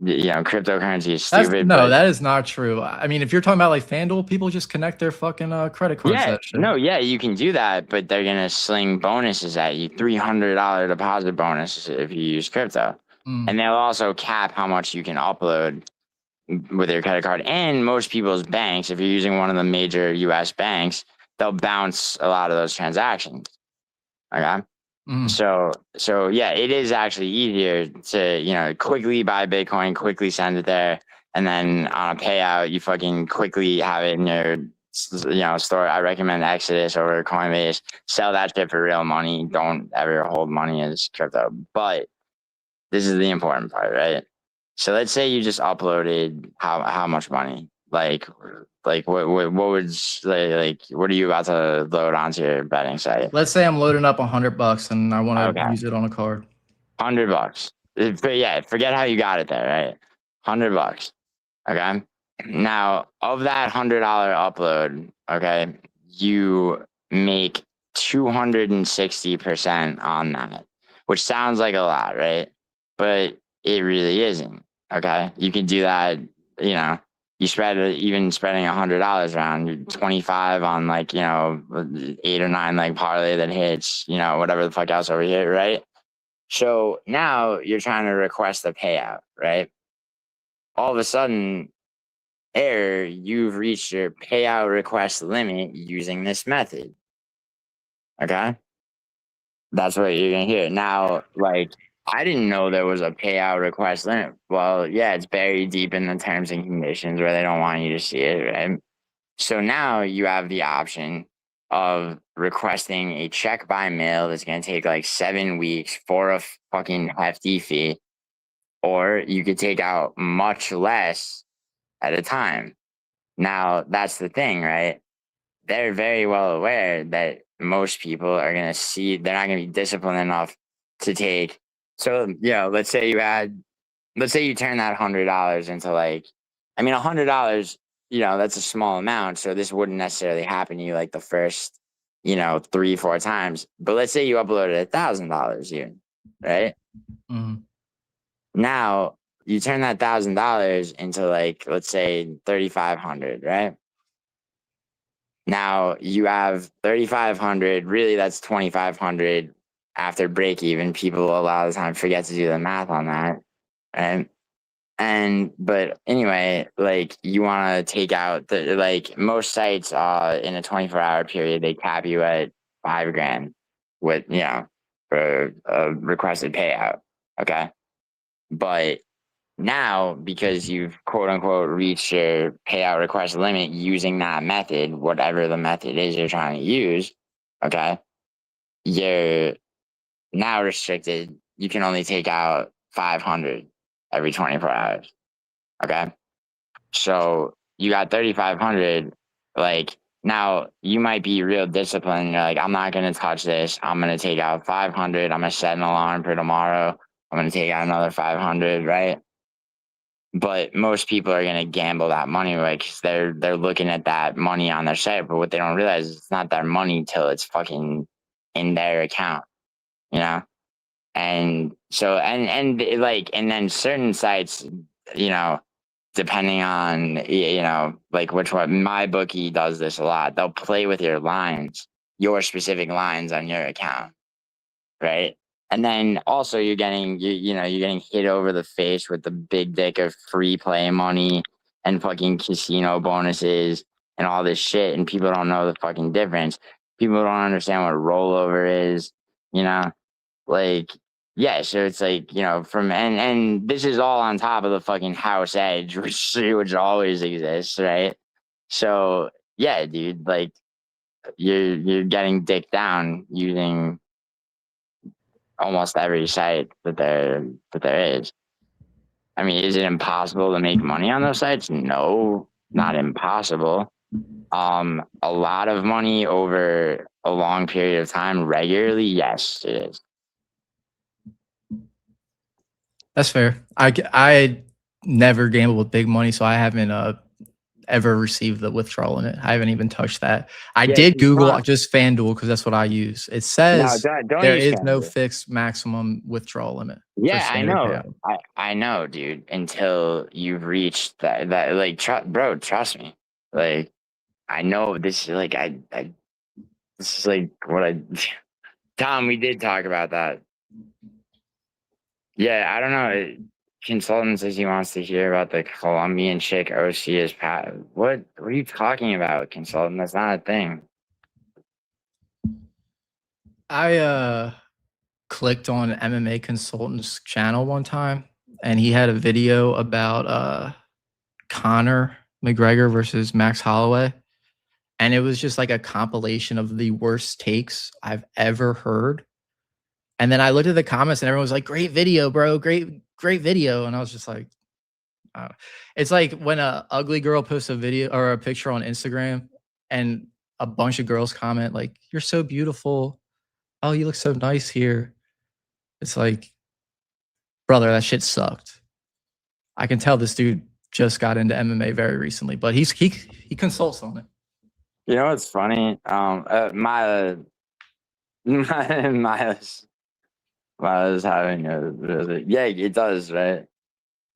cryptocurrency is stupid, but
That is not true. I mean, if you're talking about like FanDuel, people just connect their fucking credit cards to
yeah,
that shit.
no, yeah, you can do that, but they're gonna sling bonuses at you, $300 deposit bonuses if you use crypto,
Mm.
and they'll also cap how much you can upload with your credit card. And most people's banks, if you're using one of the major U.S. banks, they'll bounce a lot of those transactions. Okay, So yeah, it is actually easier to quickly buy Bitcoin, quickly send it there, and then on a payout, you fucking quickly have it in your store. I recommend Exodus over Coinbase. Sell that shit for real money. Don't ever hold money as crypto. But this is the important part, right? So let's say you just uploaded how much money? Like what would what are you about to load onto your betting site?
Let's say I'm loading up $100 and I want to
Okay.
use it on a card.
$100. Yeah, forget how you got it there, right? $100. Okay. Now, of that $100 upload, okay, you make 260% on that, which sounds like a lot, right? But it really isn't. Okay. You can do that, you spread it, even spreading $100 around, you're 25 on 8 or 9 parlay that hits, whatever the fuck else over here, right? So now you're trying to request a payout, right? All of a sudden, you've reached your payout request limit using this method. Okay? That's what you're going to hear. Now, I didn't know there was a payout request limit. Well, yeah, it's buried deep in the terms and conditions where they don't want you to see it, right? So now you have the option of requesting a check by mail that's going to take 7 weeks for a fucking hefty fee, or you could take out much less at a time. Now, that's the thing, right? They're very well aware that most people are going to they're not going to be disciplined enough to take. So, let's say you turn that $100 into $100, that's a small amount. So this wouldn't necessarily happen to you the first, 3, 4 times. But let's say you uploaded $1,000 even, right?
Mm-hmm.
Now you turn that $1,000 into let's say 3,500, right? Now you have 3,500. Really, that's 2,500 after break even. People a lot of the time forget to do the math on that, right? But anyway, you want to take out most sites in a 24-hour period, they cap you at $5,000 with for a requested payout. Okay. But now, because you've quote unquote reached your payout request limit using that method, whatever the method is you're trying to use, okay, you're now restricted. You can only take out 500 every 24 hours. Okay. So you got 3,500. Now you might be real disciplined. You're I'm not going to touch this. I'm going to take out 500. I'm going to set an alarm for tomorrow. I'm going to take out another 500, right? But most people are going to gamble that money away because they're looking at that money on their site. But what they don't realize is it's not their money till it's fucking in their account, you know? And so, and then certain sites, depending on, which one, my bookie does this a lot. They'll play with your lines, your specific lines on your account, right? And then also you're getting you're getting hit over the face with the big dick of free play money and fucking casino bonuses and all this shit, and people don't know the fucking difference. People don't understand what rollover is, you know? Like, yeah, so it's from and this is all on top of the fucking house edge, which always exists, right? So yeah, dude, you're getting dick down using almost every site that there is. I mean, is it impossible to make money on those sites? No, not impossible. A lot of money over a long period of time regularly, yes, it is.
That's fair. I never gamble with big money, so I haven't ever received the withdrawal limit. I haven't even touched that. I
Yeah,
did Google just FanDuel because that's what I use. It
no,
says
don't
there
use
is no
FanDuel.
fixed maximum withdrawal limit for
Yeah, I
standard
know.
payout.
I know, dude. Until you've reached bro, trust me. I know this is I this is what I Tom, we did talk about that. Yeah, I don't know. Consultant says he wants to hear about the Colombian chick OC is Pat. What are you talking about, consultant? That's not a thing.
I clicked on MMA Consultant's channel one time, and he had a video about Conor McGregor versus Max Holloway, and it was just like a compilation of the worst takes I've ever heard. And then I looked at the comments, and everyone was like, "Great video, bro! Great video!" And I was just like, it's like when a ugly girl posts a video or a picture on Instagram, and a bunch of girls comment like, "You're so beautiful. Oh, you look so nice here." It's like, brother, that shit sucked. I can tell this dude just got into MMA very recently, but he consults on it.
You know what's funny? Miles having a really, yeah, it does, right?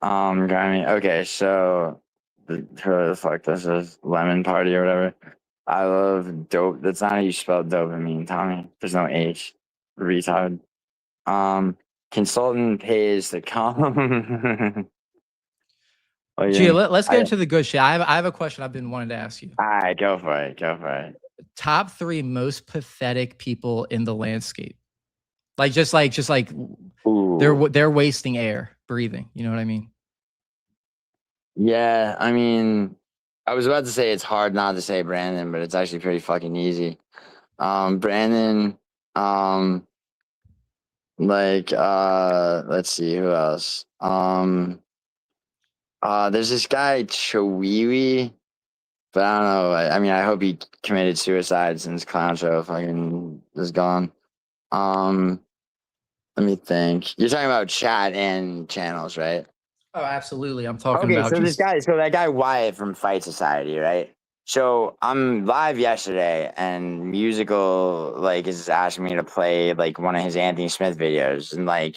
I mean, okay, so who the fuck this is? Lemon Party or whatever. I love dope. That's not how you spell dopamine, Tommy. There's no H. Retard. Um, Consultant pays to come.
Gee,
Okay.
let's get into the good shit. I have a question I've been wanting to ask you.
All right, go for it. Go for it.
Top 3 most pathetic people in the landscape. Like just like
Ooh.
they're wasting air, breathing. You know what I mean?
Yeah, I mean, I was about to say it's hard not to say Brandon, but it's actually pretty fucking easy. Brandon, um, let's see who else. There's this guy Chiwewe, but I don't know. I mean, I hope he committed suicide since Clown Show fucking is gone. Um, Let me think. You're talking about chat and channels, right?
Oh, absolutely. I'm talking
Okay,
about
so
just
that guy Wyatt from Fight Society, right? So I'm live yesterday, and musical like is asking me to play like one of his Anthony Smith videos, and like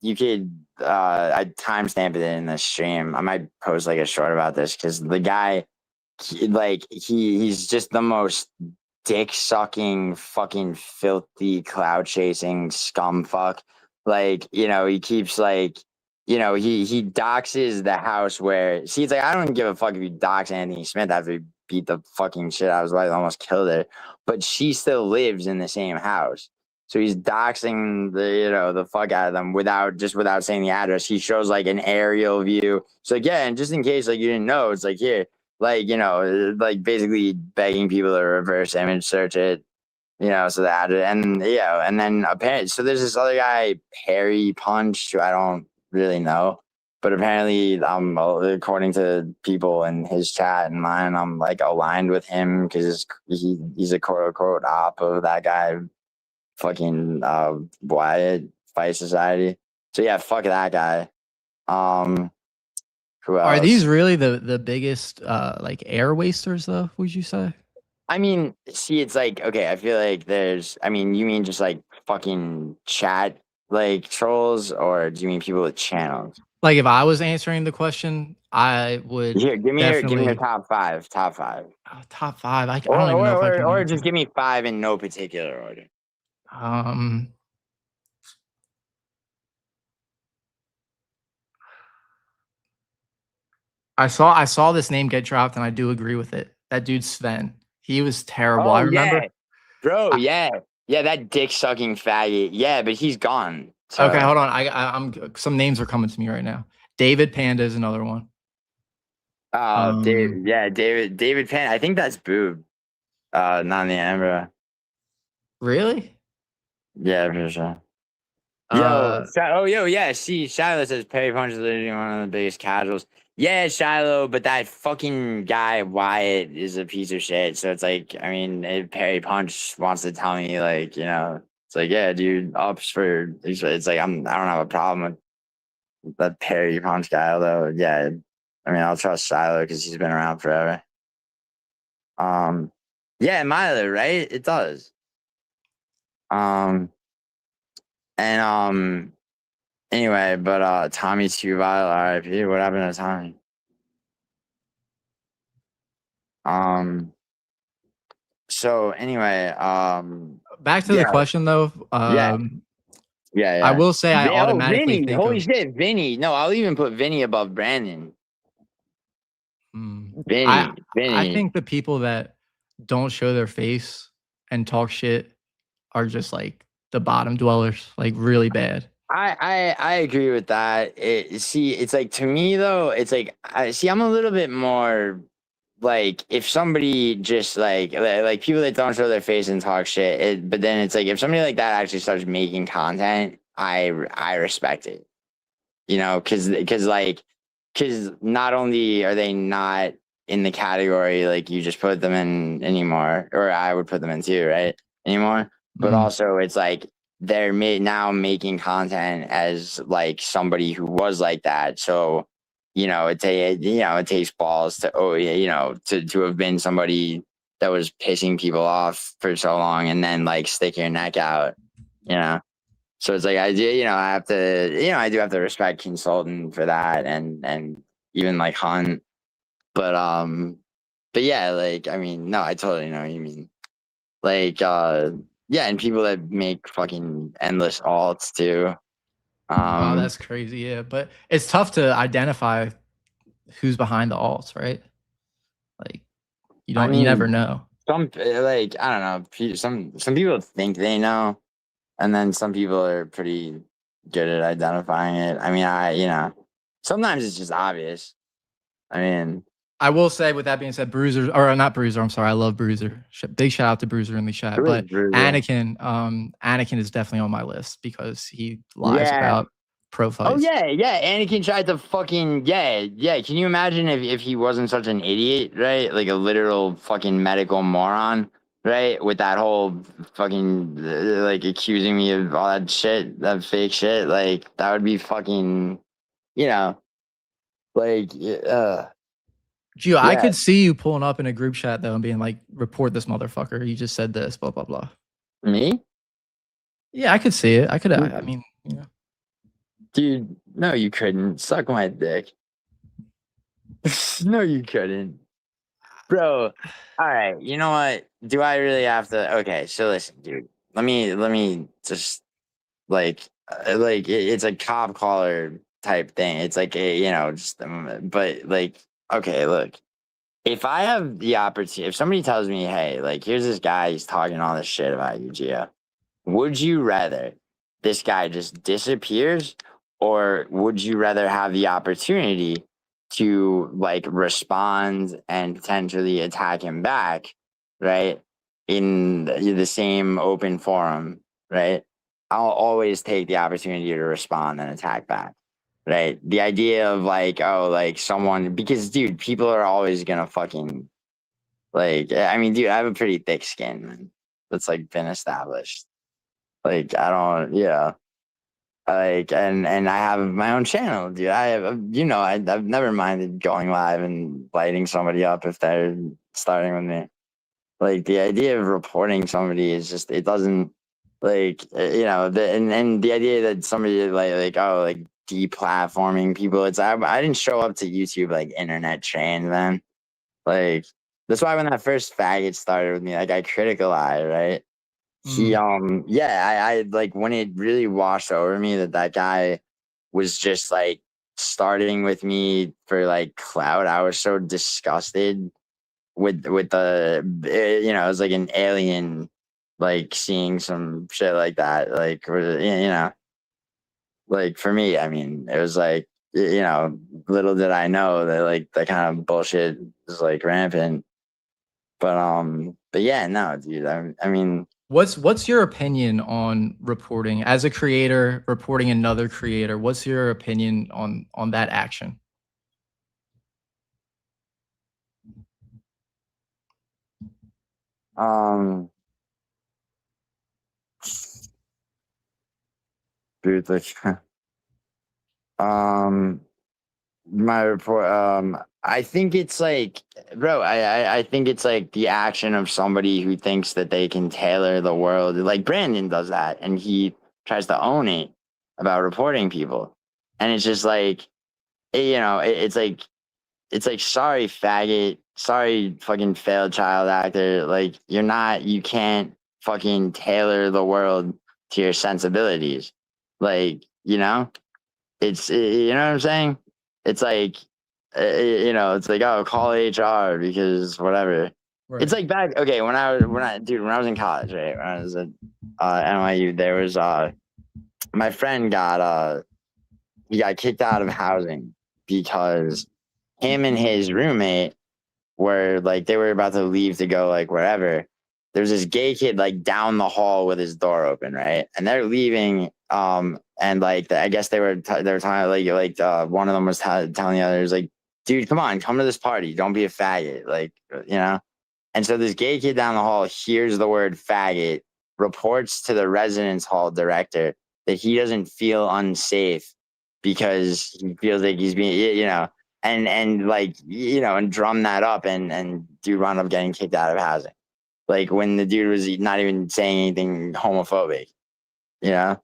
you could I timestamped it in the stream. I might post like a short about this because the guy he's just the most dick sucking fucking filthy cloud chasing scum fuck. Like, he keeps like he doxes the house where see it's like I don't give a fuck if you dox Anthony Smith after he beat the fucking shit out of his wife, almost killed her, but she still lives in the same house. So he's doxing the fuck out of them without saying the address. He shows like an aerial view. So yeah, and just in case like you didn't know, it's like here, like like basically begging people to reverse image search it, so that and and then apparently so there's this other guy Perry Punch who I don't really know, but apparently according to people in his chat and mine, I'm like aligned with him because he's a quote unquote op of that guy fucking Wyatt Fight Society. So yeah, fuck that guy. Um, who
are these
else?
really the biggest like air wasters though, would you say?
I mean, see, it's like okay. I feel like I mean, you mean just like fucking chat like trolls, or do you mean people with channels?
Like if I was answering the question, I would
Here, give me your
definitely
top five, top five,
top 5. I
or
don't even know if I can
or
answer.
just give me five in no particular order.
Um I saw this name get dropped, and I do agree with it. That dude Sven. He was terrible. I
Oh yeah,
remember.
bro,
I,
yeah, yeah, that dick sucking faggot. Yeah, but he's gone.
okay,
So
hold on. I'm some names are coming to me right now. David Panda is another one.
David,
Um,
yeah, David Penn. I think that's boob. Not in the Ambra.
really?
Yeah, for sure.
Uh,
Yo, yeah. See, Shiloh says Perry Punch is literally one of the biggest casuals. Yeah, Shiloh, but that fucking guy Wyatt is a piece of shit. So it's like, I mean, if Perry Punch wants to tell me, like, it's like, yeah, dude, ups for. It's like I don't have a problem with that Perry Punch guy. Although, yeah, I mean, I'll trust Shiloh because he's been around forever. Um, yeah, Milo, right? It does. Um, and anyway, but Tommy Two Vile, R.I.P. What happened to Tommy? Um, so anyway,
back to the
yeah,
question though.
yeah,
I
yeah.
will say I
Oh,
automatically
Vinny!
think
Holy
of.
shit, Vinny! No, I'll even put Vinny above Brandon.
Hmm, I I
Vinny.
think the people that don't show their face and talk shit are just like the bottom dwellers, like really bad.
I agree with that. See, it's like to me though, it's like I'm a little bit more like if somebody just like people that don't show their face and talk shit, but then it's like if somebody like that actually starts making content, I respect it. You know, because not only are they not in the category like you just put them in anymore, or I would put them in too, right? Anymore, but
Mhm.
also it's like they're now making content as like somebody who was like that. So, it takes balls to to have been somebody that was pissing people off for so long and then like stick your neck out, you know. So it's like I do, I have to, I do have to respect consultant for that and even like Hunt. But yeah, like I mean, no, I totally know what you mean. Like yeah, and people that make fucking endless alts too.
Oh,
Um
that's crazy. Yeah, but it's tough to identify who's behind the alts, right? Like
I
you never
mean
know.
some like I don't know, some people think they know, and then some people are pretty good at identifying it. I mean, sometimes it's just obvious. I mean,
I will say, with that being said, Bruiser or not Bruiser, I'm sorry, I love Bruiser. Big shout out to Bruiser in the chat.
who is
But
Bruiser?
Anakin is definitely on my list because he lies
Yeah.
about pro
Oh
fights.
yeah, yeah. Anakin tried to fucking yeah. Can you imagine if he wasn't such an idiot, right? Like a literal fucking medical moron, right? With that whole fucking like accusing me of all that shit, that fake shit. Like that would be fucking, you know, like
Gio, I
yeah.
could see you pulling up in a group chat though and being like, "Report this motherfucker. He just said this." Blah blah blah.
Me,
Yeah, I could see it. I could. I mean,
dude. No, you couldn't suck my dick. No, you couldn't. Bro, all right. You know what? Do I really have to? Okay, so listen, dude. Let me just it's a cop collar type thing. It's like just but like okay, look. If I have the opportunity, if somebody tells me, hey, like here's this guy, he's talking all this shit about you, Gio. Would you rather this guy just disappears, or would you rather have the opportunity to like respond and potentially attack him back, right? In the same open forum, right? I'll always take the opportunity to respond and attack back, right? The idea of like, oh, like someone, because dude, people are always gonna fucking like, I mean, dude, I have a pretty thick skin, man. That's like been established. Like I don't, like and I have my own channel, dude. I have, I've never minded going live and lighting somebody up if they're starting with me. Like the idea of reporting somebody is just it doesn't like and the idea that somebody like deplatforming people. It's I didn't show up to YouTube like internet trained, man. Like that's why when that first faggot started with me, like I critical eye, right? He
mm,
yeah, I like when it really washed over me that guy was just like starting with me for like clout. I was so disgusted with it was like an alien like seeing some shit like that. Like like for me, I mean, it was like little did I know that like that kind of bullshit is like rampant. But yeah, no, dude. I mean,
what's your opinion on reporting as a creator, reporting another creator? What's your opinion on that action?
um, dude, like, um, my report, I think it's like, bro, I think it's like the action of somebody who thinks that they can tailor the world. Like Brandon does that, and he tries to own it about reporting people, and it's just like, it's like sorry faggot, sorry fucking failed child actor, like you can't fucking tailor the world to your sensibilities, like it's you know what I'm saying, it's like it's like, oh, call HR because whatever, It's like back. Okay, when I was in college, right? When I was at NYU, there was my friend got he got kicked out of housing because him and his roommate were like they were about to leave to go like wherever. There's this gay kid like down the hall with his door open, right? And they're leaving. And like I guess they were talking one of them was telling the others like, dude, come on, come to this party. Don't be a faggot, like you know. And so this gay kid down the hall hears the word faggot, reports to the residence hall director that he doesn't feel unsafe because he feels like he's being, you know, and like, you know, and drum that up and dude wound up getting kicked out of housing. Like when the dude was not even saying anything homophobic, you know?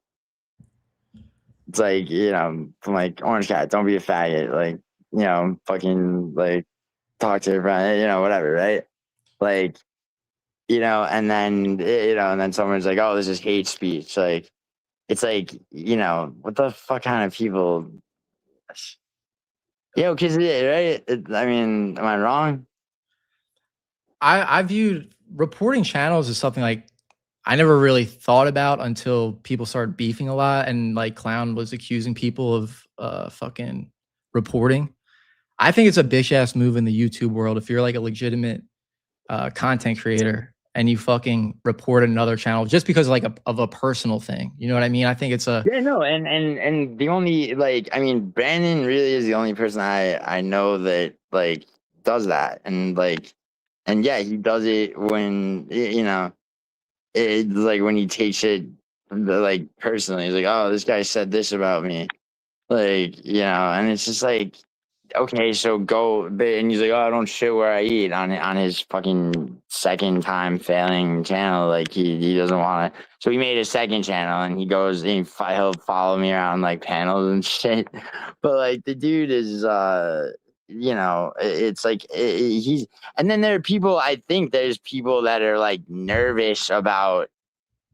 It's like, you know, I'm like, Orangecat, don't be a faggot. Like, you know, fucking like talk to your friend, you know, whatever, right? Like, you know, and then, you know, and then someone's like, oh, this is hate speech. Like, it's like, you know, what the fuck kind of people, because, right? I mean, am I wrong?
I viewed reporting channels as something like I never really thought about until people started beefing a lot and like Clown was accusing people of fucking reporting. I think it's a bitch ass move in the YouTube world if you're like a legitimate content creator and you fucking report another channel just because like of a personal thing. You know what I mean? I think it's a
Yeah, no, and the only like, I mean, Brandon really is the only person I know that like does that, and like, and yeah, he does it when you know, it's like when he takes it like personally. He's like, oh, this guy said this about me, like you know, and it's just like, okay, so go, and he's like, oh, I don't shit where I eat on his fucking second time failing channel. Like he doesn't want to. So he made a second channel, and he goes, and he'll follow me around like panels and shit. But like the dude is, you know, it's like he's. And then there are people. I think there's people that are like nervous about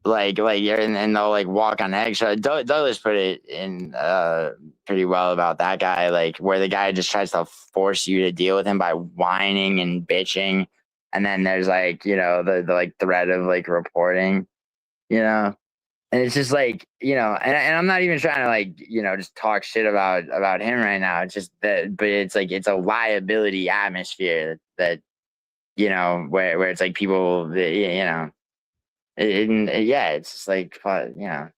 and they'll like walk on eggshells. Douglas put it in pretty well about that guy, like where the guy just tries to force you to deal with him by whining and bitching, and then there's like you know the like threat of like reporting, you know, and it's just like you know, and I'm not even trying to like you know just talk shit about him right now. It's just that, but it's like it's a liability atmosphere that you know where it's like people you know. Yeah, it's just like you know,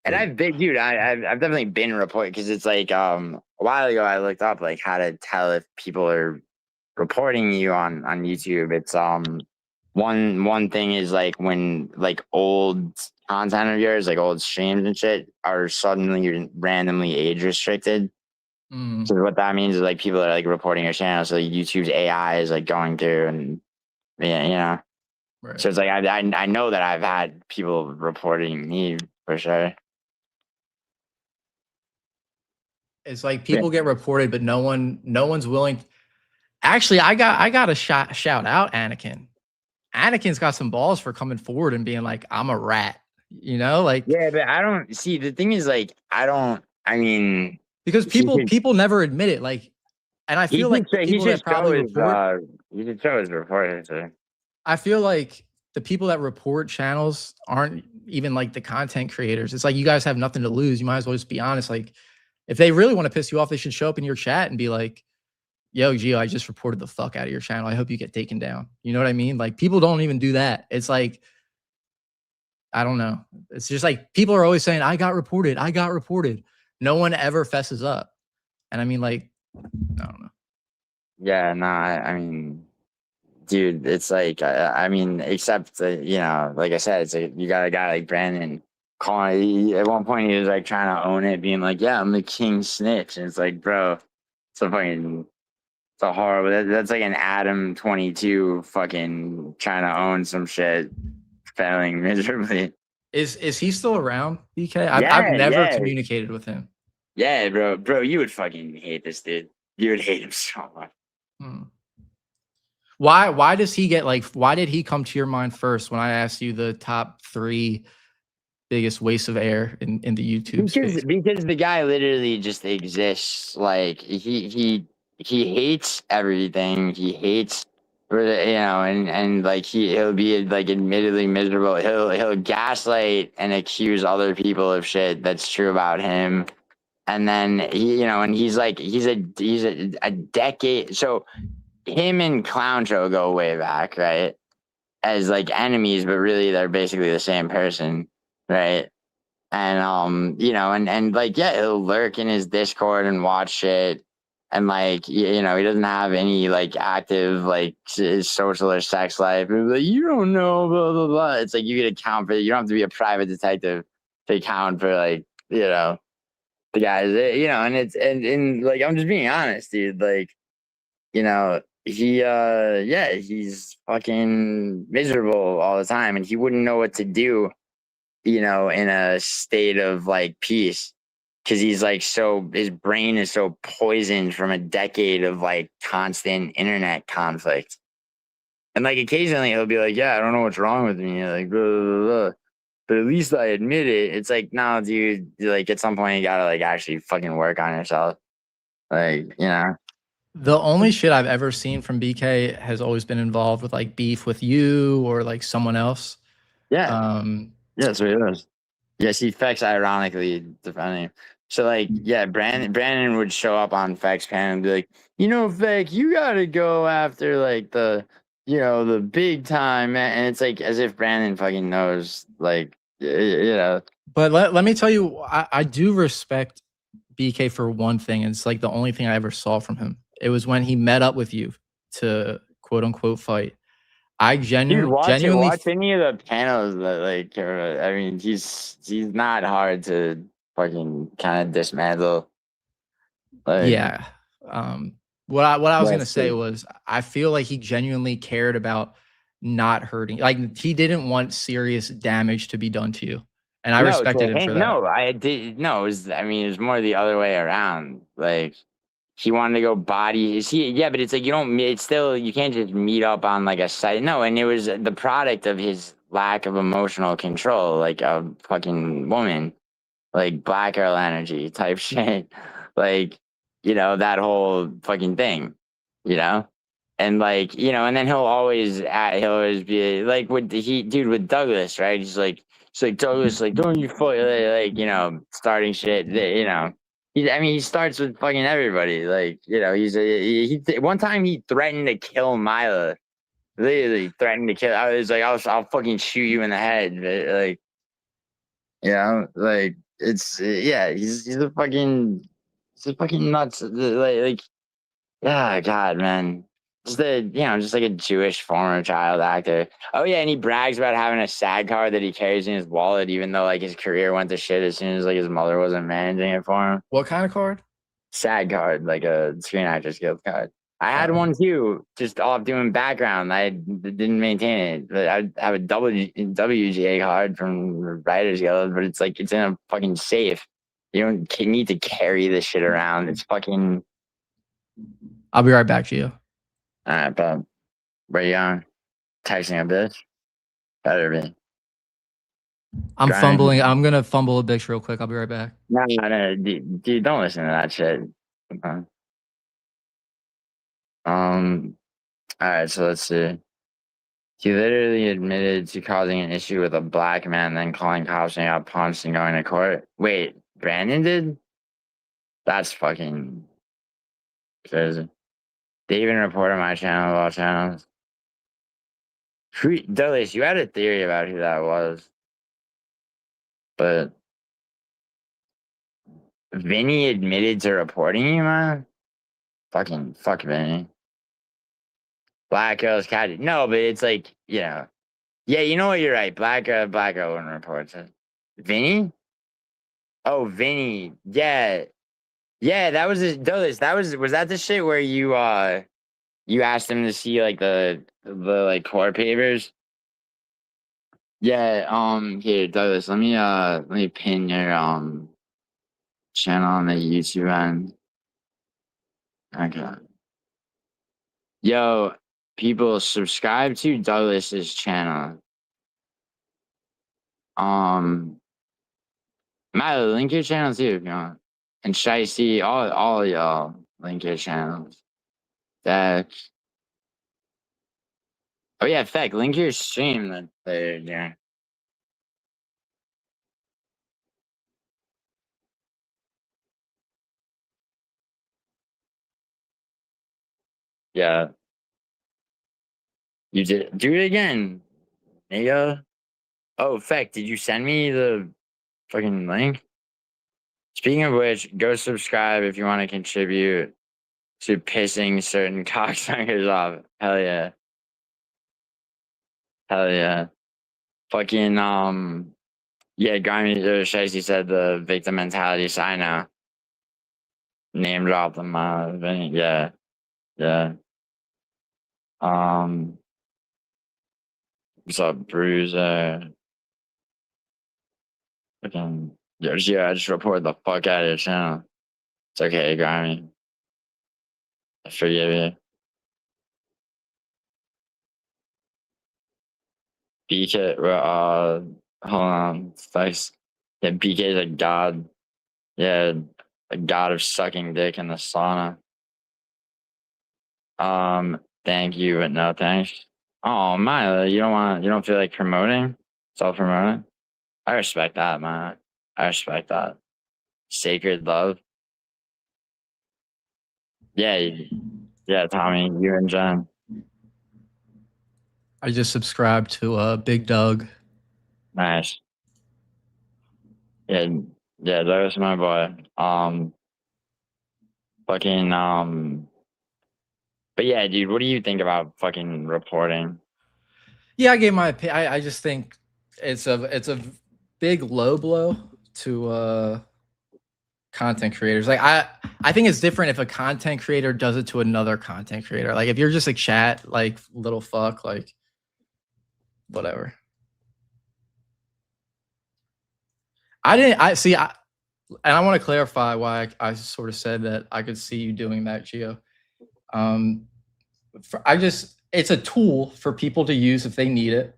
and I've been, dude, I've definitely been reported because it's like a while ago I looked up like how to tell if people are reporting you on YouTube. It's one thing is like when like old content of yours, like old streams and shit, are suddenly randomly age restricted.
mm,
So what that means is like people are like reporting your channel, so YouTube's AI is like going through and yeah, you know.
right.
So it's like I know that I've had people reporting me for sure.
It's like
Yeah.
people get reported, but no one's willing. Actually, I got a shout out Anakin. Anakin's got some balls for coming forward and being like, I'm a rat, you know, like
Yeah, but I don't see the thing is like I don't. I mean,
because
he could
people never admit it. Like, and I feel like the
he
people
should
that
show
probably
his
report,
he should show his report.
I feel like the people that report channels aren't even like the content creators. It's like you guys have nothing to lose. You might as well just be honest. Like, if they really want to piss you off, they should show up in your chat and be like, yo, Gio, I just reported the fuck out of your channel. I hope you get taken down. You know what I mean? Like, people don't even do that. It's like, I don't know. It's just like people are always saying, I got reported. I got reported. No one ever fesses up. And I mean, like, I don't know.
Yeah, no, I mean, dude, it's like I mean, except you know, like I said, it's like you got a guy like Brandon calling. At one point, he was like trying to own it, being like, "Yeah, I'm the king snitch," and it's like, bro, it's a fucking it's a horrible. That's like an Adam 22 fucking trying to own some shit, failing miserably.
Is he still around, BK? I've
Yeah,
never
yeah,
communicated with him.
yeah, bro. You would fucking hate this dude. You would hate him so much.
Hmm. Why does he get like why did he come to your mind first when I asked you the top 3 biggest wastes of air in the YouTube space?
Because the guy literally just exists. Like he hates everything. He hates and like he'll be like admittedly miserable. He'll gaslight and accuse other people of shit that's true about him. And then and he's a decade. So him and Clown Show go way back, right? As like enemies, but really they're basically the same person, right? And and like yeah, he'll lurk in his Discord and watch shit, and like he doesn't have any like active like social or sex life. Like, you don't know, blah blah blah. It's like you could account for. You don't have to be a private detective to account for like the guys, and it's and like I'm just being honest, dude. Like he's fucking miserable all the time, and he wouldn't know what to do in a state of like peace, because he's like his brain is so poisoned from a decade of like constant internet conflict. And like occasionally he'll be like, yeah, I don't know what's wrong with me, like blah, blah, blah. But at least I admit it. It's like, no, dude, like at some point you gotta like actually fucking work on yourself. Like,
The only shit I've ever seen from BK has always been involved with like beef with you or like someone else.
yeah,
Um,
yeah, that's what it is. Yes, he Fex ironically defending. So like, yeah, Brandon would show up on Fex panel and be like, Feck, you gotta go after like the big time, man. And it's like as if Brandon fucking knows, like,
but let me tell you, I do respect BK for one thing, and it's like the only thing I ever saw from him. It was when he met up with you to quote unquote fight. I
Dude,
genuinely
watch any of the panels that like, I mean, he's not hard to fucking kind of dismantle. Like,
yeah. What I was gonna
that's
say
the
was I feel like he genuinely cared about not hurting. Like he didn't want serious damage to be done to you, and I
no to
respected him for
him.
that.
No, I did. No, it was more the other way around. Like, he wanted to go body. Yeah, but it's like it's still, you can't just meet up on like a site. No, and it was the product of his lack of emotional control, like a fucking woman, like black girl energy type shit. Like, that whole fucking thing, you know? And like, and then he'll always be like with Douglas, right? He's like, Douglas, like, don't you fuck, starting shit, I mean, he starts with fucking everybody. Like, one time he threatened to kill Mila, literally threatened to kill. I was like, I'll fucking shoot you in the head. Like, like yeah, he's a fucking nuts. Like, yeah, God, man. Just like a Jewish former child actor. Oh yeah, and he brags about having a SAG card that he carries in his wallet, even though like his career went to shit as soon as like his mother wasn't managing it for him.
What kind of card?
SAG card, like a Screen Actors Guild card. I had
Uh,
one too, just off doing background. I didn't maintain it, but I have a WGA card from the Writers Guild, but it's like it's in a fucking safe. You don't need to carry this shit around. It's fucking.
I'll be right back to you.
All right, but where you on? Texting a bitch? Better be.
I'm
Grinding.
fumbling. I'm gonna fumble a bitch real quick. I'll be right back.
No, dude, don't listen to that shit. Okay. All right, so let's see. He literally admitted to causing an issue with a black man, then calling cops and got punched and going to court. Wait, Brandon did? That's fucking crazy. They even reported my channel of all channels. Douglas, you had a theory about who that was, but Vinny admitted to reporting you, man? Fucking fuck Vinny. Black girls cat. No, but it's like, yeah, you know what? You're right. Black girl wouldn't report it. Vinny? Oh, Vinny. Yeah. Yeah, that was Douglas. Was that the shit where you asked him to see like the like court papers? Yeah, here, Douglas, let me pin your channel on the YouTube end. Okay. Yo, people subscribe to Douglas's channel. Matt, link your channel too if you want. And Shicey, all y'all link your channels. That Oh yeah, fact. Link your stream that there, yeah. Yeah. You did do it again. Nigga. Oh, fact. Did you send me the fucking link? Speaking of which, go subscribe if you want to contribute to pissing certain cocksuckers off. Hell yeah. Hell yeah. Fucking yeah, Grimy Shicey said the victim mentality, so I know. Name drop them, yeah, yeah. What's up, Bruiser? Fucking yeah, I just reported the fuck out of your channel. It's okay, Grimy. I forgive you. BK, hold on. Thanks. Yeah, BK is a god. Yeah, a god of sucking dick in the sauna. Thank you, but no thanks. Oh, Mila, you don't feel like promoting? Self-promoting? I respect that, man. I respect that. Sacred love. Yeah, yeah, Tommy, you and Jen.
I just subscribed to Big Doug.
Nice. Yeah, yeah, that was my boy. Fucking, but yeah, dude, what do you think about fucking reporting?
Yeah, I gave my opinion. I just think it's a big low blow to content creators. Like I think it's different if a content creator does it to another content creator. Like if you're just a chat, like little fuck, like whatever. I see. And I want to clarify why I sort of said that I could see you doing that, Gio. It's a tool for people to use if they need it.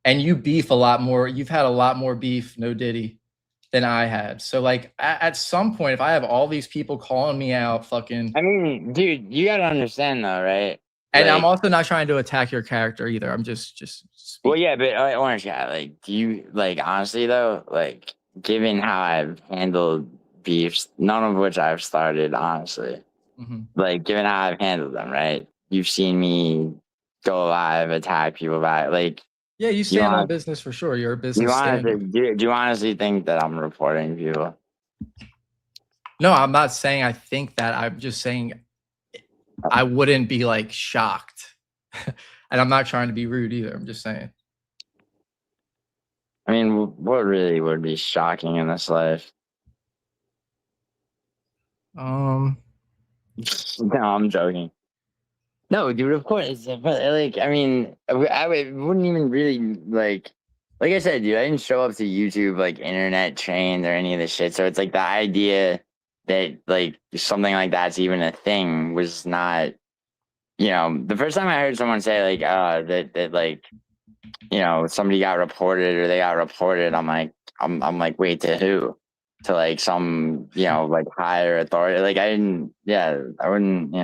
And you beef a lot more. You've had a lot more beef, no Diddy, than I had. So like at some point, if I have all these people calling me out, fucking.
I mean, dude, you gotta understand though, right?
And I'm
Like,
also not trying to attack your character either. I'm just
well,
speaking.
yeah, but Orangecat, like, do you like honestly though, like, given how I've handled beefs, none of which I've started, honestly. Like, given how I've handled them, right? You've seen me go live, attack people back. Like,
Yeah, you
you
stand on
want
business for sure. You're a
you
business
honestly
standard.
do you honestly think that I'm reporting people?
No, I'm not saying I think that. I'm just saying I wouldn't be like shocked. And I'm not trying to be rude either. I'm just saying.
I mean, what really would be shocking in this life?
Um,
No, I'm joking. No, dude, of course. But like, I mean, wouldn't even really like I said, dude, I didn't show up to YouTube like internet trained or any of this shit. So it's like the idea that like something like that's even a thing was not, the first time I heard someone say like, that like, somebody got reported or they got reported, I'm like, wait, to who? To like some, like higher authority. Like I didn't, yeah, I wouldn't,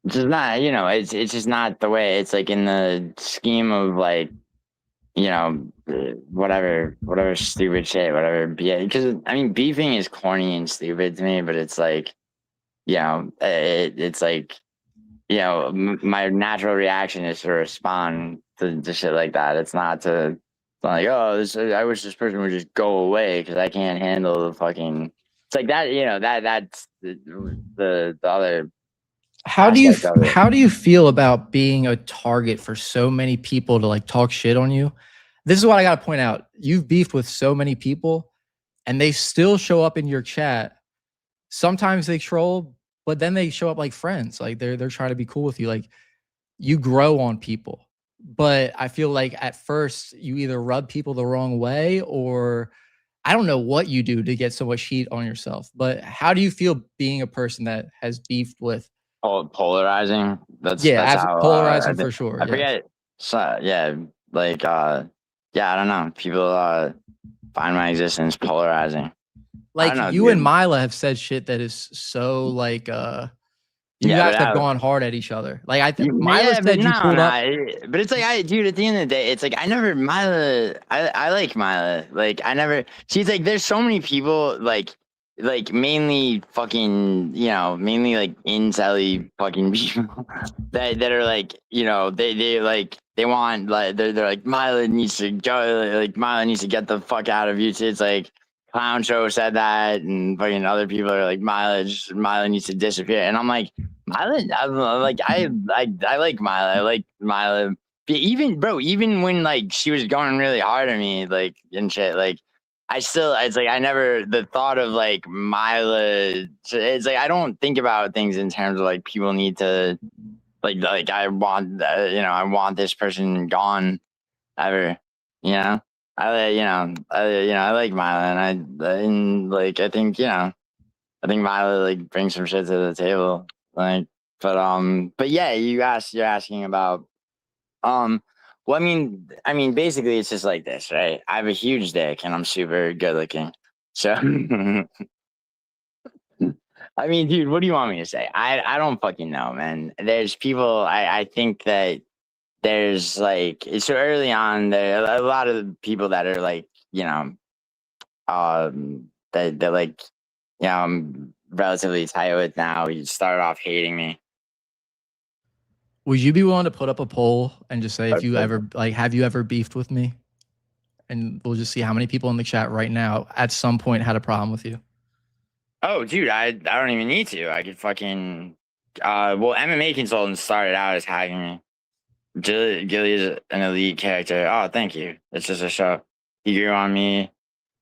It's just not, it's just not the way it's like in the scheme of like, whatever stupid shit, whatever. Yeah, because I mean, beefing is corny and stupid to me, but it's like, it's like, my natural reaction is to respond to shit like that. It's not to, it's not like, oh, I wish this person would just go away because I can't handle the fucking. It's like that, that's the other aspect of it.
how do you feel about being a target for so many people to like talk shit on you? This is what I got to point out. You've beefed with so many people and they still show up in your chat. Sometimes they troll, but then they show up like friends. Like they're trying to be cool with you. Like you grow on people. But I feel like at first you either rub people the wrong way or I don't know what you do to get so much heat on yourself. But how do you feel being a person that has beefed with?
Polarizing.
Yeah,
That's how I
polarizing
think.
for sure.
I
Yes.
forget. So yeah, like yeah, I don't know. People find my existence polarizing. I
Like
don't know,
you and
dude.
Mila have said shit that is so like You
Yeah,
guys
but
have gone hard at each other. Like Mila
yeah, but
said, you
no,
pulled up.
but it's like dude, at the end of the day, it's like I never Mila. I like Mila. Like I never. She's like, there's so many people like mainly fucking, mainly like incel fucking people that are like, they like they want like they're like Mila needs to go, like Mila needs to get the fuck out of YouTube. It's like Clown Show said that, and fucking other people are like Mila needs to disappear, and I'm like. I like Mila. I like Mila. Even bro, even when like she was going really hard at me, like and shit, like it's like I never the thought of like Mila. It's like I don't think about things in terms of like people need to like I want I want this person gone ever. You know, I like Mila, and like I think Mila like brings some shit to the table. Like, but yeah, you're asking about well, I mean, basically, it's just like this, right? I have a huge dick, and I'm super good looking. So, I mean, dude, what do you want me to say? I don't fucking know, man. There's people. I think that there's like it's so early on. There are a lot of people that are like that like I'm relatively tight with now. You start off hating me.
Would you be willing to put up a poll and just say if you
Okay.
ever like have you ever beefed with me? And we'll just see how many people in the chat right now at some point had a problem with you.
Oh, dude, I don't even need to. I could fucking well, MMA consultant started out as hacking me. Gilly is an elite character. Oh, thank you. It's just a show. He grew on me.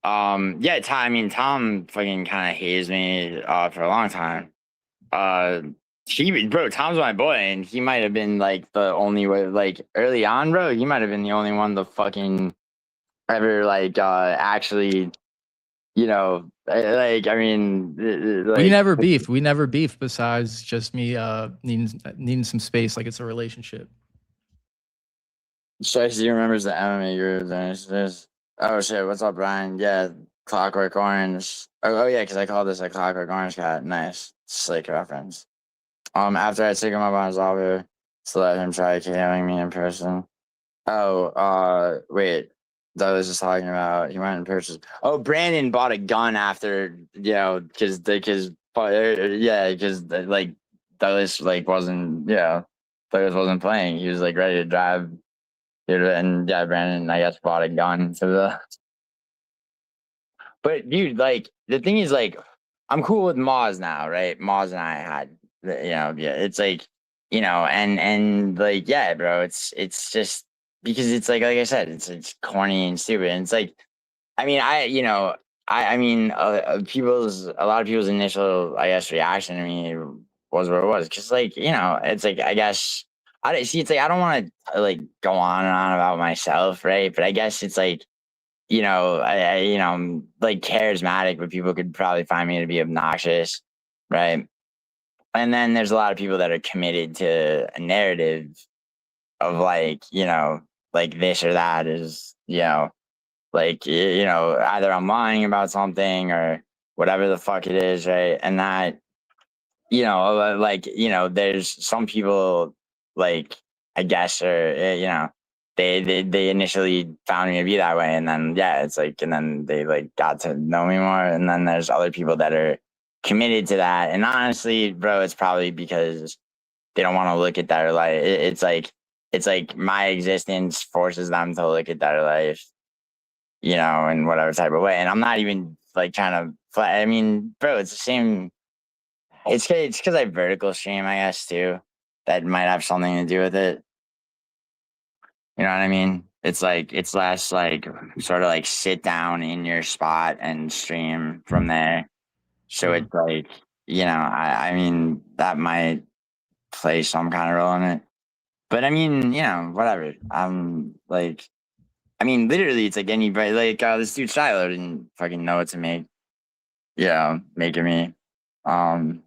Yeah, Tom fucking kind of hazed me for a long time. Uh, Tom's my boy, and he might have been like the only way. Like early on, bro, he might have been the only one to fucking ever like actually, like I mean,
We
like.
never beefed. We never beefed besides just me needing some space like it's a relationship.
Tracy remembers the MMA group. Oh shit, what's up, Brian? Yeah, Clockwork Orange. Oh yeah, because I called this a Clockwork Orange cat. Nice, slick reference. After I took him up on his offer to let him try KOing me in person. Oh, wait. Douglas is talking about he went and purchased. Oh, Brandon bought a gun after because like Douglas like wasn't Douglas wasn't playing. He was like ready to drive. Dude, and yeah, Brandon I guess bought a gun for the. But dude, like the thing is, like I'm cool with Moz now, right? Moz and I had, yeah. It's like, and like, yeah, bro. It's just because it's like I said, it's corny and stupid. And it's like, I mean, I mean, a lot of people's initial, I guess, reaction to me was what it was, because like, it's like I guess I don't see. It's like I don't want to like go on and on about myself, right? But I guess it's like I'm like charismatic, but people could probably find me to be obnoxious, right? And then there's a lot of people that are committed to a narrative of like, like this or that is, like, either I'm lying about something or whatever the fuck it is, right? And that, like, there's some people like, I guess, or, they initially found me to be that way. And then, yeah, it's like, and then they like got to know me more. And then there's other people that are committed to that. And honestly, bro, it's probably because they don't want to look at their life. It's like my existence forces them to look at their life, in whatever type of way. And I'm not even like trying to, I mean, bro, it's the same. It's because I vertical stream, I guess, too. That might have something to do with it. You know what I mean? It's like it's less like sort of like sit down in your spot and stream from there. So
Sure.
it's like, I mean that might play some kind of role in it. But I mean, whatever. Like I mean literally it's like anybody like this dude Shiloh didn't fucking know what to make. Yeah, making me. Um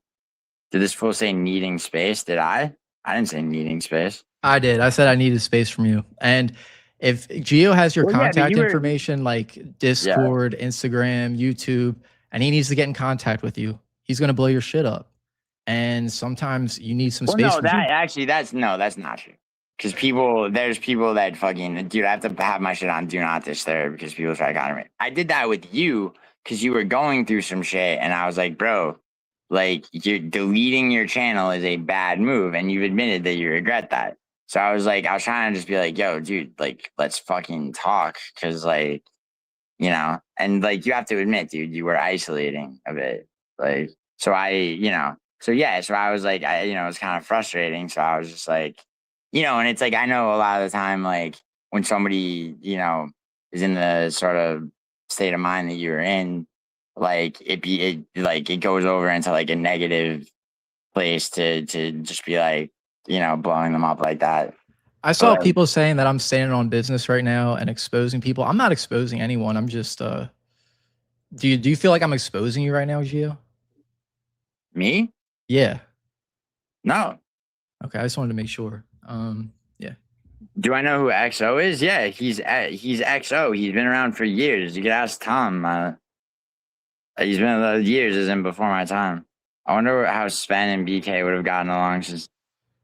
did this fool say needing space? Did I? I didn't say needing space.
I did. I said I needed space from you. And if Gio has your
Well, yeah, but
contact
you were.
information like
Yeah.
Discord, Instagram, YouTube, and he needs to get in contact with you, he's going to blow your shit up. and sometimes you need some
Well,
space
no,
from you.
that's not true. Because there's people that fucking, dude, I have to have my shit on do not disturb because people try to contact me. I did that with you because you were going through some shit, and I was like, bro, like you're deleting your channel is a bad move, and you've admitted that you regret that. So I was like, I was trying to just be like, yo, dude, like let's fucking talk, because like, and like you have to admit, dude, you were isolating a bit, like, so so yeah, so I was like, it was kind of frustrating. So I was just like, and it's like, I know a lot of the time, like when somebody, is in the sort of state of mind that you're in, like it goes over into like a negative place to just be like, blowing them up like that.
I
But
saw people saying that I'm standing on business right now and exposing people. I'm not exposing anyone. I'm just do you feel like I'm exposing you right now, Gio?
me?
Yeah.
No.
Okay, I just wanted to make sure. Yeah.
Do I know who XO is? Yeah, he's XO. He's been around for years. You could ask Tom. He's been years, as in before my time. I wonder how Sven and BK would have gotten along. Since,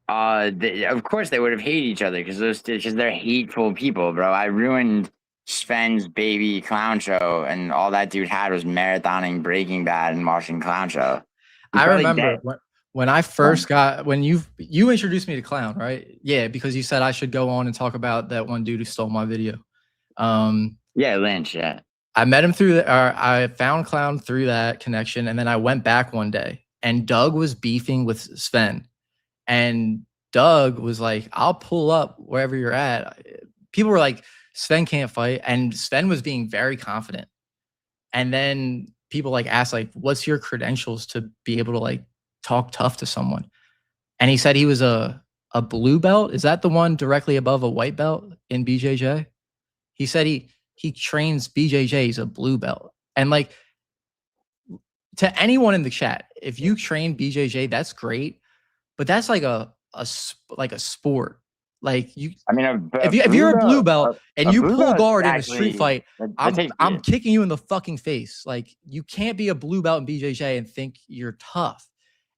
of course they would have hated each other because they're hateful people, bro. I ruined Sven's baby clown show, and all that dude had was marathoning Breaking Bad and watching clown show. He's
I
probably
remember
dead.
when I first got when you introduced me to Clown, right? Yeah, because you said I should go on and talk about that one dude who stole my video.
Yeah, Lynch. Yeah.
I met him through or I found Clown through that connection, and then I went back one day, and Doug was beefing with Sven, and Doug was like, "I'll pull up wherever you're at." People were like, "Sven can't fight," and Sven was being very confident. And then people like asked, like, "What's your credentials to be able to like talk tough to someone?" And he said he was a blue belt. Is that the one directly above a white belt in BJJ? He said he trains BJJ. He's a blue belt. And like to anyone in the chat, if you train BJJ, that's great, but that's like like a sport. Like you,
I mean,
if you're a blue belt and
a
you
blue
pull
belt
guard in a street
actually
fight,
that takes
I'm kicking you in the fucking face. Like you can't be a blue belt in BJJ and think you're tough.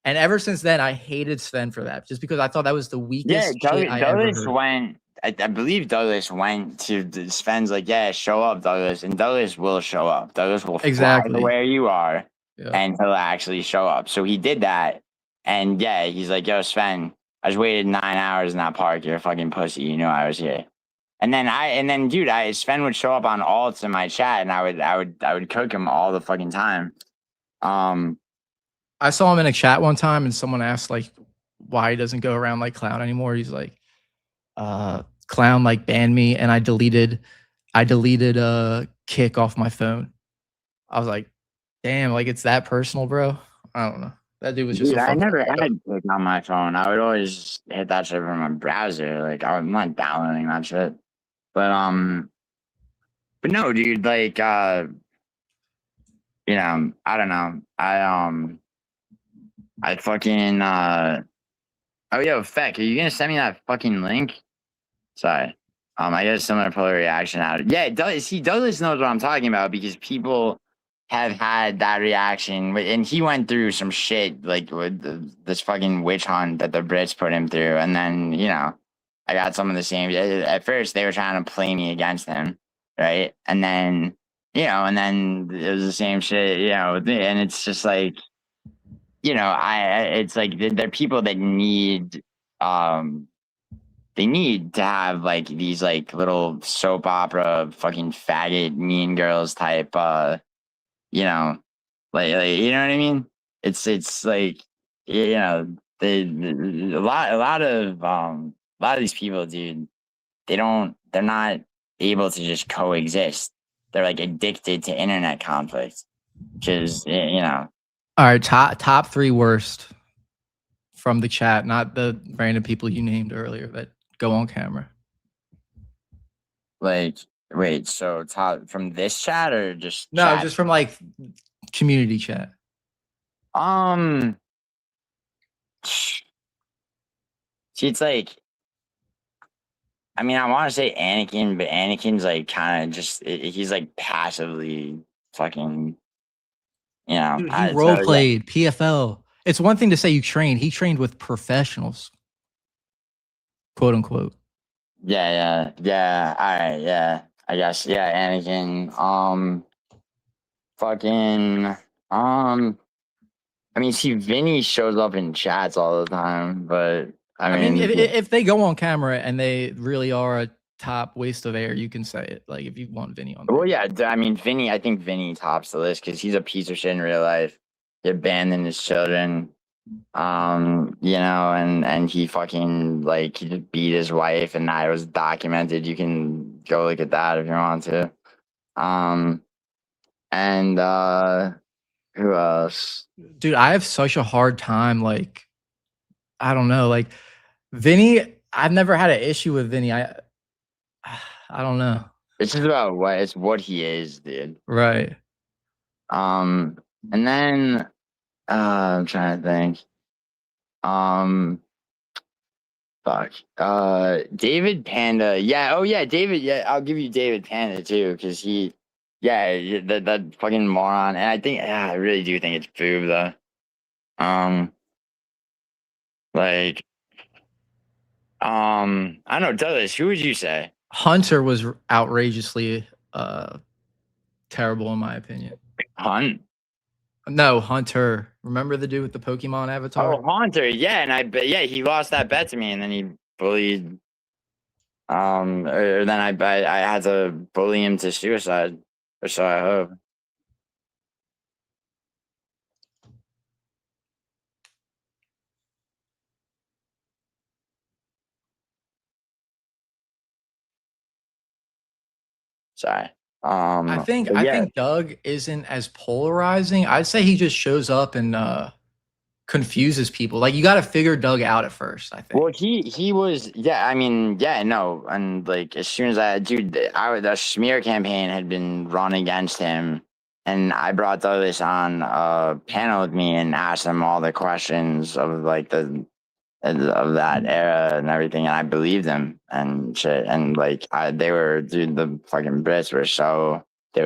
And ever since then, I hated Sven for that, just because I thought that was the
Yeah,
weakest shit I ever
Douglas
heard.
went. I believe Douglas went to Sven's like, yeah, show up, Douglas, and Douglas will show up. Douglas will fly to
Exactly.
where you are,
Yeah.
and he'll actually show up. So he did that, and yeah, he's like, yo, Sven, I just waited 9 hours in that park. You're a fucking pussy. You knew I was here. And then, dude, Sven would show up on alts in my chat, and I would cook him all the fucking time.
I saw him in a chat one time, and someone asked like why he doesn't go around like Clown anymore. He's like, Clown like banned me, and I deleted Kick off my phone. I was like, damn, like it's that personal, bro. I don't know. That dude was just
Dude,
a
I
fucking
never had
weirdo.
Click on my phone. I would always hit that shit from my browser. Like I'm not downloading that shit. But no, dude, like I don't know. I fucking oh yo, Feck, are you gonna send me that fucking link? Sorry. I get a similar polar reaction out of it. Yeah, it does. See, Douglas knows what I'm talking about because people have had that reaction, and he went through some shit like with this fucking witch hunt that the Brits put him through, and then I got some of the same. At first, they were trying to play me against him, right? And then it was the same shit, and it's just like it's like they're people that need um they need to have like these like little soap opera fucking faggot mean girls type you know you know what I mean. It's like a lot of these people, dude, they're not able to just coexist. They're like addicted to internet conflict, which is
All right, top three worst from the chat, not the random people you named earlier that go on camera.
like, wait, so top from this chat or just
No,
chat?
just from like community chat.
Um, see, it's like, I mean, I want to say Anakin, but Anakin's like kind of just he's like passively fucking,
Dude, he
So
role
yeah,
played PFL It's one thing to say you trained. He trained with professionals, quote unquote.
Yeah. All right, yeah. I guess, yeah, Anakin. Fucking, I mean, see, Vinny shows up in chats all the time, but I
I mean,
mean,
if they go on camera and they really are a top waste of air, you can say it. Like if you want Vinny on there.
well, yeah, I mean, Vinny, I think Vinny tops the list because he's a piece of shit in real life. He abandoned his children, and he fucking like he just beat his wife, and that was documented. You can go look at that if you want to. Um, and who else?
Dude, I have such a hard time. Like, I don't know. Like Vinny, I've never had an issue with Vinny. I don't know.
It's just about what he is, dude.
Right.
And then I'm trying to think. Um, fuck. David Panda. Yeah. Oh yeah, David. Yeah, I'll give you David Panda too, because that fucking moron. And I think, yeah, I really do think it's Boob though. Like, I don't know, Douglas. Who would you say?
Hunter was outrageously terrible in my opinion.
Hunt.
No, Hunter. Remember the dude with the Pokemon avatar?
Oh, Haunter. Yeah, and I bet. Yeah, he lost that bet to me, and then he bullied. Or then I had to bully him to suicide, or so I hope. Sorry.
I
But yeah.
think Doug isn't as polarizing. I'd say he just shows up and confuses people. Like you got to figure Doug out at first, I think.
Well, he was, yeah. I mean, yeah, no, and like as soon as the smear campaign had been run against him, and I brought Douglas on a panel with me and asked him all the questions of like of that era and everything, and I believed them and shit. And like the fucking Brits were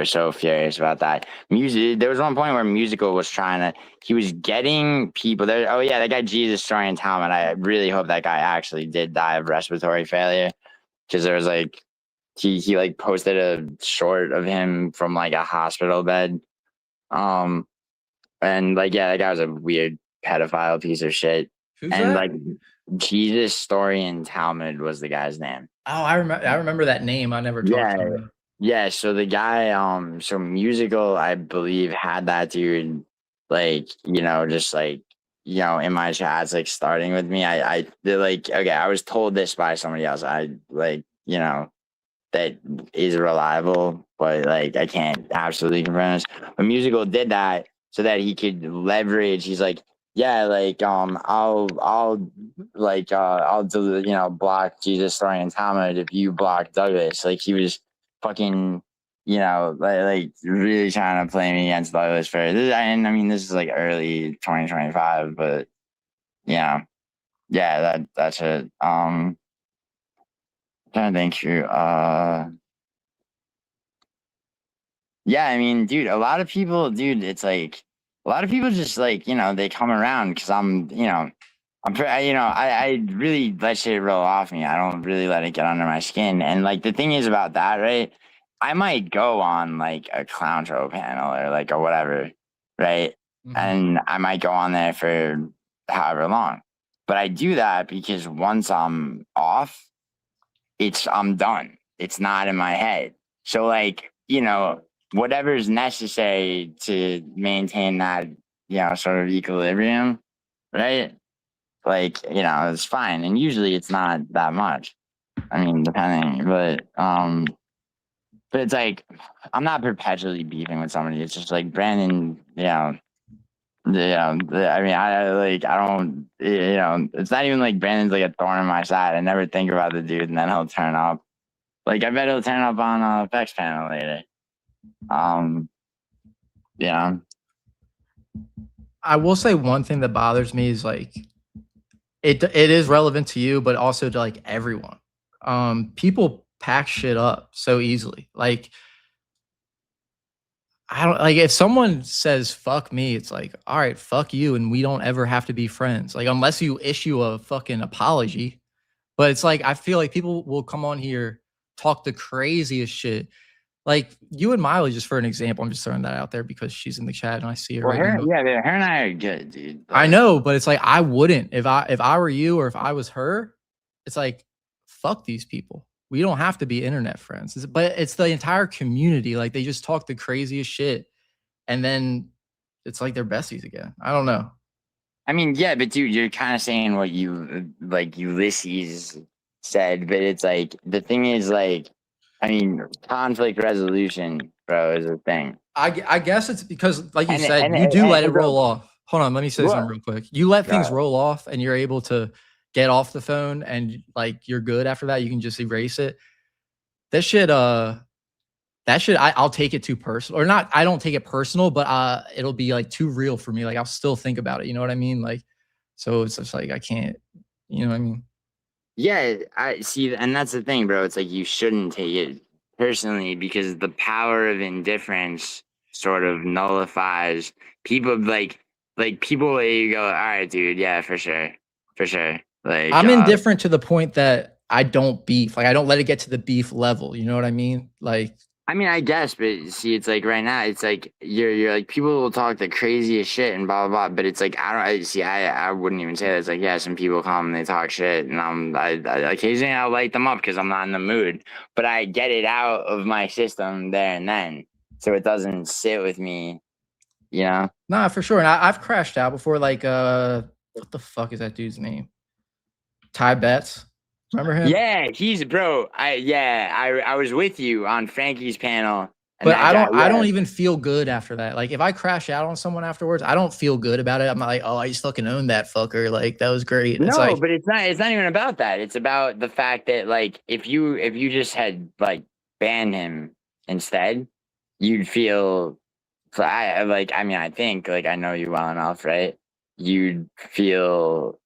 so furious about that. Music. There was one point where Musical was he was getting people there. Oh yeah, that guy Jesus destroying Talmud. I really hope that guy actually did die of respiratory failure, because there was like he like posted a short of him from like a hospital bed. And like, yeah, that guy was a weird pedophile piece of shit.
Who's
And
that?
like Jesus Story in Talmud was the guy's name.
Oh, I remember that name. I never talked to him.
Yeah. So the guy, so Musical, I believe, had that dude, like, just like, in my chats, like starting with me. They're like, okay, I was told this by somebody else. I like, that is reliable, but like I can't absolutely confirm this. But Musical did that so that he could leverage. He's like, yeah, like I'll block Jesus Story and Talmud if you block Douglas. Like he was fucking, like really trying to play me against Douglas for this. And I mean, this is like early 2025, but yeah, that's it. Trying to think through. Yeah, I mean, dude, a lot of people, dude, it's like a lot of people just like, they come around because I really let shit roll off me. I don't really let it get under my skin. And like the thing is about that, right? I might go on like a clown show panel or like or whatever, right?
Mhm.
And I might go on there for however long. But I do that because once I'm off, I'm done. It's not in my head. So like, whatever's necessary to maintain that, sort of equilibrium, right? Like, it's fine. And usually it's not that much. I mean, depending, but it's like I'm not perpetually beefing with somebody. It's just like Brandon, I mean, I don't, it's not even like Brandon's like a thorn in my side. I never think about the dude and then he'll turn up. Like, I bet he'll turn up on a Pex panel later. Yeah.
I will say one thing that bothers me is like it is relevant to you, but also to like everyone. People pack shit up so easily. Like I don't like if someone says fuck me, it's like, all right, fuck you, and we don't ever have to be friends. Like, unless you issue a fucking apology. But it's like I feel like people will come on here, talk the craziest shit. Like you and Miley, just for an example, I'm just throwing that out there because she's in the chat and I see her
Well,
right now.
her and I are good, dude.
I
Like,
know, but it's like I wouldn't if I were you or if I was her. It's like fuck these people. We don't have to be internet friends. But it's the entire community. Like they just talk the craziest shit, and then it's like they're besties again. I don't know.
I mean, yeah, but dude, you're kind of saying what you like Ulysses said, but it's like the thing is like, I mean, conflict resolution, bro, is a thing.
I guess it's because, like you
And
said, you do let it
bro,
roll off. Hold on, let me say something
what?
real quick. You let things
God.
roll off, and you're able to get off the phone, and like you're good after that. You can just erase it. That shit, I'll take it too personal, or not. I don't take it personal, but it'll be like too real for me. Like I'll still think about it. You know what I mean? Like, so it's just like I can't. You know what I mean?
Yeah, I see, and that's the thing, bro. It's like you shouldn't take it personally because the power of indifference sort of nullifies people like people let you go, all right, dude, yeah, for sure. For sure. Like
I'm indifferent to the point that I don't beef. Like I don't let it get to the beef level. You know what I mean? Like
I mean, I guess, but see, it's like right now, it's like you're like people will talk the craziest shit and blah blah blah, but it's like I don't I see I wouldn't even say that. It's like yeah, some people come and they talk shit, and I occasionally I'll light them up because I'm not in the mood, but I get it out of my system there and then, so it doesn't sit with me, you know.
nah, for sure. And I've crashed out before. Like, what the fuck is that dude's name? Ty Betts. Remember him?
Yeah, he's bro. I was with you on Frankie's panel, and
But
that guy.
I
Yeah,
don't even feel good after that. Like if I crash out on someone afterwards, I don't feel good about it. I'm not like, oh, I just fucking owned that fucker. Like that was great. It's
no,
like,
but it's not even about that. It's about the fact that like if you just had like banned him instead, you'd feel like I mean I think like I know you well enough, right? You'd feel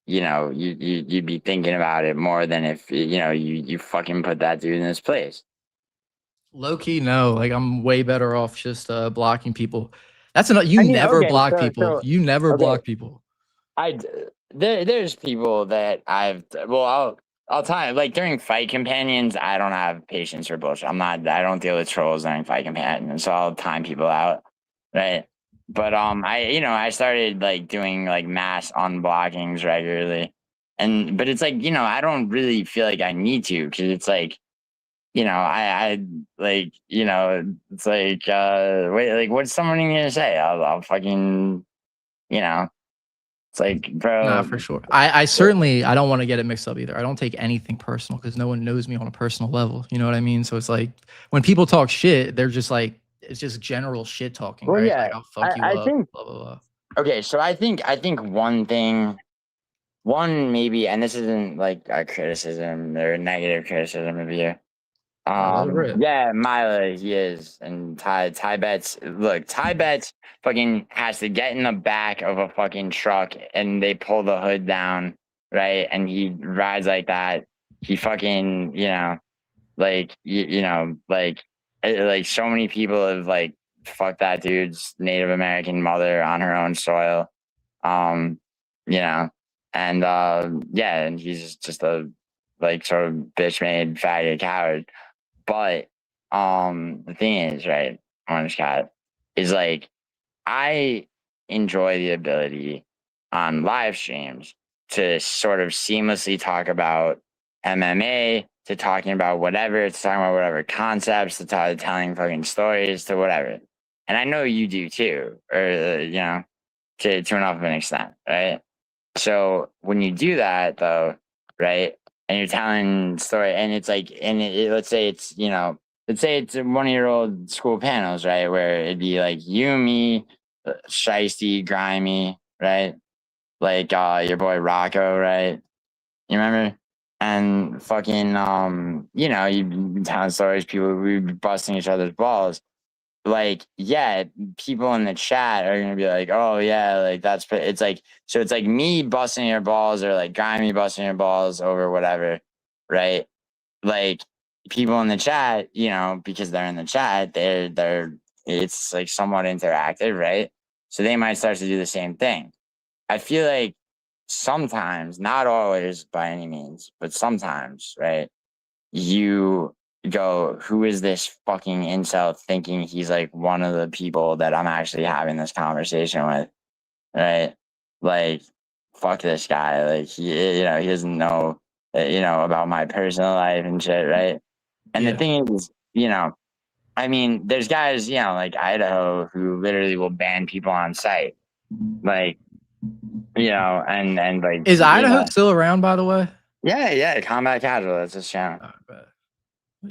you know you'd be thinking about it more than if you know you fucking put that dude in his place.
low key, no. Like I'm way better off just blocking people. That's enough.
I
You
mean,
never
okay,
block people. You never
okay,
block people.
I there's people that well I'll tell you like during fight companions I don't have patience for bullshit. I don't deal with trolls during fight companions, so I'll time people out, right? But I you know I started like doing like mass unblockings regularly, and but it's like you know I don't really feel like I need to because it's like you know I like you know it's like wait like what's someone gonna say? I'll fucking you know it's like,
Nah,
bro,
for sure. I certainly I don't want to get it mixed up either. I don't take anything personal because no one knows me on a personal level. You know what I mean? So it's like when people talk shit, they're just like it's just general shit talking,
well,
right?
yeah,
Like I'll fuck you
I
up,
think
blah blah blah.
okay. So I think one thing, one maybe, and this isn't like a criticism or a negative criticism of you.
No, let it rip.
Yeah, Mila, he is, and Ty Betts. Look, Ty Betts fucking has to get in the back of a fucking truck, and they pull the hood down, right? And he rides like that. He fucking, you know. Like you know, like so many people have like fucked that dude's Native American mother on her own soil. Um, you know, and yeah, and he's just a like sort of bitch made faggot coward. But the thing is, right, Orangecat is like I enjoy the ability on live streams to sort of seamlessly talk about MMA, to talking about whatever, to talking about whatever concepts, to telling fucking stories, to whatever. And I know you do too, or you know, to enough of an extent, right? So when you do that, though, right, and you're telling story, and it's like, and let's say it's you know, let's say it's one of your old school panels, right, where it'd be like you, me, Shiesty, Grimy, right, like your boy Rocco, right, you remember, and fucking you know, you be telling stories, people we be busting each other's balls, like yeah people in the chat are gonna be like oh yeah like it's like so it's like me busting your balls or like grimy busting your balls over whatever right like people in the chat you know because they're in the chat it's like somewhat interactive, right? So they might start to do the same thing. I feel like sometimes, not always by any means, but sometimes, right? You go, who is this fucking incel thinking he's like one of the people that I'm actually having this conversation with, right? Like, fuck this guy. Like, he doesn't know, about my personal life and shit, right? And the
Yeah.
thing is, I mean, there's guys, like Idaho who literally will ban people on site. Like, and like,
Is Idaho still around, by the way?
yeah, combat casual, that's his channel.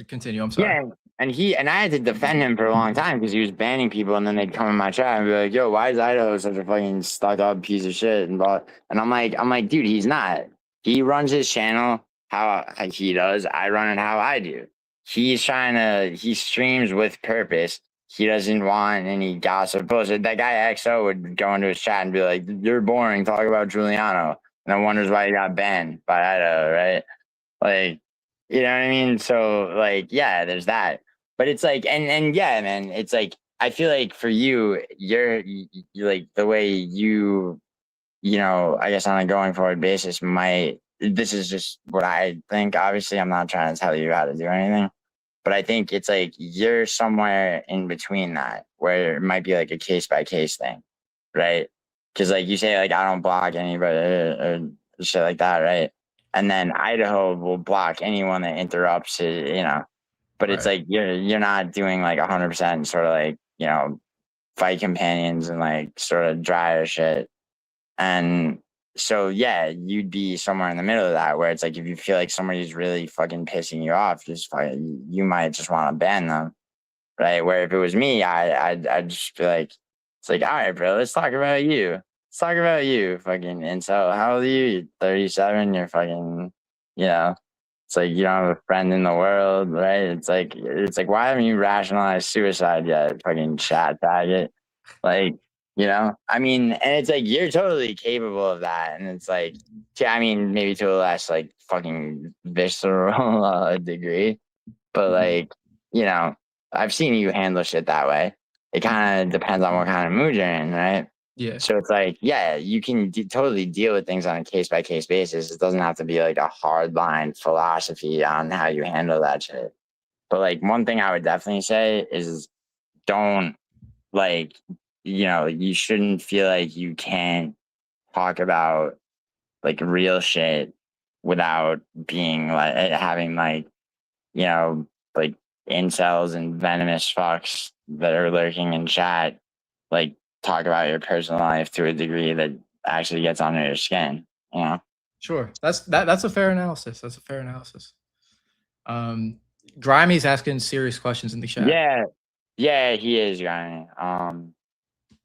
Continue. I'm sorry.
Yeah, and I had to defend him for a long time because he was banning people, and then they'd come in my chat and be like, "Yo, why is Idaho such a fucking stuck up piece of shit?" And I'm like, dude, he's not. He runs his channel how he does. I run it how I do. He streams with purpose. He doesn't want any gossip bullshit. That guy XO would go into his chat and be like, "You're boring. Talk about Giuliano," and then wonders why he got banned by Idaho, right? Like, you know what I mean? So like, yeah, there's that. But it's like, and yeah, man, it's like I feel like for you, you like the way I guess on a going forward basis might. This is just what I think. Obviously, I'm not trying to tell you how to do anything, but I think it's like you're somewhere in between that, where it might be like a case by case thing, right? Because like you say, like I don't block anybody or shit like that, right? And then Idaho will block anyone that interrupts it. But it's
Right.
like you're not doing like 100% sort of like fight companions and like sort of drier shit. And so yeah, you'd be somewhere in the middle of that where it's like if you feel like somebody's really fucking pissing you off, you might just want to ban them, right? Where if it was me, I'd just be like, it's like, all right, bro, let's talk about you. Let's talk about you, fucking incel. How old are you? You're 37. You're fucking, you know. It's like you don't have a friend in the world, right? It's like why haven't you rationalized suicide yet, fucking chat faggot? Like, I mean, and it's like you're totally capable of that, and it's like, I mean, maybe to a less like fucking visceral degree, but like, you know, I've seen you handle shit that way. It kind of depends on what kind of mood you're in, right?
Yeah.
So it's like, yeah, you can totally deal with things on a case by case basis. It doesn't have to be like a hard line philosophy on how you handle that shit. But like one thing I would definitely say is don't like, you shouldn't feel like you can't talk about like real shit without being like having like, you know, like incels and venomous fucks that are lurking in chat, like talk about your personal life to a degree that actually gets under your skin.
Sure. That's a fair analysis. That's a fair analysis. Grimey's asking serious questions in the chat.
Yeah, he is, Johnny.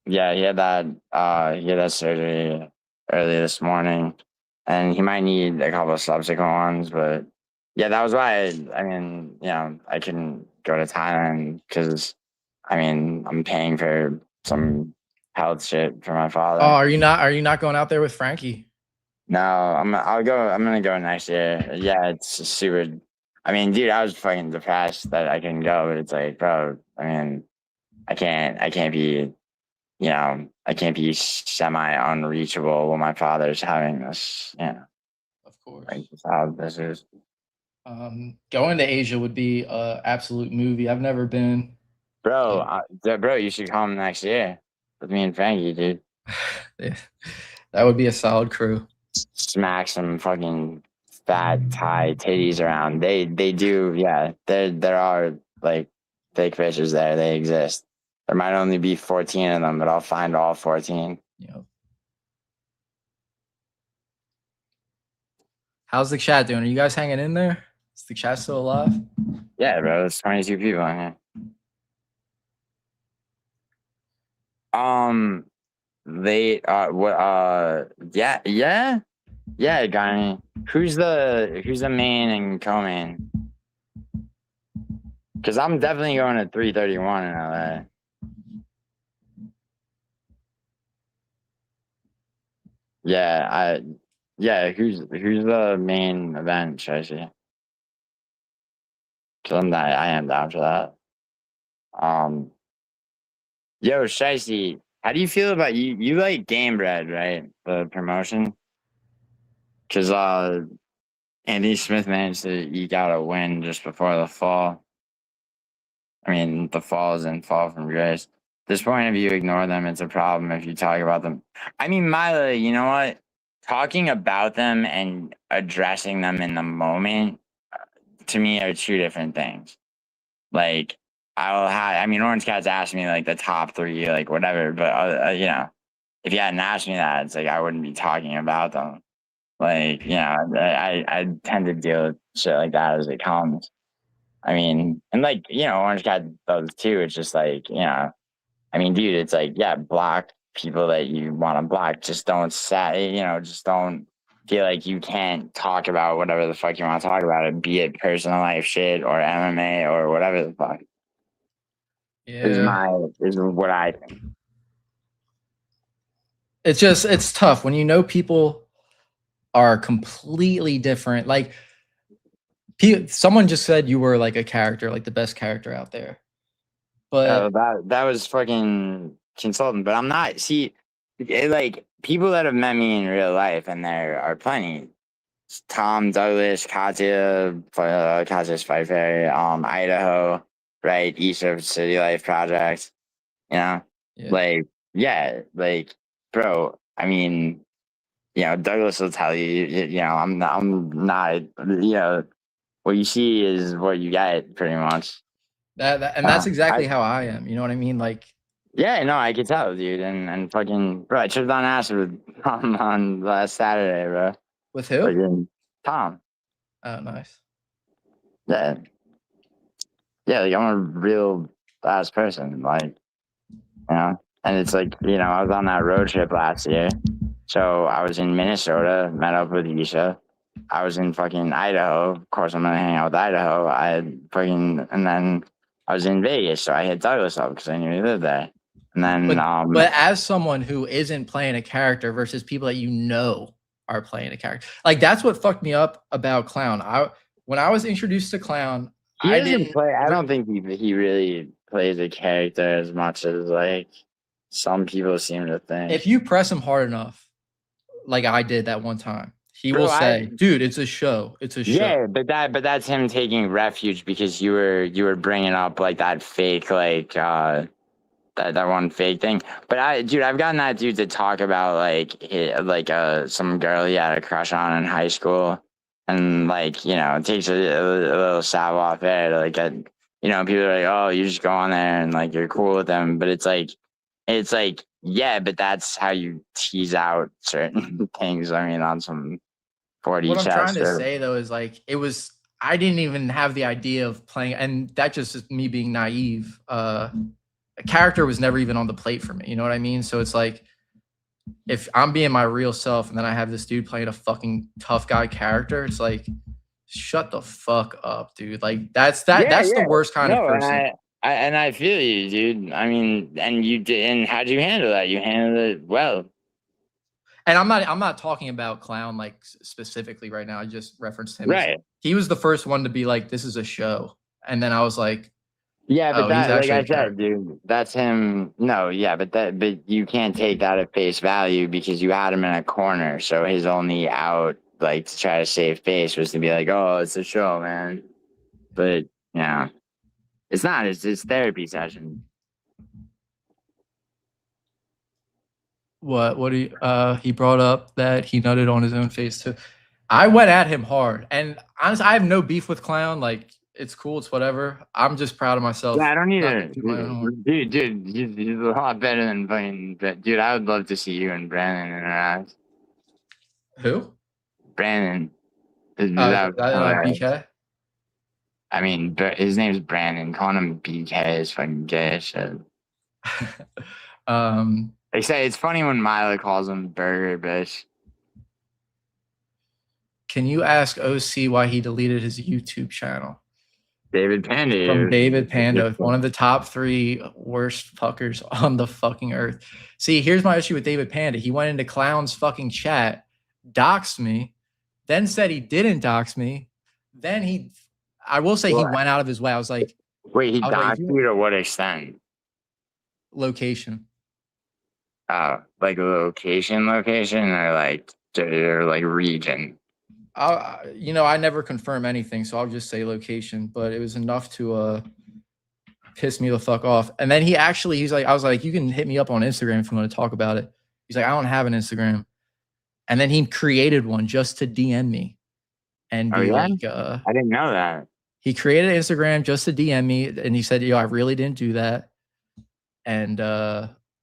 Yeah, he had that surgery early this morning, and he might need a couple of subsequent ones, but yeah, that was why I mean, I couldn't go to Thailand because I mean, I'm paying for some health shit for my
Oh,
father.
are you not going out there with Frankie?
No, I'm gonna go next year. Yeah, it's super. I mean, dude, I was fucking depressed that I couldn't go, but it's like, bro, I mean, I can't be, I can't be semi unreachable when my father's having this,
Of course.
like how this is.
Going to Asia would be a absolute movie. I've never been.
Bro, you should come next year with me and Frankie, dude.
That would be a solid crew.
Smack some fucking fat Thai titties around. They do, yeah. There are like fake fishes there. They exist. There might only be 14 of them, but I'll find all 14.
How's the chat doing? Are you guys hanging in there? Is the chat still alive?
Yeah, bro. There's 22 people in here. They yeah, Gani. Who's the main and co-main? Because I'm definitely going to 331 in LA. Who's the main event, Tracy? Because I am down for that. Yo, Shicey, how do you feel about you? You like Game Bread, right? The promotion, because Andy Smith managed to eke out a win just before the fall. I mean, the fall is in fall from grace. At this point, if you ignore them, it's a problem. If you talk about them, I mean, Mila, you know what? Talking about them and addressing them in the moment, to me, are two different things. Like, I mean, Orange Cat's asked me like the top three, like whatever, but you know, if you hadn't asked me that, it's like I wouldn't be talking about them. Like, you know, I tend to deal with shit like that as it comes. I mean, and like, you know, Orange Cat does too. It's just like, you know, I mean, dude, it's like, yeah, block people that you want to block. Just don't say, you know, just don't feel like you can't talk about whatever the fuck you want to talk about it, be it personal life shit or MMA or whatever the fuck.
Yeah.
Is what I think.
It's tough when you know people are completely different. Like someone just said you were like a character, like the best character out there.
Oh,
But
that was fucking consultant, but I'm not. See, like people that have met me in real life, and there are plenty. Tom, Douglas, Katya Spider Fairy, Idaho, right, East of City Life Project. You know,
yeah,
like yeah, like bro. I mean, you know, Douglas will tell you. You know, I'm not. You know, what you see is what you get, pretty much.
and
Uh,
that's
I
exactly how I am. You know what I mean? Like
Yeah, no, I could tell, dude, and fucking bro, I tripped on acid with Tom on last Saturday, bro.
with who?
Fucking Tom.
Oh, nice.
Yeah, yeah, like I'm a real ass person, like you know. And it's like, you know, I was on that road trip last year, so I was in Minnesota, met up with Isha. I was in fucking Idaho. Of course, I'm gonna hang out with Idaho. I had fucking, and then I was in Vegas, so I hit Douglas up because I knew he lived there. And then,
But as someone who isn't playing a character versus people that you know are playing a character, like that's what fucked me up about Clown. When I was introduced to Clown,
he
I
doesn't
didn't.
play. I don't think he really plays a character as much as like some people seem to think.
If you press him hard enough, like I did that one time, he will
Bro,
say, "Dude, it's a show. It's a show."
yeah, but that's him taking refuge because you were bringing up like that fake like that one fake thing. But dude, I've gotten that dude to talk about like some girl he had a crush on in high school, and like, you know, it takes a little salve off it. Like, you know, people are like, oh, you just go on there and like you're cool with them, but it's like yeah, but that's how you tease out certain things. I mean, on some 40
What I'm trying
chats
to
or
say though is like it was. I didn't even have the idea of playing, and that just is me being naive. A character was never even on the plate for me. You know what I mean? So it's like if I'm being my real self and then I have this dude playing a fucking tough guy character, it's like shut the fuck up, dude. Like
yeah,
that's the
yeah.
worst kind of
No, and
person.
I feel you, dude. I mean, and you did, and how'd you handle that? You handled it well.
And I'm not talking about Clown like specifically right now. I just referenced him as
Right.
he was the first one to be like, this is a show. And then I was like,
Yeah, but
oh, he's
that, like
actually a
I said,
character.
dude, that's him. No, yeah, but you can't take that at face value because you had him in a corner. So his only out, like, to try to save face was to be like, oh, it's a show, man. But yeah, it's not. It's therapy session.
What do you he brought up that he nutted on his own face too. I went at him hard. And honestly, I have no beef with Clown. Like it's cool, it's whatever. I'm just proud of
Yeah,
myself.
I don't need
Not to
to,
toot my own horn.
dude. He's a lot better than fucking. But dude, I would love to see you and Brandon interact.
Who?
Brandon, that would be hilarious.
BK.
I mean, his name's Brandon. Calling him BK is fucking gay as shit.
um,
They say it's funny when Mila calls him Burger Bitch.
can you ask OC why he deleted his YouTube channel?
David Panda.
From David Panda, one of the top 3 worst fuckers on the fucking earth. See, here's my issue with David Panda. He went into Clown's fucking chat, doxed me, then said he didn't dox me. Then I will say he
Well,
went out of his way.
wait, he
I was like, if
doxed
you
you to what extent?
location.
Like location, or like region.
I never confirm anything, so I'll just say location. But it was enough to piss me the fuck off. And then he's like, I was like, you can hit me up on Instagram if you want to talk about it. He's like, I don't have an Instagram. And then he created one just to DM me and be like,
I didn't know that.
He created an Instagram just to DM me, and he said, yo, I really didn't do that. And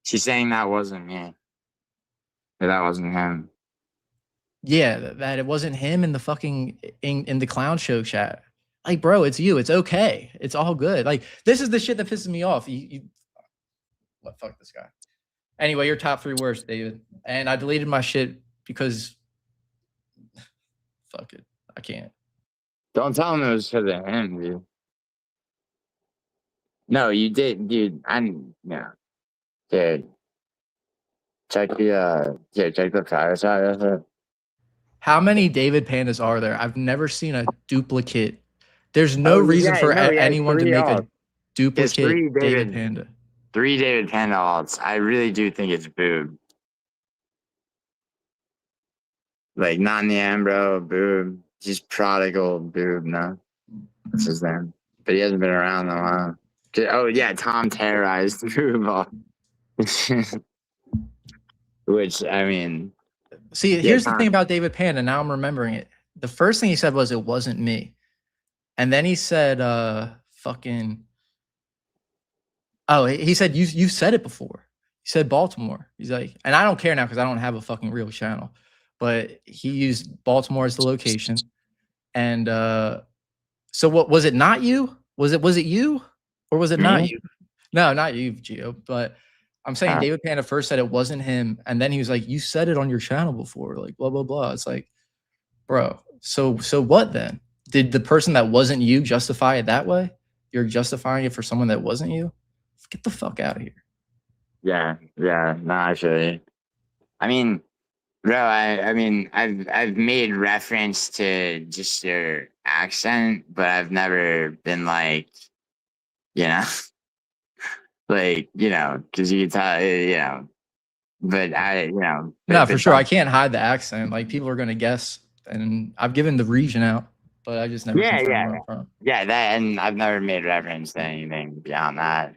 she's saying that wasn't me. That wasn't him.
Yeah, that it wasn't him in the fucking in the clown show chat. Like, bro, it's you. It's okay. It's all good. Like, this is the shit that pisses me off. What? Fuck this guy. Anyway, your top 3 worst, David. And I deleted my shit because fuck it. I can't.
Don't tell him it was because of him, dude. No, you did, dude. Dude. Check the fire out.
How many David Pandas are there? I've never seen a duplicate. There's no reason for anyone to make a duplicate David Panda.
3 David Panda alts. I really do think it's Boob. Like, not in the end, bro. Boob. He's prodigal Boob, no. That's his name. But he hasn't been around in a while. Oh, yeah, Tom terrorized Boob. Which, I mean...
See, here's the thing about David Panda. Now I'm remembering it. The first thing he said was, it wasn't me. And then he said, fucking... Oh, he said, you've said it before. He said Baltimore. He's like, and I don't care now because I don't have a fucking real channel. But he used Baltimore as the location. And so what was it not you? Was it you? Or was it not you? No, not you, Gio. But I'm saying David Panda first said it wasn't him. And then he was like, you said it on your channel before. Like, blah, blah, blah. It's like, bro, so what then? Did the person that wasn't you justify it that way? You're justifying it for someone that wasn't you? Get the fuck out of here.
Yeah, no, actually. I mean, bro, I've made reference to just your accent, but I've never been like, like, because you can tell, but
No, for sure. I can't hide the accent. Like, people are going to guess, and I've given the region out, but I just never.
Yeah, that, and I've never made reference to anything beyond that.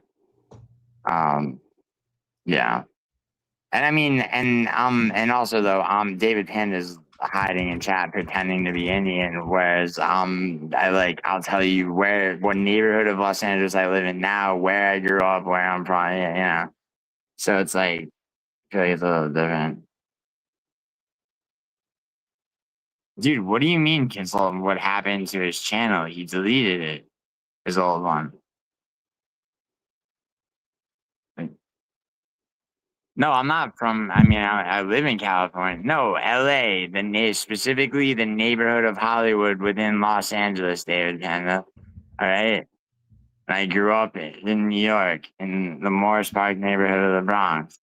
Yeah. And I mean, and also though, David Panda's hiding in chat pretending to be Indian, whereas I'll tell you what neighborhood of Los Angeles I live in now, where I grew up, where I'm from, So it's like, I feel like it's a little different. Dude, what do you mean cancel? What happened to his channel? He deleted it. His old one. No, I'm not from. I mean, I live in California. No, LA. Specifically the neighborhood of Hollywood within Los Angeles, David Panda. All right. And I grew up in New York, in the Morris Park neighborhood of the Bronx.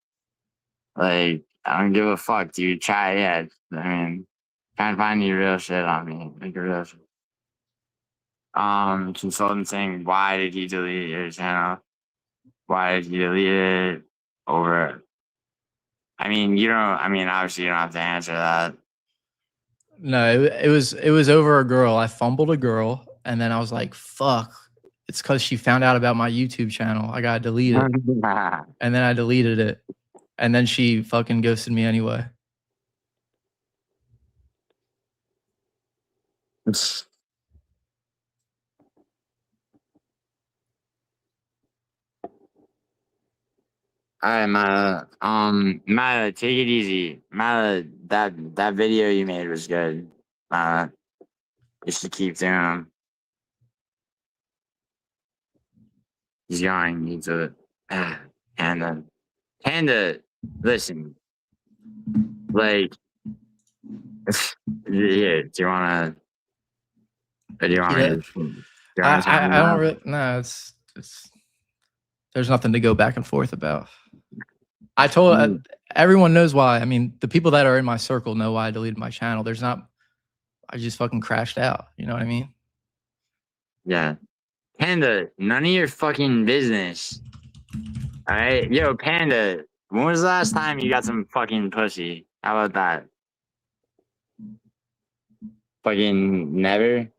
Like, I don't give a fuck, dude. Try it. I mean, try and find your real shit on me. Like a real shit. Consultant saying, why did he delete your channel? Why did he delete it? Over. I mean, obviously you don't have to answer that.
No, it was over a girl. I fumbled a girl, and then I was like, fuck. It's because she found out about my YouTube channel. I got to delete it. And then I deleted it. And then she fucking ghosted me anyway. All right,
Mila, take it easy. Mila, that video you made was good. You should keep doing them. He's going. He's Panda. Panda, listen. Like, yeah. Do you want to?
I don't really. No, it's. There's nothing to go back and forth about. I told everyone knows why. I mean, the people that are in my circle know why I deleted my channel. I just fucking crashed out. You know what I mean?
Yeah. Panda, none of your fucking business. All right, yo, Panda. When was the last time you got some fucking pussy? How about that? Fucking never.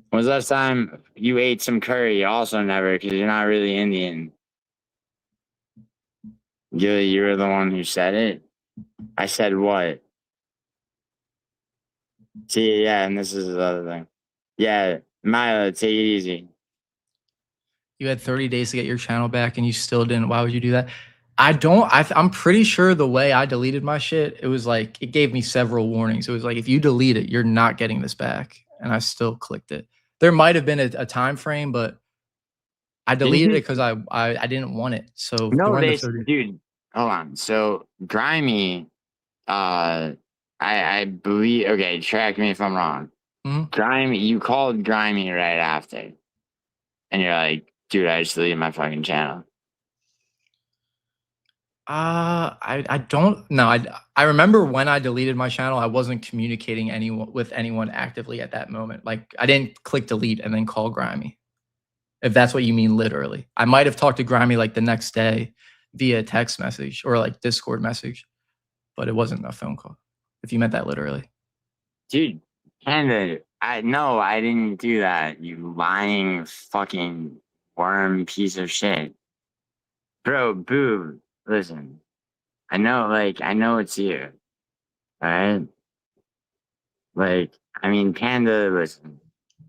When was the last time you ate some curry? Also never, because you're not really Indian. You were the one who said it. I said what? See, yeah, and this is the other thing. Yeah, Milo, take it easy.
You had 30 days to get your channel back and you still didn't. Why would you do that? I don't. I'm pretty sure the way I deleted my shit, it was like it gave me several warnings. It was like if you delete it, you're not getting this back, and I still clicked it. There might have been a time frame, but I
Didn't
deleted it
you?
because I didn't want it. So
No,
during the 30,
dude. Hold on. So Grimy, uh, I believe. Okay, track me if I'm wrong.
Mhm.
Grimy, you called Grimy right after, and you're like, dude, I just deleted my fucking channel.
I don't know. I remember when I deleted my channel, I wasn't communicating anyone with anyone actively at that moment. Like I didn't click delete and then call Grimy. If that's what you mean literally. I might have talked to Grimy like the next day via text message or like Discord message, but it wasn't a phone call. If you meant that literally.
Dude, Panda, I didn't do that. You lying fucking worm piece of shit. Bro, boo, listen. I know it's you. Alright? Like, I mean, Panda, listen.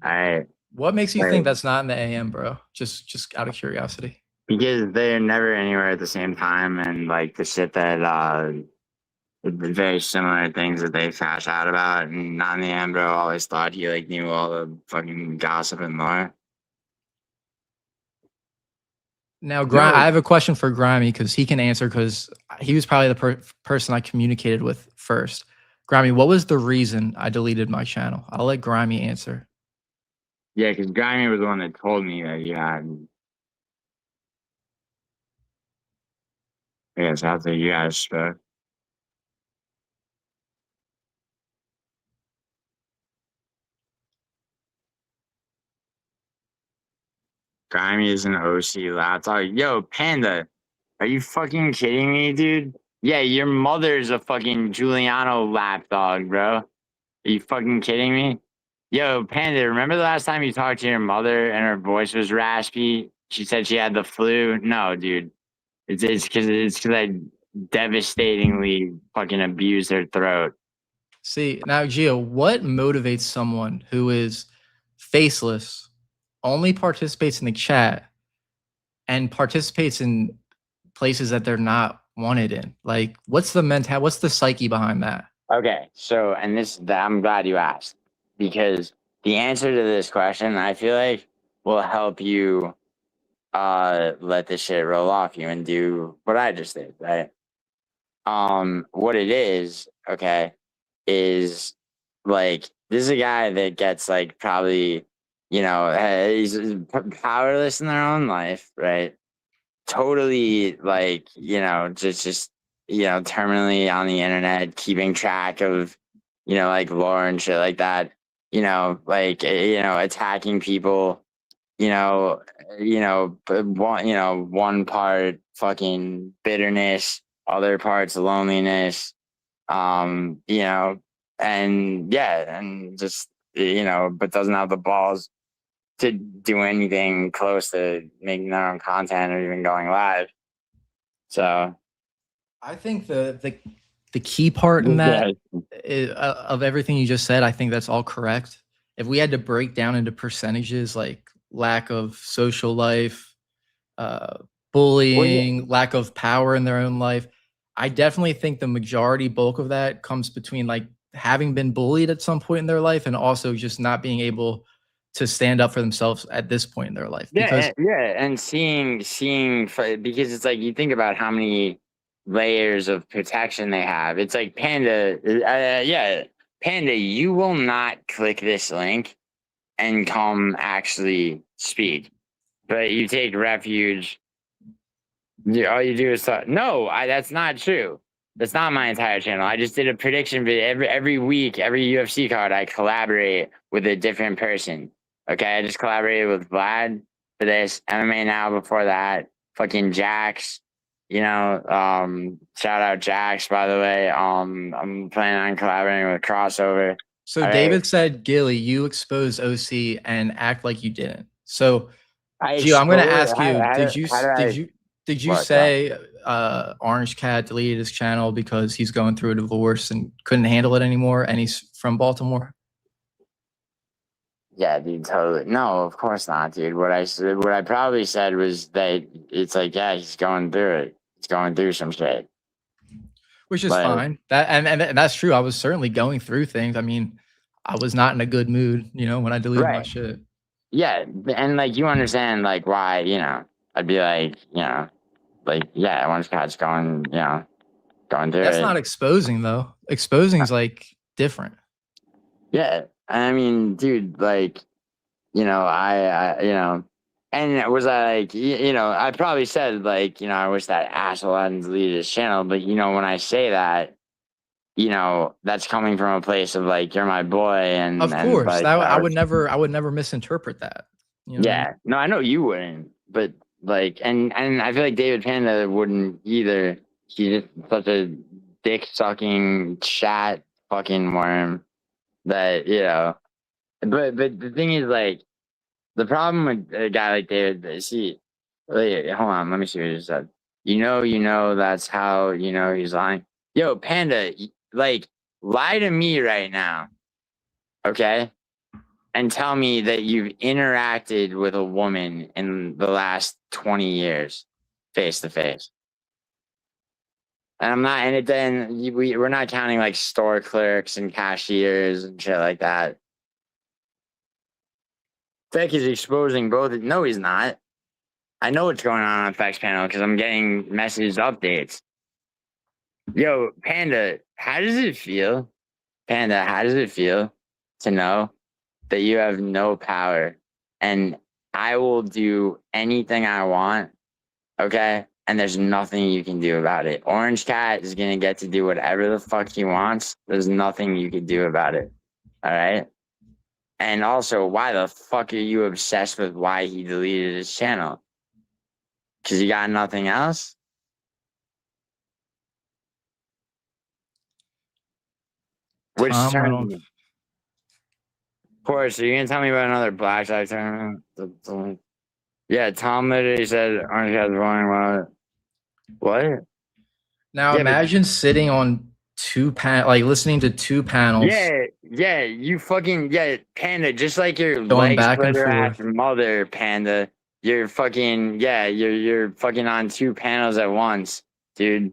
Alright.
What makes you think
Like,
that's not in the AM, bro? Just out of curiosity.
because they're never anywhere at the same time, and like the shit that very similar things that they crash out about, and not in the end, bro, always thought he like knew all the fucking gossip and lore.
Now,
No,
I have a question for Grimy because he can answer because he was probably the person I communicated with first. Grimy, what was the reason I deleted my channel? I'll let Grimy answer.
yeah, because Grimy was the one that told me that you had. I guess after you guys spoke. Grimy is an OC laptop. Yo, Panda, are you fucking kidding me, dude? Yeah, your mother's a fucking Giuliano lapdog, bro. Are you fucking kidding me? Yo, Panda, remember the last time you talked to your mother and her voice was raspy? She said she had the flu. No, dude. It's because I devastatingly fucking abused her throat.
See, now, Gio, what motivates someone who is faceless, only participates in the chat, and participates in places that they're not wanted in? Like, what's the what's the psyche behind that?
Okay, so and I'm glad you asked because the answer to this question I feel like will help you let this shit roll off you and do what I just did, right? What it is, okay, is like this is a guy that gets like probably, he's powerless in their own life, right? Totally like, terminally on the internet, keeping track of, like lore and shit like that, attacking people, one part fucking bitterness, other parts loneliness, you know, and yeah, and just, but doesn't have the balls to do anything close to making their own content or even going live. So
I think the key part in
yeah,
that of everything you just said, I think that's all correct. If we had to break down into percentages, like lack of social life, uh,
well, yeah,
bullying, lack of power in their own life, I definitely think the majority bulk of that comes between like having been bullied at some point in their life and also just not being able to stand up for themselves at this point in their life. Because
and because it's like you think about how many layers of protection they have. It's like Panda, yeah, Panda, you will not click this link and come actually speak, but you take refuge. All you do is talk. No, that's not true. That's not my entire channel. I just did a prediction video every week, every UFC card. I collaborate with a different person. Okay, I just collaborated with Vlad. for this. MMA Now before that. Fucking Jax. You know, shout out Jax, by the way. I'm planning on collaborating with Crossover.
So
All right.
David said, Gilly, you exposed OC and act like you didn't. So
I
Gio, I'm gonna
expose
ask you,
how did I
did you
what go?
say Orangecat deleted his channel because he's going through a divorce and couldn't handle it anymore and he's from Baltimore?
Yeah, dude, totally. No, of course not, dude. What I probably said was that it's like, yeah, he's going through it. He's going through some shit.
Which is
Like,
fine. That and that's true. I was certainly going through things. I mean, I was not in a good mood, when I deleted my
right.
shit.
Yeah, and like you understand like why, I'd be like, like, yeah, one's cat's going, going through
That's
it.
not exposing though. Exposing is like different.
Yeah. I mean, dude, like, and was I like, I probably said like, I wish that asshole hadn't deleted his channel, but when I say that, that's coming from a place of like, you're my boy,
Of
and
course,
like,
that I would never misinterpret that. You know what I mean?
yeah, no, I know you wouldn't, but like, and I feel like David Panda wouldn't either. He's just such a dick sucking chat fucking worm that But the thing is, like, the problem with a guy like David, see, wait, hold on, let me see what he said. That's how he's lying. Yo, Panda, like, lie to me right now, okay? And tell me that you've interacted with a woman in the last 20 years, face to face. And I'm not, and it then we're not counting like store clerks and cashiers and shit like that. Feck is exposing both. No, he's not. I know what's going on Feck's panel because I'm getting message updates. Yo, Panda, how does it feel? Panda, how does it feel to know that you have no power and I will do anything I want, okay? And there's nothing you can do about it. Orangecat is gonna get to do whatever the fuck he wants. There's nothing you can do about it. All right. And also, why the fuck are you obsessed with why he deleted his channel? Because you got nothing else? Which
Tom went on.
tournament? Of course, are you gonna tell me about another blackjack tournament? Yeah, Tom literally said Orangecat is rolling well. What?
Now
Yeah, but
imagine sitting on like listening to two panels
you fucking Panda, just like your
going
leg
back and
splitter ass
forth.
mother, Panda. You're fucking you're fucking on two panels at once, dude.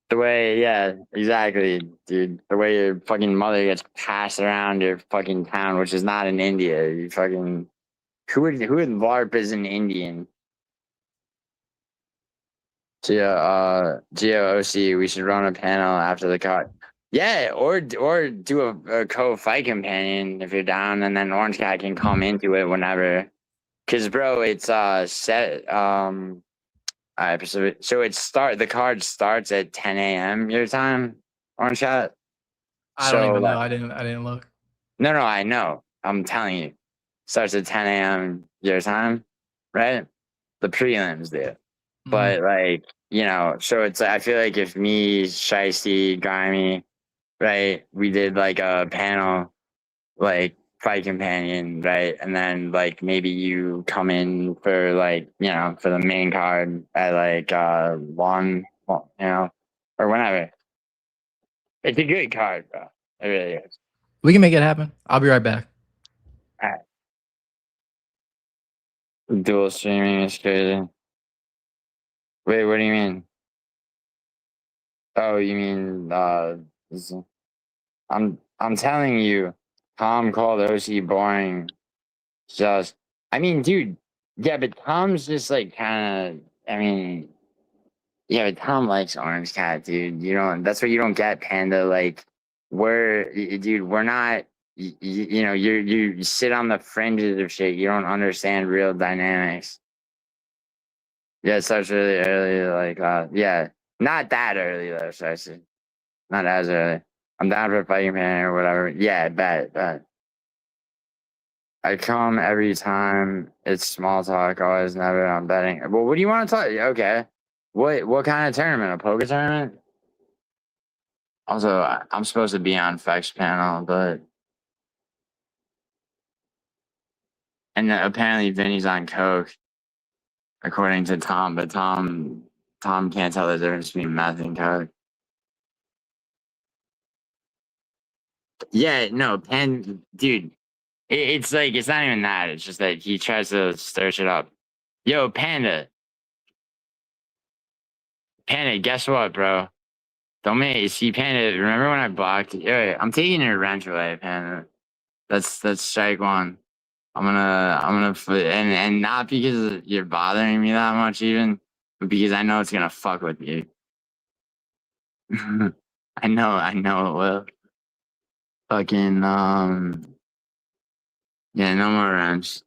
The way, yeah, exactly, dude. The way your fucking mother gets passed around your fucking town, which is not in India. You fucking who would LARP as an Indian? GOOC, we should run a panel after the cut. Yeah, or do a co-fight companion if you're down, and then Orangecat can come into it whenever. Cause bro, it's set alright, so the card starts at 10 a.m. your time, Orangecat.
I don't
So
even know.
like,
I didn't look.
no, I know. I'm telling you, starts at 10 a.m. your time, right? The prelims do.
Mhm.
But like, so it's I feel like if me, Shiesty, Grimy, right, we did like a panel, like fight companion, right, and then like maybe you come in for like for the main card at like one, or whenever. It's a good card, bro. It really is.
We can make it happen. I'll be right back.
All right. Dual streaming is crazy. Wait, what do you mean? Oh, you mean I'm telling you, Tom called OC boring. Just, I mean, dude, yeah, but Tom's just like kind of, I mean, yeah, but Tom likes Orangecat, dude. That's what you don't get, Panda. Like, dude, we're not, you sit on the fringes of shit. You don't understand real dynamics. Yeah, it starts really early, like, yeah, not that early though, so I see. Not as early. I'm down for a fighting pan or whatever. Yeah, bet. I come every time. It's small talk, always, never. I'm betting. Well, what do you want to talk? Okay. What kind of tournament? A poker tournament? Also, I'm supposed to be on Fex panel, but and apparently Vinny's on coke, according to Tom. But Tom can't tell the difference between meth and coke. Yeah, no, Penn, dude. It's like it's not even that. It's just that he tries to stir shit up. Yo, Panda, guess what, bro? Don't make see Panda. Remember when I blocked? Yeah, I'm taking your wrench away, Panda. That's strike one. And not because you're bothering me that much, even, but because I know it's gonna fuck with you. I know it will. Fucking yeah, no more wrench.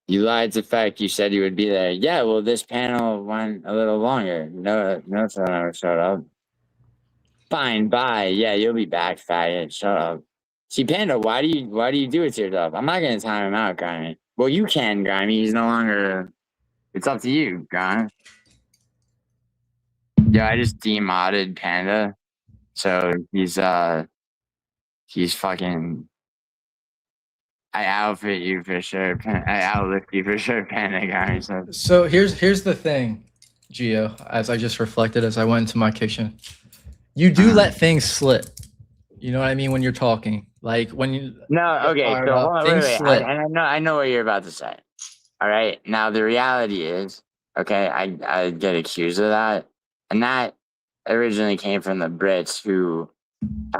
You lied to fact. You said you would be there. Yeah, well, this panel went a little longer. No, someone ever showed up. Fine, bye. Yeah, you'll be back, faggot. Shut up. See, Panda, why do you do it to yourself? I'm not gonna time him out, Grimy. Well, you can, Grimy. He's no longer. It's up to you, Grimy. Yeah, I just demodded Panda, so he's fucking. I outfit you for sure. I outlift you for sure, Panda guy.
So here's the thing, Gio. As I just reflected as I went into my kitchen, you do let things slip. You know what I mean when you're talking, like when you.
No, okay. So hold on,
things
wait.
slip.
I know what you're about to say. All right. Now the reality is, okay, I get accused of that, and that originally came from the Brits who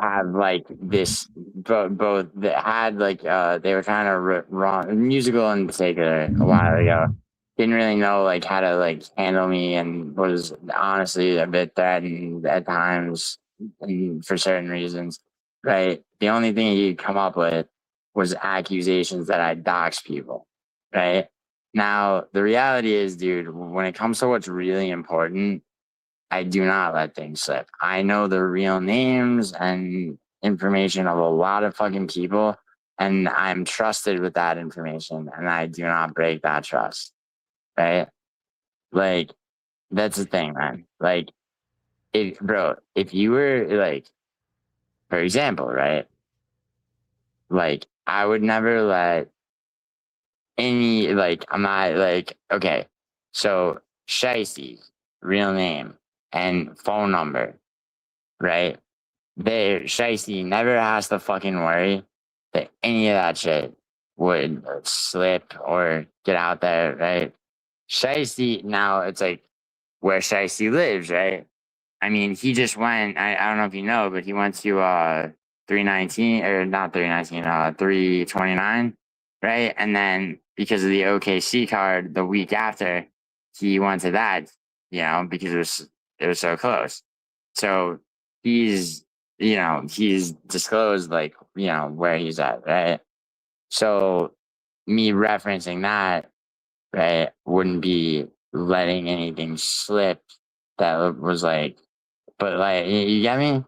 have like this both that had like they were kind of wrong musical in particular a while ago. Didn't really know like how to like handle me and was honestly a bit threatened at times and for certain reasons. Right. The only thing he'd come up with was accusations that I dox people. Right. Now the reality is, dude, when it comes to what's really important, I do not let things slip. I know the real names and information of a lot of fucking people, and I'm trusted with that information, and I do not break that trust. Right? Like, that's the thing, man. Like, if you were like, for example, right? Like, I would never let any, like, I'm not like, okay, so Shiesty, real name and phone number, right? Shiesty never has to fucking worry that any of that shit would slip or get out there, right? Shiesty, now it's like where Shiesty lives, right? I mean, he just went, I don't know if you know, but he went to 319 or not 319, 329, right? And then because of the OKC card the week after, he went to that, because it was so close. So he's he's disclosed like, where he's at, right? So me referencing that, right, wouldn't be letting anything slip that was like, but like, you get me?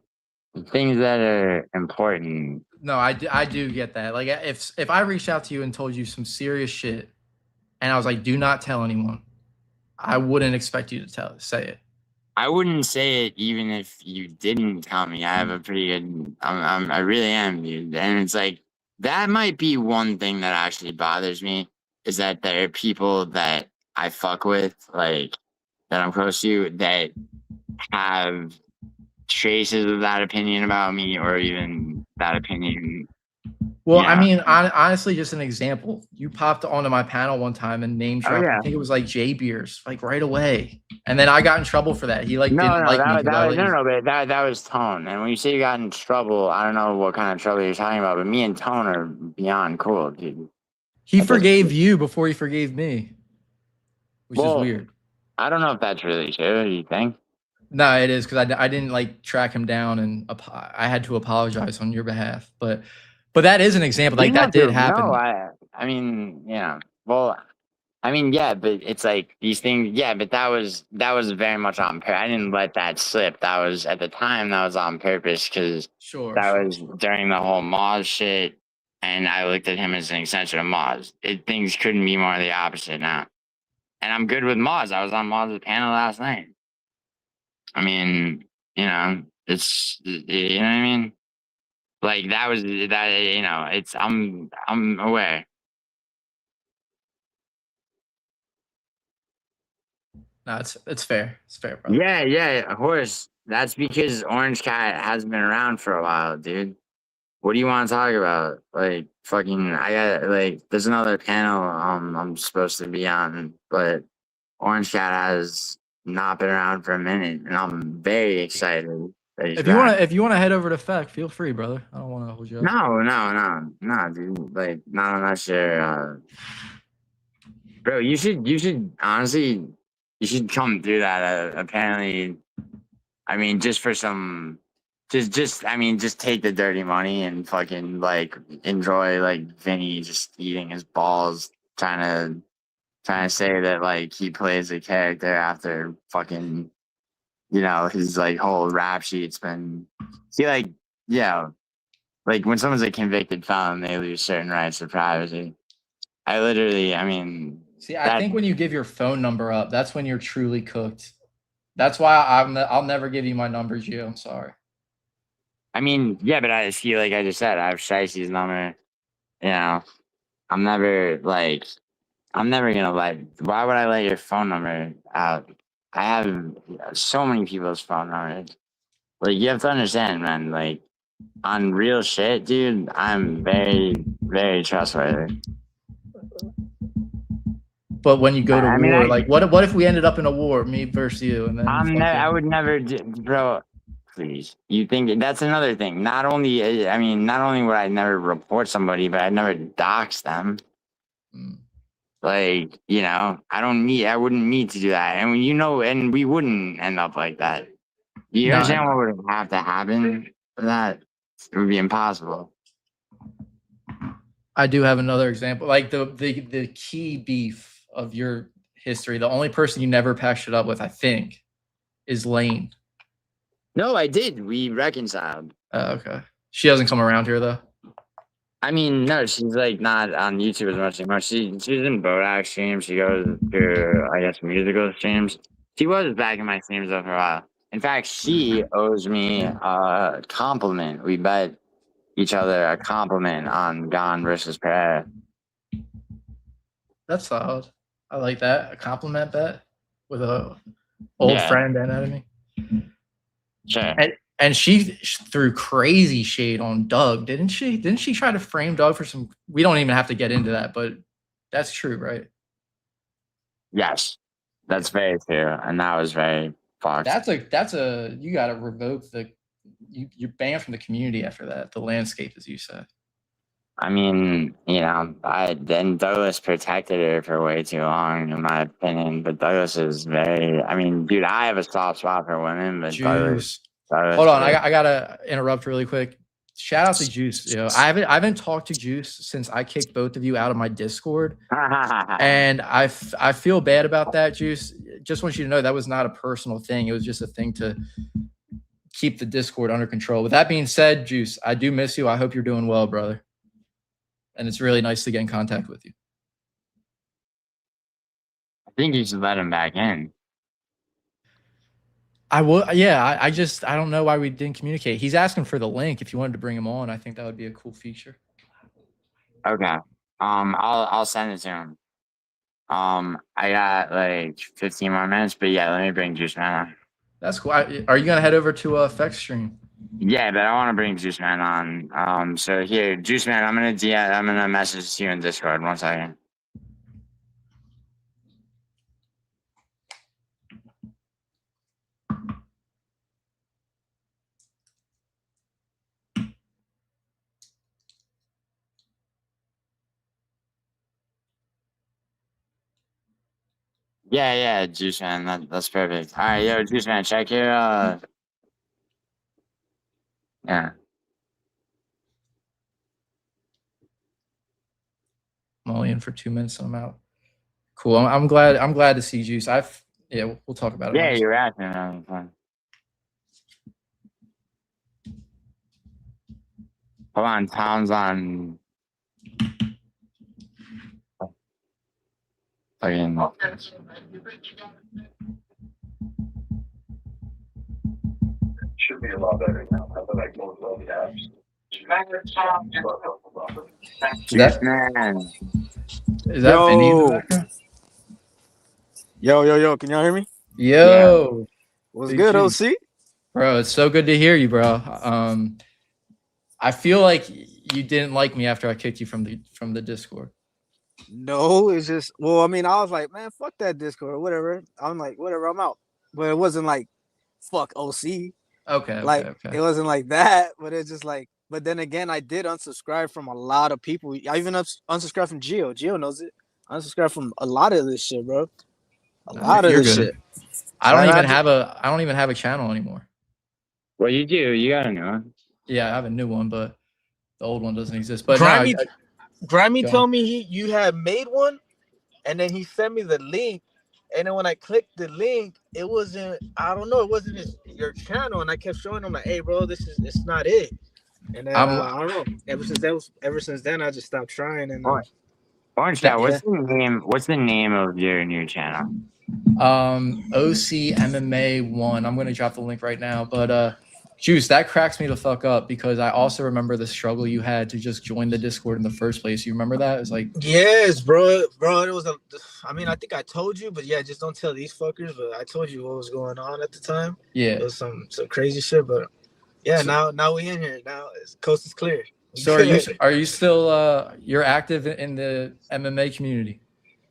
Things that are important.
No, I do get that. Like if I reached out to you and told you some serious shit, and I was like, do not tell anyone, I wouldn't expect you to say it.
I wouldn't say it even if you didn't tell me. I have a pretty good. I really am, dude. And it's like that might be one thing that actually bothers me is that there are people that I fuck with, like that I'm close to, that have traces of that opinion about me, or even that opinion.
Well, I mean, honestly, just an example. You popped onto my panel one time and name dropped.
yeah.
I think it was like J Beers, like right away, and then I got in trouble for that. He like
No,
didn't like me.
but that was Tone. And when you say you got in trouble, I don't know what kind of trouble you're talking about, but me and Tone are beyond cool, dude.
He forgave you before he forgave me, which is weird.
I don't know if that's really true. Do you think?
No, it is because I didn't like track him down and I had to apologize on your behalf. But that is an example. Like that did happen.
No, I mean, yeah. Well, I mean, yeah, but it's like these things. Yeah, but that was very much on purpose. I didn't let that slip. That was at the time. That was on purpose because
Sure.
was during the whole Moz shit, and I looked at him as an extension of Moz. Things couldn't be more the opposite now. And I'm good with Moz. I was on Moz's panel last night. I mean, it's you know what I mean? Like that was that it's I'm aware.
No, it's fair. It's fair, brother.
Yeah, of course. That's because Orangecat hasn't been around for a while, dude. What do you want to talk about? Like fucking I got like there's another panel I'm supposed to be on, but Orangecat has not been around for a minute, and I'm very excited that he's
If you
back.
wanna head over to Feck, feel free, brother. I don't want to hold you up.
No, dude. Like not unless you're bro, you should honestly you should come do that. Apparently, I mean, just for some, just take the dirty money and fucking like enjoy like Vinny just eating his balls, trying to say that like he plays a character after fucking his like whole rap sheet's been see like yeah like when someone's a convicted felon they lose certain rights to privacy. I mean
See, I
that
think when you give your phone number up, that's when you're truly cooked. That's why I'll never give you my number, Gio. I'm sorry.
I mean yeah, but I see like I just said I have Shicey's number. You know, I'm never like I'm never gonna let. Why would I let your phone number out? I have so many people's phone numbers. Like you have to understand, man. Like on real shit, dude. I'm very, very trustworthy.
But when you go to
I mean,
war, like what if we ended up in a war, me versus you, and then
I would never, bro. Please, you think that's another thing? Not only, not only would I never report somebody, but I'd never dox them.
Mm.
Like, I wouldn't need to do that. And and we wouldn't end up like that. You
No,
understand what would have to happen for that? It would be impossible.
I do have another example. Like the key beef of your history, the only person you never patched it up with, I think, is Lane.
No, I did. We reconciled.
Okay. She doesn't come around here though.
I mean, no, she's like not on YouTube as much anymore. She's in Bodak streams. She goes to, I guess, musical streams. She was back in my streams though for a while. In fact, she owes me a compliment. We bet each other a compliment on Gone versus Pereira.
That's solid. I like that. A compliment bet with a old friend and enemy.
Sure.
And she threw crazy shade on Doug, didn't she? Didn't she try to frame Doug for some? We don't even have to get into that, but that's true, right?
Yes, that's very true, and that was very fucked.
That's a you got to revoke you're banned from the community after that. The landscape, as you said.
I mean, then Douglas protected her for way too long, in my opinion. But Douglas is very, dude, I have a soft spot for women, but
Juice.
Douglas
Hold on, I gotta interrupt really quick. Shout out to Juice. I haven't talked to Juice since I kicked both of you out of my Discord, and I feel bad about that, Juice. Just want you to know that was not a personal thing. It was just a thing to keep the Discord under control. With that being said, Juice, I do miss you. I hope you're doing well, brother. And it's really nice to get in contact with you.
I think you should let him back in.
I would, yeah. I don't know why we didn't communicate. He's asking for the link. If you wanted to bring him on, I think that would be a cool feature.
Okay. I'll send it to him. I got like 15 more minutes, but yeah, let me bring Juice Man on.
That's cool. Are you gonna head over to Fex stream?
Yeah, but I want to bring Juice Man on. So here, Juice Man, I'm gonna message you in Discord. 1 second. Yeah, Juice Man, that's perfect. All right, yo, Juice Man, check your yeah.
I'm only in for 2 minutes and I'm out. Cool. I'm glad to see Juice. Yeah, we'll talk about it.
Yeah, you're asking. Hold on, Tom's on Fucking.
Should be a lot better now. I like most of the apps.
Juice man.
Is that Vinny in the
Yo,
background?
yo. Can y'all hear me?
Yo,
What's
Big
good,
Juice.
OC?
Bro, it's so good to hear you, bro. I feel like you didn't like me after I kicked you from the Discord.
No, it's just, well, I mean, I was like, man, fuck that Discord or whatever. I'm like, whatever, I'm out. But it wasn't like, fuck OC.
Okay,
Like,
okay.
it wasn't like that, but it's just like, but then again, I did unsubscribe from a lot of people. I even unsubscribed from Gio. Gio knows it. I unsubscribed from a lot of this shit, bro. A lot of
You're
this
good.
shit.
I don't even have a channel anymore.
Well, you do. You got a new one.
Yeah, I have a new one, but the old one doesn't exist. But
Grimy
Go
told me you had made one, and then he sent me the link. And then when I clicked the link, it wasn't, I don't know, it wasn't your channel. And I kept showing him like, hey, bro, it's not it. And then I don't know. Ever since then, I just stopped trying. And
Orangecat, what's the name of your new channel?
OC MMA 1. I'm gonna drop the link right now. But Juice, that cracks me the fuck up because I also remember the struggle you had to just join the Discord in the first place. You remember that? It was like,
yes, bro. It was I mean, I think I told you, but yeah, just don't tell these fuckers. But I told you what was going on at the time.
Yeah,
it was some crazy shit. But yeah, so, now we in here. Now coast is clear.
So are you still you're active in the MMA community?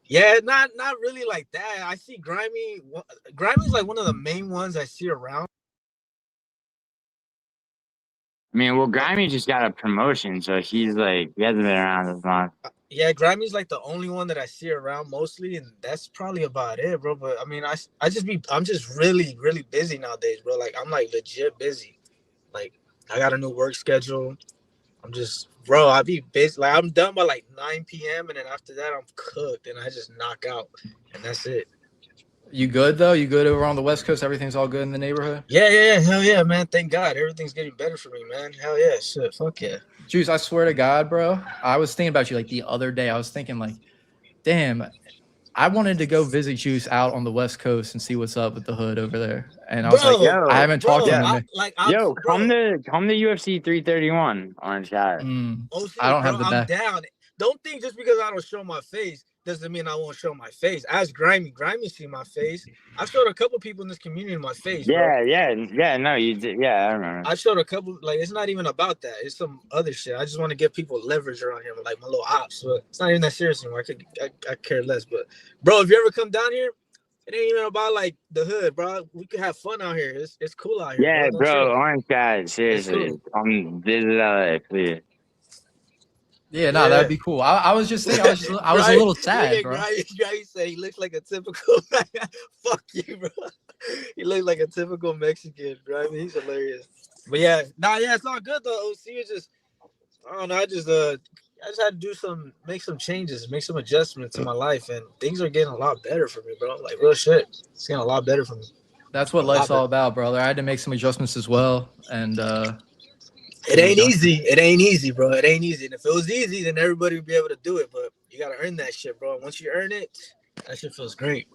Yeah, not really like that. I see Grimy's like one of the main ones I see around.
I mean, well, Grimy just got a promotion, so he's like, he hasn't been around as long.
Yeah, Grimy's like the only one that I see around mostly, and that's probably about it, bro. But I mean, I'm just really, really busy nowadays, bro. Like I'm like legit busy. Like I got a new work schedule. I'm just, bro, I be busy. Like I'm done by like 9 p.m. and then after that I'm cooked and I just knock out, and that's it.
You good though? You good over on the West Coast? Everything's all good in the neighborhood?
Yeah. Hell yeah, man. Thank God. Everything's getting better for me, man. Hell yeah. Shit. Fuck yeah.
Juice, I swear to God, bro. I was thinking about you like the other day. I was thinking like, damn, I wanted to go visit Juice out on the West Coast and see what's up with the hood over there. And I was like, yo, I haven't talked to him.
Come to UFC 331, Orangecat.
I don't have the
I'm down. Don't think just because I don't show my face doesn't mean I won't show my face. Ask Grimy. Grimy see my face. I showed a couple people in this community my face.
Yeah. No, you did. Yeah, I remember.
I showed a couple. Like, it's not even about that. It's some other shit. I just want to give people leverage around here, like my little ops. But it's not even that serious anymore. I care less. But bro, if you ever come down here, it ain't even about like the hood, bro. We can have fun out here. It's cool out here.
Yeah, bro. Orangecat, seriously,
cool.
come visit LA, please.
Yeah, no, that'd be cool. I was just thinking, I was a little sad, bro.
Grimy said he looks like a typical. Fuck you, bro. He looks like a typical Mexican, Grimy. He's hilarious. But yeah, it's all good though. OC is just, I don't know. I just had to make some changes, make some adjustments to my life, and things are getting a lot better for me, bro. Like real shit, it's getting a lot better for me.
That's what life's all about, brother. I had to make some adjustments as well, and
it ain't easy. It ain't easy, bro. It ain't easy. And if it was easy, then everybody would be able to do it. But you gotta earn that shit, bro. Once you earn it, that shit feels great.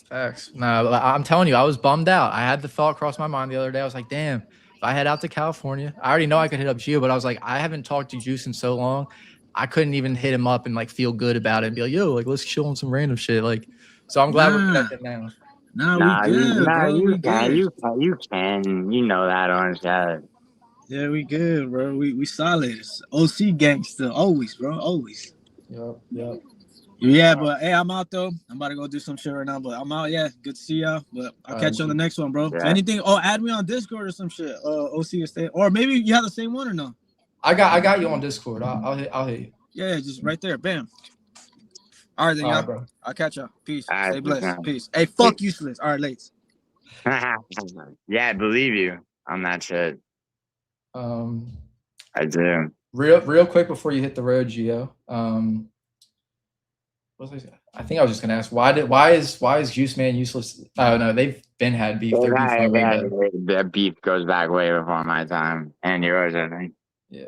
Facts. No, I'm telling you, I was bummed out. I had the thought cross my mind the other day. I was like, damn, if I head out to California, I already know I could hit up Gio, but I was like, I haven't talked to Juice in so long. I couldn't even hit him up and like feel good about it and be like, yo, like let's chill on some random shit. Like, so I'm glad we're connected now.
We good, bro.
You can. You know that, Orangecat.
Yeah, we good, bro. We solid. It's OC gangster, always, bro, always.
Yep.
Yeah, but hey, I'm out though. I'm about to go do some shit right now, but I'm out. Yeah, good to see y'all. But I'll catch you on the next one, bro.
Yeah.
Anything? Oh, add me on Discord or some shit. OC or stay, or maybe you have the same one or no?
I got you on Discord. I'll hit you. Yeah,
just right there. Bam. All right, then, y'all.
Bro.
I'll catch y'all. Peace.
Right,
stay blessed. Peace. Hey, fuck useless. All right, late.
Yeah, I believe you on that shit. I do.
Real quick before you hit the road, Gio. I think I was just gonna ask why is Juice Man useless? Oh no, they've had beef. Their beef
their beef goes back way before my time and yours, I think.
Yeah.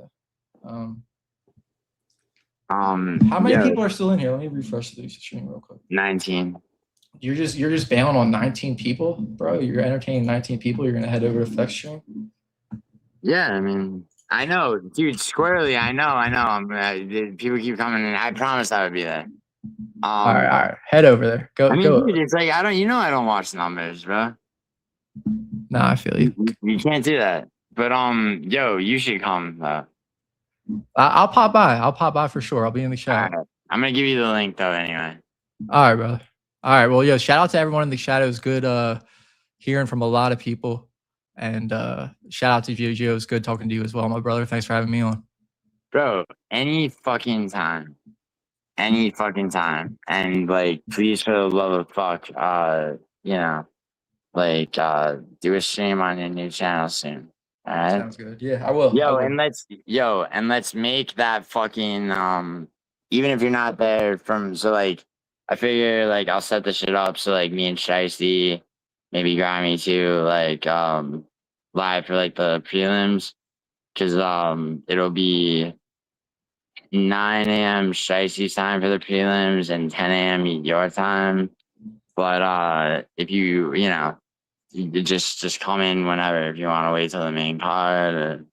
How many
yeah,
people are still in here? Let me refresh the stream real quick.
19.
You're just bailing on 19 people, bro. You're entertaining 19 people. You're gonna head over to Flex Stream.
Yeah, I mean, I know, dude. Squarely, I know. People keep coming, and I promise I would be there.
All right. Head over there. Go.
I mean,
Go.
dude, it's like I don't watch numbers, bro.
Nah, I feel you.
You can't do that. But yo, you should come though.
I'll pop by. I'll pop by for sure. I'll be in the chat.
All right. I'm gonna give you the link though, anyway.
All right, brother. All right. Well, yo, shout out to everyone in the chat. It was good hearing from a lot of people. And shout out to Gio. It was good talking to you as well, my brother. Thanks for having me on.
Bro, any fucking time. Any fucking time. And like, please, for the love of fuck, you know, like do a stream on your new channel soon. All right.
Sounds good. Yeah, I will.
And let's make that fucking even if you're not there from I figure like I'll set the shit up so like me and Shiesty, maybe Grammy too, like live for like the prelims. Cause it'll be 9 a.m. Shicey's time for the prelims and 10 a.m. your time. But if you you just come in whenever if you want to wait till the main card, or,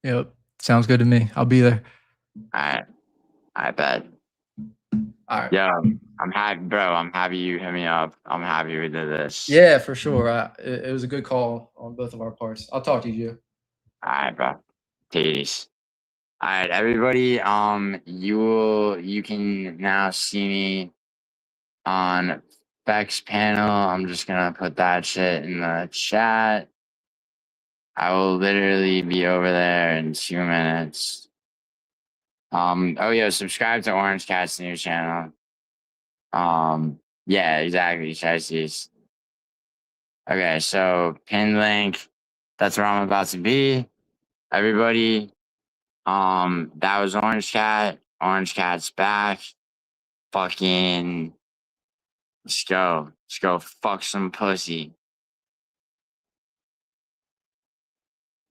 Yep. Sounds good to me. I'll be there.
I bet.
All right.
Yeah, I'm happy, bro. I'm happy you hit me up. I'm happy we did this.
Yeah, for sure. It was a good call on both of our parts. I'll talk to you, Gio.
All right, bro. Peace. All right, everybody. You can now see me on Beck's panel. I'm just gonna put that shit in the chat. I will literally be over there in 2 minutes. Oh yeah, subscribe to Orangecat's new channel. Yeah, exactly. Shiesties. Okay, so pin link. That's where I'm about to be. Everybody. That was Orangecat. Orangecat's back. Fucking let's go. Let's go fuck some pussy.